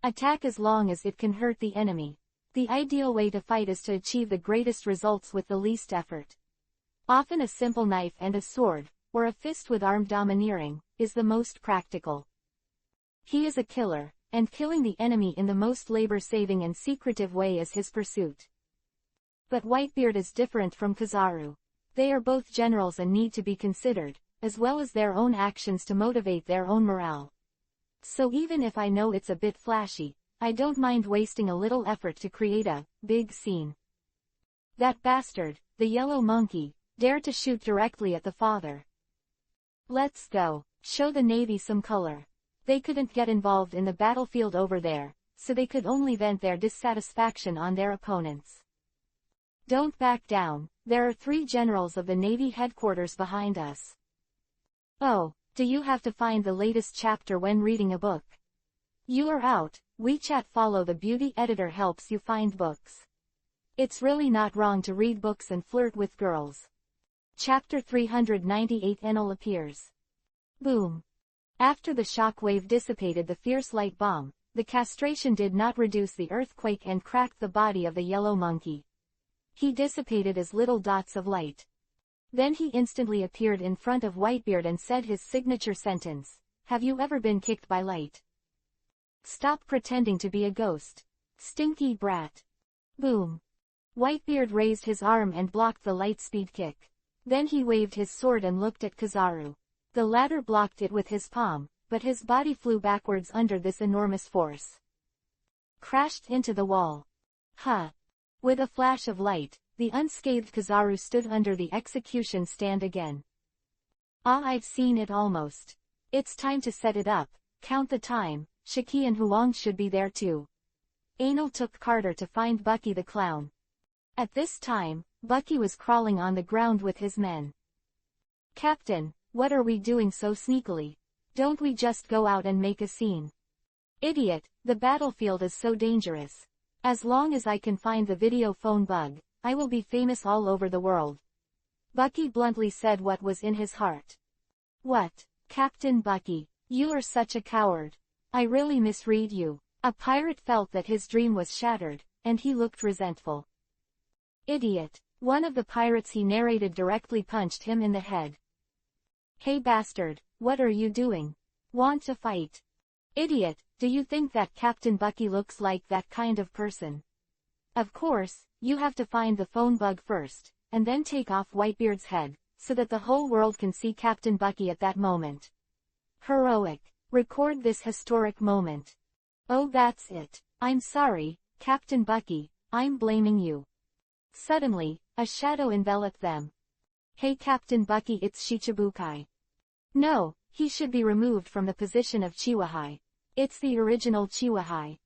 Attack as long as it can hurt the enemy. The ideal way to fight is to achieve the greatest results with the least effort. Often a simple knife and a sword, or a fist with armed domineering, is the most practical. He is a killer, and killing the enemy in the most labor-saving and secretive way is his pursuit. But Whitebeard is different from Kizaru. They are both generals and need to be considered, as well as their own actions to motivate their own morale. So even if I know it's a bit flashy, I don't mind wasting a little effort to create a big scene. That bastard, the yellow monkey, dared to shoot directly at the father. Let's go. Show the Navy some color. They couldn't get involved in the battlefield over there, so they could only vent their dissatisfaction on their opponents. Don't back down. There are 3 generals of the Navy headquarters behind us. Oh, do you have to find the latest chapter when reading a book? You are out. WeChat Follow the Beauty Editor helps you find books. It's really not wrong to read books and flirt with girls. Chapter 398 Enel appears. Boom. After the shock wave dissipated the fierce light bomb, the castration did not reduce the earthquake and cracked the body of the yellow monkey. He dissipated as little dots of light. Then he instantly appeared in front of Whitebeard and said his signature sentence, "Have you ever been kicked by light? Stop pretending to be a ghost. Stinky brat." Boom. Whitebeard raised his arm and blocked the light speed kick. Then he waved his sword and looked at Kizaru. The latter blocked it with his palm, but his body flew backwards under this enormous force. Crashed into the wall. Huh. With a flash of light, the unscathed Kizaru stood under the execution stand again. Ah, I've seen it almost. It's time to set it up. Count the time. Shiki and Huang should be there too. Enel took Carter to find Bucky the clown. At this time, Bucky was crawling on the ground with his men. Captain, what are we doing so sneakily? Don't we just go out and make a scene? Idiot, the battlefield is so dangerous. As long as I can find the video phone bug, I will be famous all over the world. Bucky bluntly said what was in his heart. What, Captain Bucky, you are such a coward. I really misread you. A pirate felt that his dream was shattered, and he looked resentful. Idiot. One of the pirates he narrated directly punched him in the head. Hey bastard, what are you doing? Want to fight? Idiot, do you think that Captain Bucky looks like that kind of person? Of course, you have to find the phone bug first, and then take off Whitebeard's head, so that the whole world can see Captain Bucky at that moment. Heroic. Record this historic moment. Oh, that's it. I'm sorry, Captain Bucky, I'm blaming you. Suddenly, a shadow enveloped them. Hey Captain Bucky, it's Shichibukai. No, he should be removed from the position of Chiwahai. It's the original Chiwahai.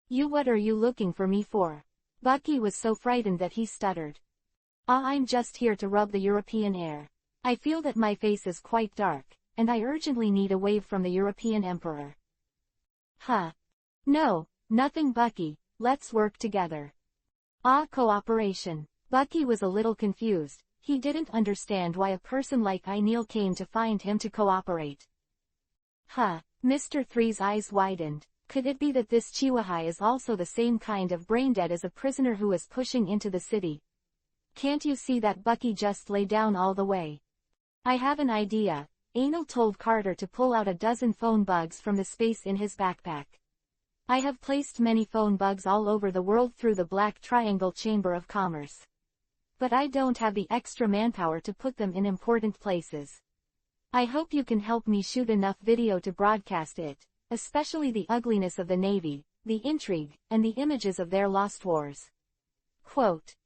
You, what are you looking for me for? Bucky was so frightened that he stuttered. I'm just here to rub the European air. I feel that my face is quite dark, and I urgently need a wave from the European Emperor. Huh. No, nothing Bucky, let's work together. Ah, cooperation. Bucky was a little confused. He didn't understand why a person like Neil came to find him to cooperate. Huh. Mr. Three's eyes widened. Could it be that this Chihuahua is also the same kind of braindead as a prisoner who is pushing into the city? Can't you see that Bucky just lay down all the way? I have an idea. Anil told Carter to pull out a dozen phone bugs from the space in his backpack. I have placed many phone bugs all over the world through the Black Triangle Chamber of Commerce. But I don't have the extra manpower to put them in important places. I hope you can help me shoot enough video to broadcast it, especially the ugliness of the Navy, the intrigue, and the images of their lost wars. Quote.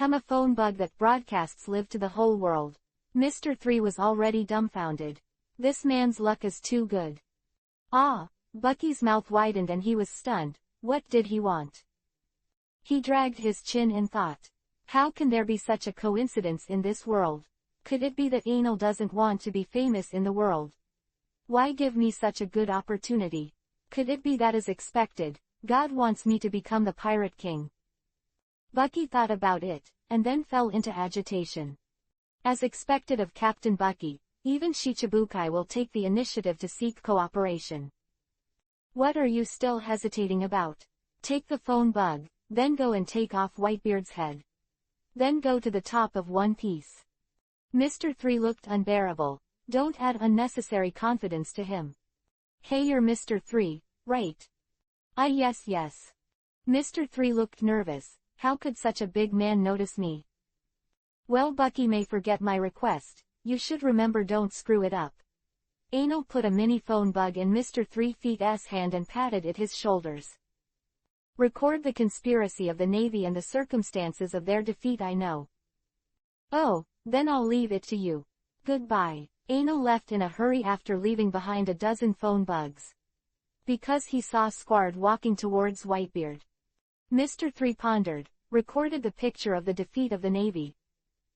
A phone bug that broadcasts live to the whole world. Mr. Three was already dumbfounded. This man's luck is too good. Ah, Bucky's mouth widened and he was stunned. What did he want? He dragged his chin in thought. How can there be such a coincidence in this world? Could it be that Anil doesn't want to be famous in the world? Why give me such a good opportunity? Could it be that as expected, God wants me to become the Pirate King? Bucky thought about it, and then fell into agitation. As expected of Captain Bucky, even Shichibukai will take the initiative to seek cooperation. What are you still hesitating about? Take the phone bug, then go and take off Whitebeard's head. Then go to the top of One Piece. Mr. Three looked unbearable. Don't add unnecessary confidence to him. Hey, you're Mr. Three, right? Yes. Mr. Three looked nervous. How could such a big man notice me? Well, Bucky may forget my request. You should remember, don't screw it up. Anil put a mini phone bug in Mr. 3 Feet's hand and patted at his shoulders. Record the conspiracy of the Navy and the circumstances of their defeat. I know. Oh, then I'll leave it to you. Goodbye. Anil left in a hurry after leaving behind a dozen phone bugs. Because he saw Squard walking towards Whitebeard. Mr. 3 pondered, recorded the picture of the defeat of the Navy.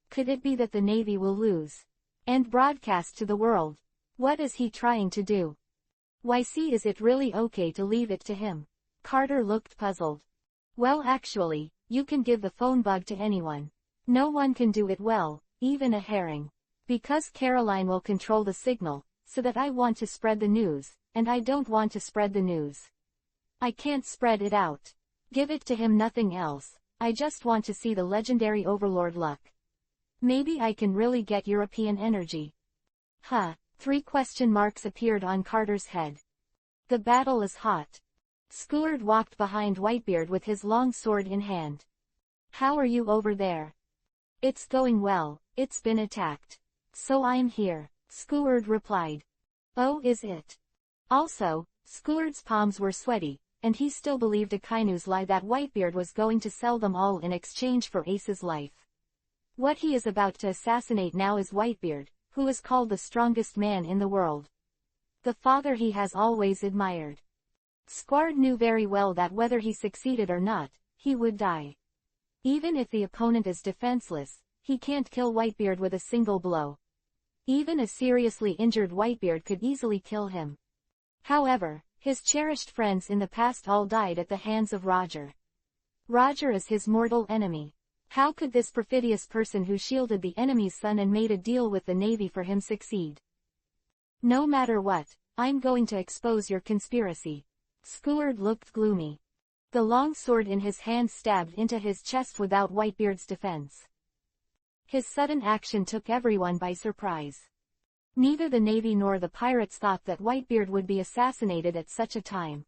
Could it be that the Navy will lose? And broadcast to the world? What is he trying to do? Is it really okay to leave it to him? Carter looked puzzled. Well, actually, you can give the phone bug to anyone. No one can do it well, even a herring. Because Caroline will control the signal, so that I want to spread the news, and I don't want to spread the news. I can't spread it out. Give it to him, nothing else. I just want to see the legendary Overlord luck. Maybe I can really get European energy. 3 question marks appeared on Carter's head. The battle is hot. Squard walked behind Whitebeard with his long sword in hand. How are you over there? It's going well, it's been attacked. So I'm here, Squard replied. Oh, is it? Also, Squard's palms were sweaty, and he still believed Akainu's lie that Whitebeard was going to sell them all in exchange for Ace's life. What he is about to assassinate now is Whitebeard, who is called the strongest man in the world. The father he has always admired. Squard knew very well that whether he succeeded or not, he would die. Even if the opponent is defenseless, he can't kill Whitebeard with a single blow. Even a seriously injured Whitebeard could easily kill him. However, his cherished friends in the past all died at the hands of Roger. Roger is his mortal enemy. How could this perfidious person who shielded the enemy's son and made a deal with the Navy for him succeed? No matter what, I'm going to expose your conspiracy. Squard looked gloomy. The long sword in his hand stabbed into his chest without Whitebeard's defense. His sudden action took everyone by surprise. Neither the Navy nor the pirates thought that Whitebeard would be assassinated at such a time.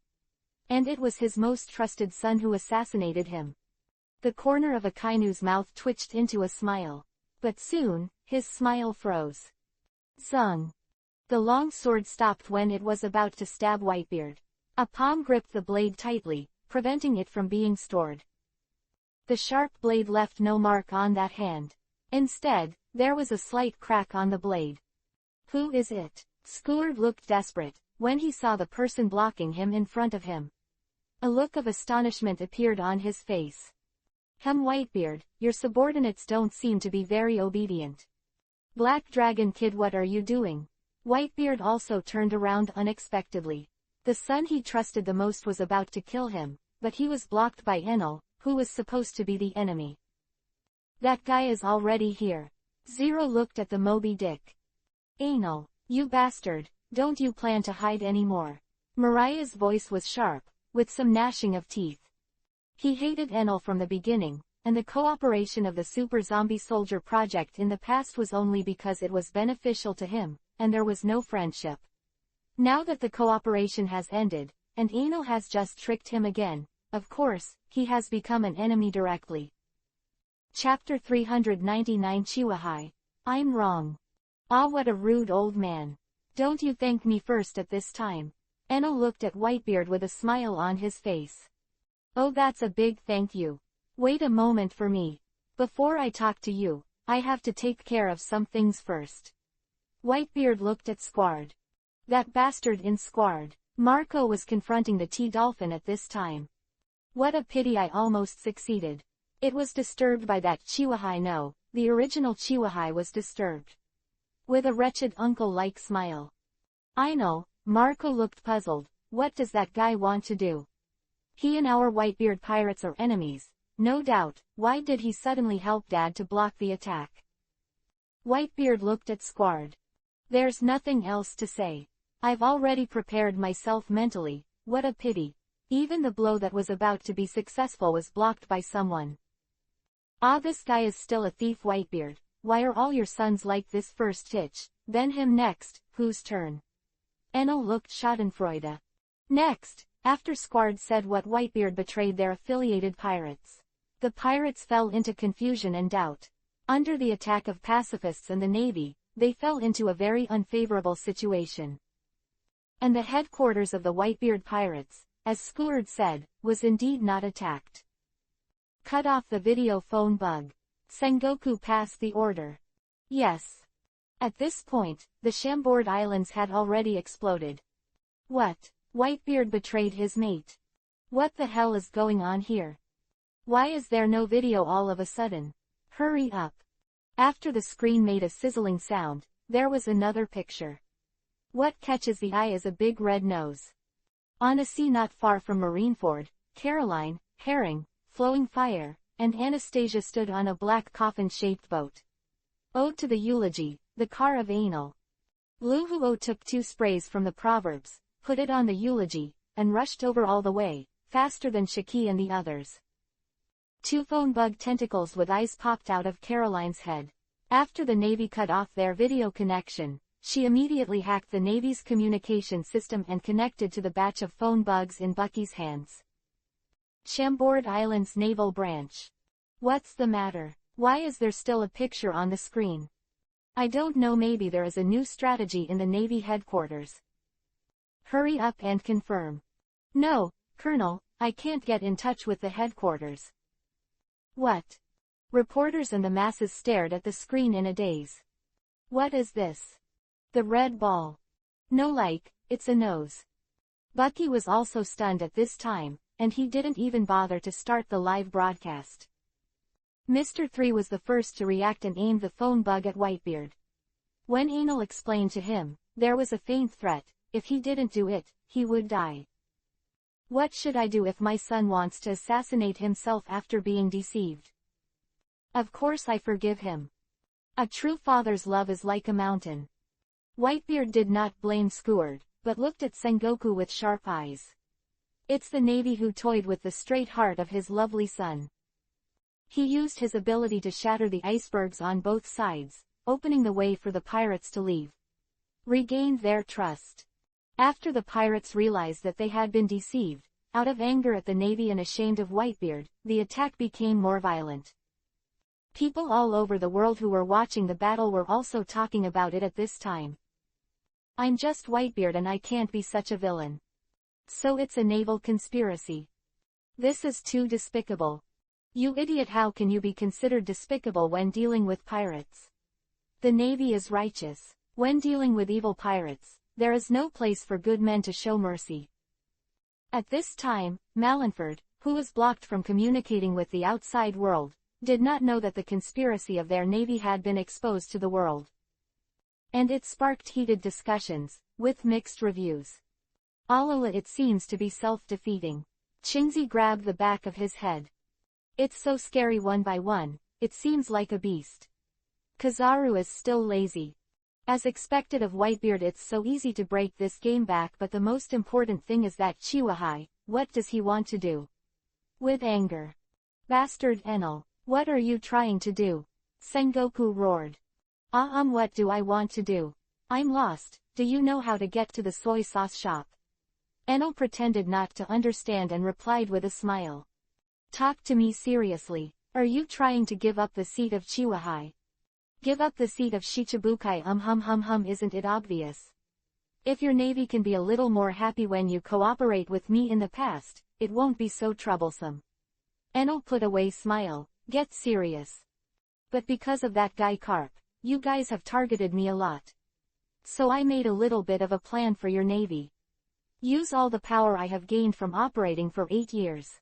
And it was his most trusted son who assassinated him. The corner of Akainu's mouth twitched into a smile. But soon, his smile froze. Zung. The long sword stopped when it was about to stab Whitebeard. A palm gripped the blade tightly, preventing it from being stored. The sharp blade left no mark on that hand. Instead, there was a slight crack on the blade. Who is it? Squard looked desperate, when he saw the person blocking him in front of him. A look of astonishment appeared on his face. Whitebeard, your subordinates don't seem to be very obedient. Black Dragon Kid, what are you doing? Whitebeard also turned around unexpectedly. The son he trusted the most was about to kill him, but he was blocked by Enel, who was supposed to be the enemy. That guy is already here. Zero looked at the Moby Dick. Enel, you bastard, don't you plan to hide anymore? Mariah's voice was sharp, with some gnashing of teeth. He hated Enel from the beginning, and the cooperation of the Super Zombie Soldier project in the past was only because it was beneficial to him, and there was no friendship. Now that the cooperation has ended, and Enel has just tricked him again, of course, he has become an enemy directly. Chapter 399 Chihuahai. I'm wrong. Ah, what a rude old man. Don't you thank me first at this time. Enel looked at Whitebeard with a smile on his face. Oh, that's a big thank you. Wait a moment for me. Before I talk to you, I have to take care of some things first. Whitebeard looked at Squard. That bastard in Squard. Marco was confronting the T-Dolphin at this time. What a pity I almost succeeded. It was disturbed by that Chihuahai. No, the original Chihuahai was disturbed. With a wretched uncle-like smile. I know, Marco looked puzzled. What does that guy want to do? He and our Whitebeard pirates are enemies, no doubt. Why did he suddenly help Dad to block the attack? Whitebeard looked at Squard. There's nothing else to say. I've already prepared myself mentally. What a pity. Even the blow that was about to be successful was blocked by someone. Ah, this guy is still a thief. Whitebeard. Why are all your sons like this? First Titch, then him next. Whose turn? Enel looked schadenfreude. Next, after Squard said what, Whitebeard betrayed their affiliated pirates. The pirates fell into confusion and doubt. Under the attack of pacifists and the Navy, they fell into a very unfavorable situation. And the headquarters of the Whitebeard pirates, as Squard said, was indeed not attacked. Cut off the video phone bug. Sengoku passed the order. Yes. At this point, the Chambord Islands had already exploded. What? Whitebeard betrayed his mate. What the hell is going on here? Why is there no video all of a sudden? Hurry up. After the screen made a sizzling sound, there was another picture. What catches the eye is a big red nose. On a sea not far from Marineford, Caroline, Herring, Flowing Fire, and Anastasia stood on a black coffin-shaped boat. Ode to the Eulogy, the Car of Anal. Luhuo took 2 sprays from the Proverbs, put it on the eulogy, and rushed over all the way, faster than Shaki and the others. 2 phone bug tentacles with eyes popped out of Caroline's head. After the Navy cut off their video connection, she immediately hacked the Navy's communication system and connected to the batch of phone bugs in Bucky's hands. Chambord Islands Naval Branch. What's the matter? Why is there still a picture on the screen? I don't know, maybe there is a new strategy in the Navy headquarters. Hurry up and confirm. No, Colonel, I can't get in touch with the headquarters. What? Reporters and the masses stared at the screen in a daze. What is this? The red ball. No, like, it's a nose. Bucky was also stunned at this time, and he didn't even bother to start the live broadcast. Mr. 3 was the first to react and aimed the phone bug at Whitebeard. When Anal explained to him, there was a faint threat. If he didn't do it, he would die. What should I do if my son wants to assassinate himself after being deceived? Of course I forgive him. A true father's love is like a mountain. Whitebeard did not blame Squard, but looked at Sengoku with sharp eyes. It's the Navy who toyed with the straight heart of his lovely son. He used his ability to shatter the icebergs on both sides, opening the way for the pirates to leave. Regained their trust. After the pirates realized that they had been deceived, out of anger at the Navy and ashamed of Whitebeard, the attack became more violent. People all over the world who were watching the battle were also talking about it at this time. I'm just Whitebeard and I can't be such a villain. So it's a naval conspiracy. This is too despicable. You idiot, how can you be considered despicable when dealing with pirates? The Navy is righteous. When dealing with evil pirates, there is no place for good men to show mercy. At this time, Malenford, who was blocked from communicating with the outside world, did not know that the conspiracy of their Navy had been exposed to the world. And it sparked heated discussions, with mixed reviews. Alala, it seems to be self-defeating. Chinzi grabbed the back of his head. It's so scary one by one, it seems like a beast. Kazaru is still lazy. As expected of Whitebeard, it's so easy to break this game back, but the most important thing is that Chiwahai, what does he want to do? With anger. Bastard Enel, what are you trying to do? Sengoku roared. What do I want to do? I'm lost, do you know how to get to the soy sauce shop? Enel pretended not to understand and replied with a smile. Talk to me seriously, are you trying to give up the seat of Chiwahai? Give up the seat of Shichibukai, isn't it obvious? If your navy can be a little more happy when you cooperate with me in the past, it won't be so troublesome. Enel put away smile, get serious. But because of that guy Carp, you guys have targeted me a lot. So I made a little bit of a plan for your navy. Use all the power I have gained from operating for 8 years.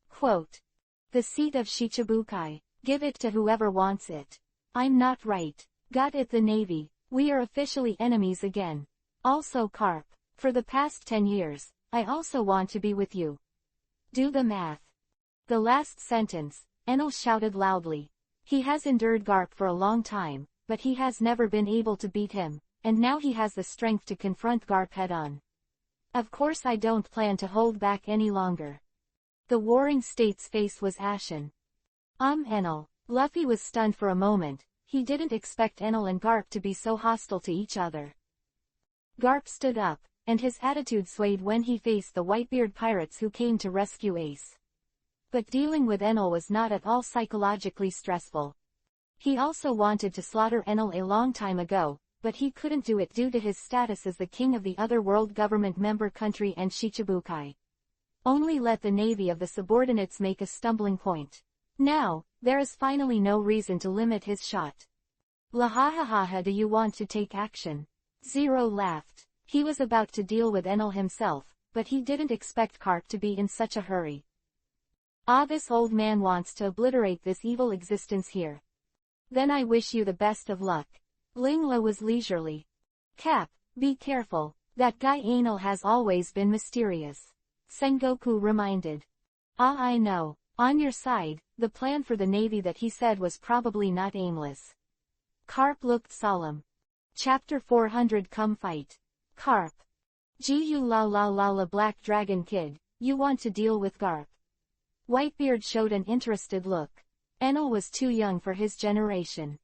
Quote. The seat of Shichibukai, give it to whoever wants it. I'm not right. Got it, the navy, we are officially enemies again. Also Carp, for the past 10 years, I also want to be with you. Do the math. The last sentence, Enel shouted loudly. He has endured Garp for a long time, but he has never been able to beat him, and now he has the strength to confront Garp head-on. Of course I don't plan to hold back any longer. The warring state's face was ashen. Enel. Luffy was stunned for a moment, he didn't expect Enel and Garp to be so hostile to each other. Garp stood up, and his attitude swayed when he faced the Whitebeard pirates who came to rescue Ace. But dealing with Enel was not at all psychologically stressful. He also wanted to slaughter Enel a long time ago, but he couldn't do it due to his status as the king of the other world government member country and Shichibukai. Only let the navy of the subordinates make a stumbling point. Now, there is finally no reason to limit his shot. Lahahaha, do you want to take action? Zero laughed. He was about to deal with Enel himself, but he didn't expect Carp to be in such a hurry. This old man wants to obliterate this evil existence here. Then I wish you the best of luck. Lingla was leisurely. Cap, be careful, that guy Enel has always been mysterious. Sengoku reminded. I know. On your side, the plan for the navy that he said was probably not aimless. Carp looked solemn. Chapter 400, come fight. Carp. Gee la Black Dragon Kid, you want to deal with Garp? Whitebeard showed an interested look. Enel was too young for his generation.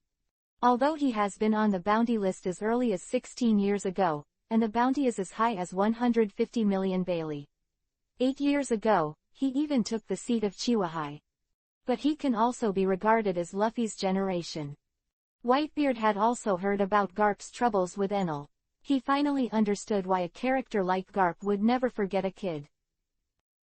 Although he has been on the bounty list as early as 16 years ago, and the bounty is as high as 150 million Bailey. 8 years ago, he even took the seat of Chiwahai. But he can also be regarded as Luffy's generation. Whitebeard had also heard about Garp's troubles with Enel. He finally understood why a character like Garp would never forget a kid.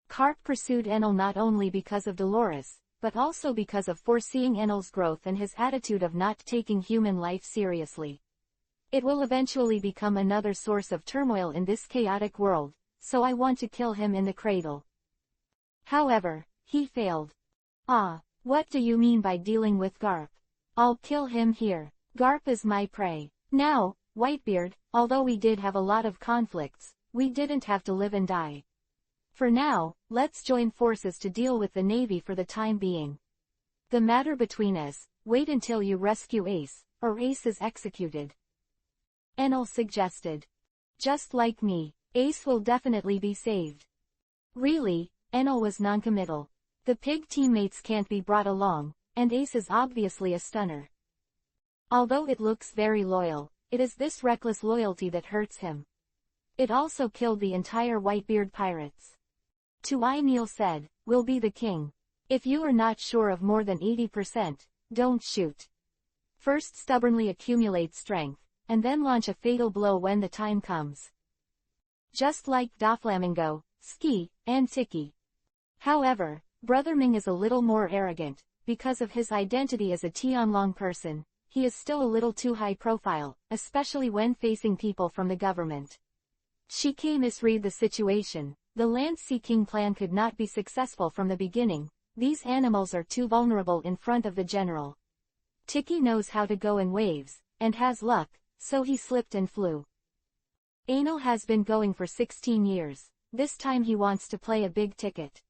Carp pursued Enel not only because of Dolores, but also because of foreseeing Enel's growth and his attitude of not taking human life seriously. It will eventually become another source of turmoil in this chaotic world, so I want to kill him in the cradle. However, he failed. What do you mean by dealing with Garp? I'll kill him here. Garp is my prey. Now, Whitebeard, although we did have a lot of conflicts, we didn't have to live and die. For now, let's join forces to deal with the navy for the time being. The matter between us, wait until you rescue Ace, or Ace is executed. Enel suggested. Just like me, Ace will definitely be saved. Really? Enel was noncommittal. The pig teammates can't be brought along, and Ace is obviously a stunner. Although it looks very loyal, it is this reckless loyalty that hurts him. It also killed the entire Whitebeard pirates. Neil said, we'll be the king. If you are not sure of more than 80%, don't shoot. First stubbornly accumulate strength, and then launch a fatal blow when the time comes. Just like Doflamingo, Ski, and Tiki. However, Brother Ming is a little more arrogant, because of his identity as a Tianlong person. He is still a little too high profile, especially when facing people from the government. Shiki misread the situation. The Land-Sea King plan could not be successful from the beginning. These animals are too vulnerable in front of the general. Tiki knows how to go in waves, and has luck, so he slipped and flew. Anil has been going for 16 years, this time he wants to play a big ticket.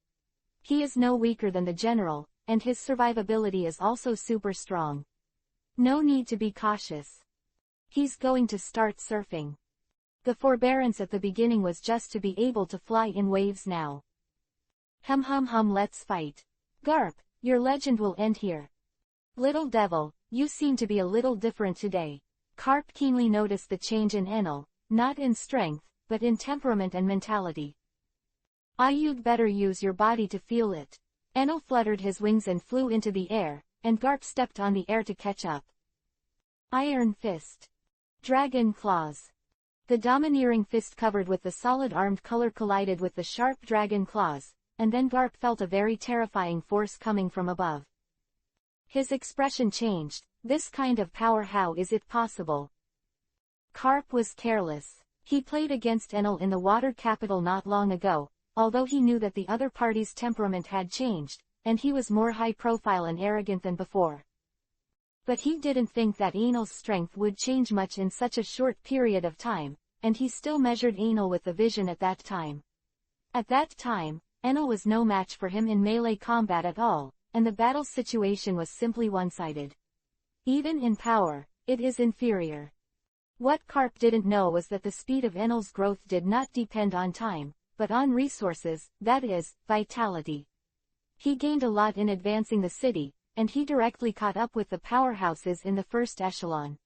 He is no weaker than the general, and his survivability is also super strong. No need to be cautious. He's going to start surfing. The forbearance at the beginning was just to be able to fly in waves now. Let's fight. Garp, your legend will end here. Little devil, you seem to be a little different today. Garp keenly noticed the change in Enel, not in strength, but in temperament and mentality. You'd better use your body to feel it. Enel fluttered his wings and flew into the air, and Garp stepped on the air to catch up. Iron Fist. Dragon Claws. The domineering fist covered with the solid armed color collided with the sharp dragon claws, and then Garp felt a very terrifying force coming from above. His expression changed. This kind of power, how is it possible? Garp was careless. He played against Enel in the water capital not long ago, although he knew that the other party's temperament had changed, and he was more high-profile and arrogant than before. But he didn't think that Enel's strength would change much in such a short period of time, and he still measured Enel with the vision at that time. At that time, Enel was no match for him in melee combat at all, and the battle situation was simply one-sided. Even in power, it is inferior. What Garp didn't know was that the speed of Enel's growth did not depend on time, but on resources, that is, vitality. He gained a lot in advancing the city, and he directly caught up with the powerhouses in the first echelon.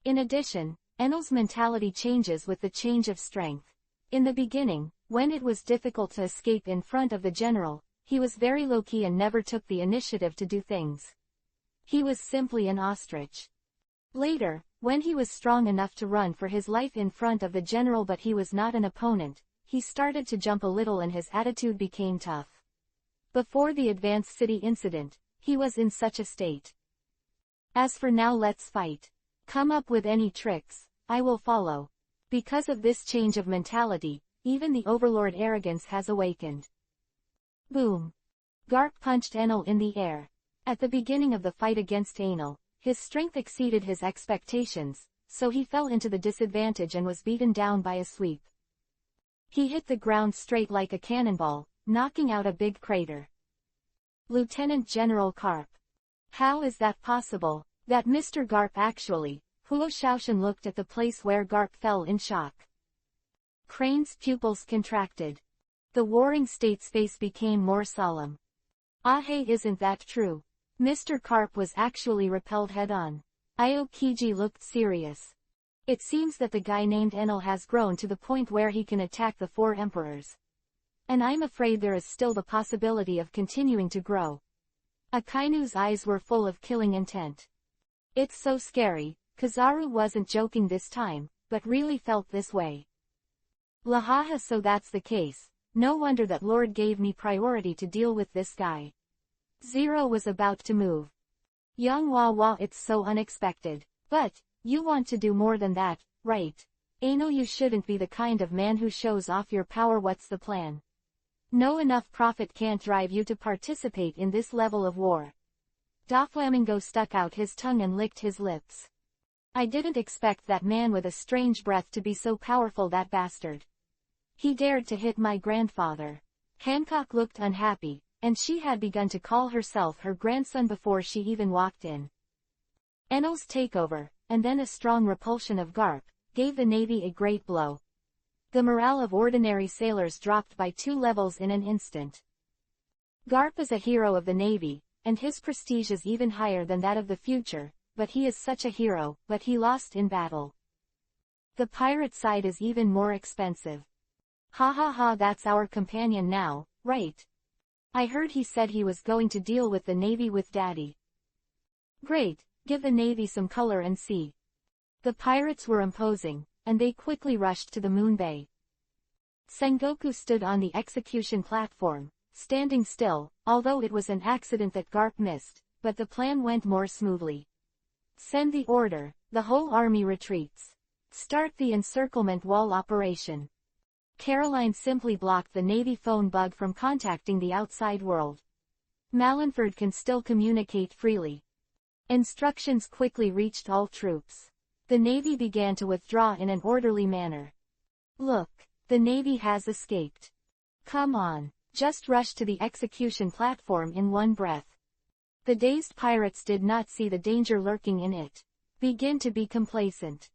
In addition, Enel's mentality changes with the change of strength. In the beginning, when it was difficult to escape in front of the general, he was very low-key and never took the initiative to do things. He was simply an ostrich. Later, when he was strong enough to run for his life in front of the general but he was not an opponent, he started to jump a little and his attitude became tough. Before the Advanced City incident, he was in such a state. As for now, let's fight. Come up with any tricks, I will follow. Because of this change of mentality, even the overlord arrogance has awakened. Boom. Garp punched Enel in the air. At the beginning of the fight against Enel, his strength exceeded his expectations, so he fell into the disadvantage and was beaten down by a sweep. He hit the ground straight like a cannonball, knocking out a big crater. Lieutenant General Garp. How is that possible? That Mr. Garp actually. Huo Shaoshan looked at the place where Garp fell in shock. Crane's pupils contracted. The warring state's face became more solemn. Hey, isn't that true? Mr. Garp was actually repelled head-on. Aokiji looked serious. It seems that the guy named Enel has grown to the point where he can attack the 4 emperors. And I'm afraid there is still the possibility of continuing to grow. Akainu's eyes were full of killing intent. It's so scary. Kizaru wasn't joking this time, but really felt this way. Lahaha, so that's the case. No wonder that Lord gave me priority to deal with this guy. Zero was about to move. Young Wawa, it's so unexpected. But, you want to do more than that, right? Enel, you shouldn't be the kind of man who shows off your power. What's the plan? No, enough profit can't drive you to participate in this level of war. Doflamingo stuck out his tongue and licked his lips. I didn't expect that man with a strange breath to be so powerful, that bastard. He dared to hit my grandfather. Hancock looked unhappy, and she had begun to call herself her grandson before she even walked in. Enel's takeover, and then a strong repulsion of Garp, gave the Navy a great blow. The morale of ordinary sailors dropped by 2 levels in an instant. Garp is a hero of the Navy, and his prestige is even higher than that of the future, but he is such a hero, but he lost in battle. The pirate side is even more expensive. Ha ha ha, that's our companion now, right? I heard he said he was going to deal with the Navy with Daddy. Great, give the Navy some color and see. The pirates were imposing, and they quickly rushed to the moon bay. Sengoku stood on the execution platform, standing still, although it was an accident that Garp missed, but the plan went more smoothly. Send the order, the whole army retreats. Start the encirclement wall operation. Caroline simply blocked the Navy phone bug from contacting the outside world. Malenford can still communicate freely. Instructions quickly reached all troops. The Navy began to withdraw in an orderly manner. Look, the Navy has escaped. Come on, just rush to the execution platform in one breath. The dazed pirates did not see the danger lurking in it. Begin to be complacent.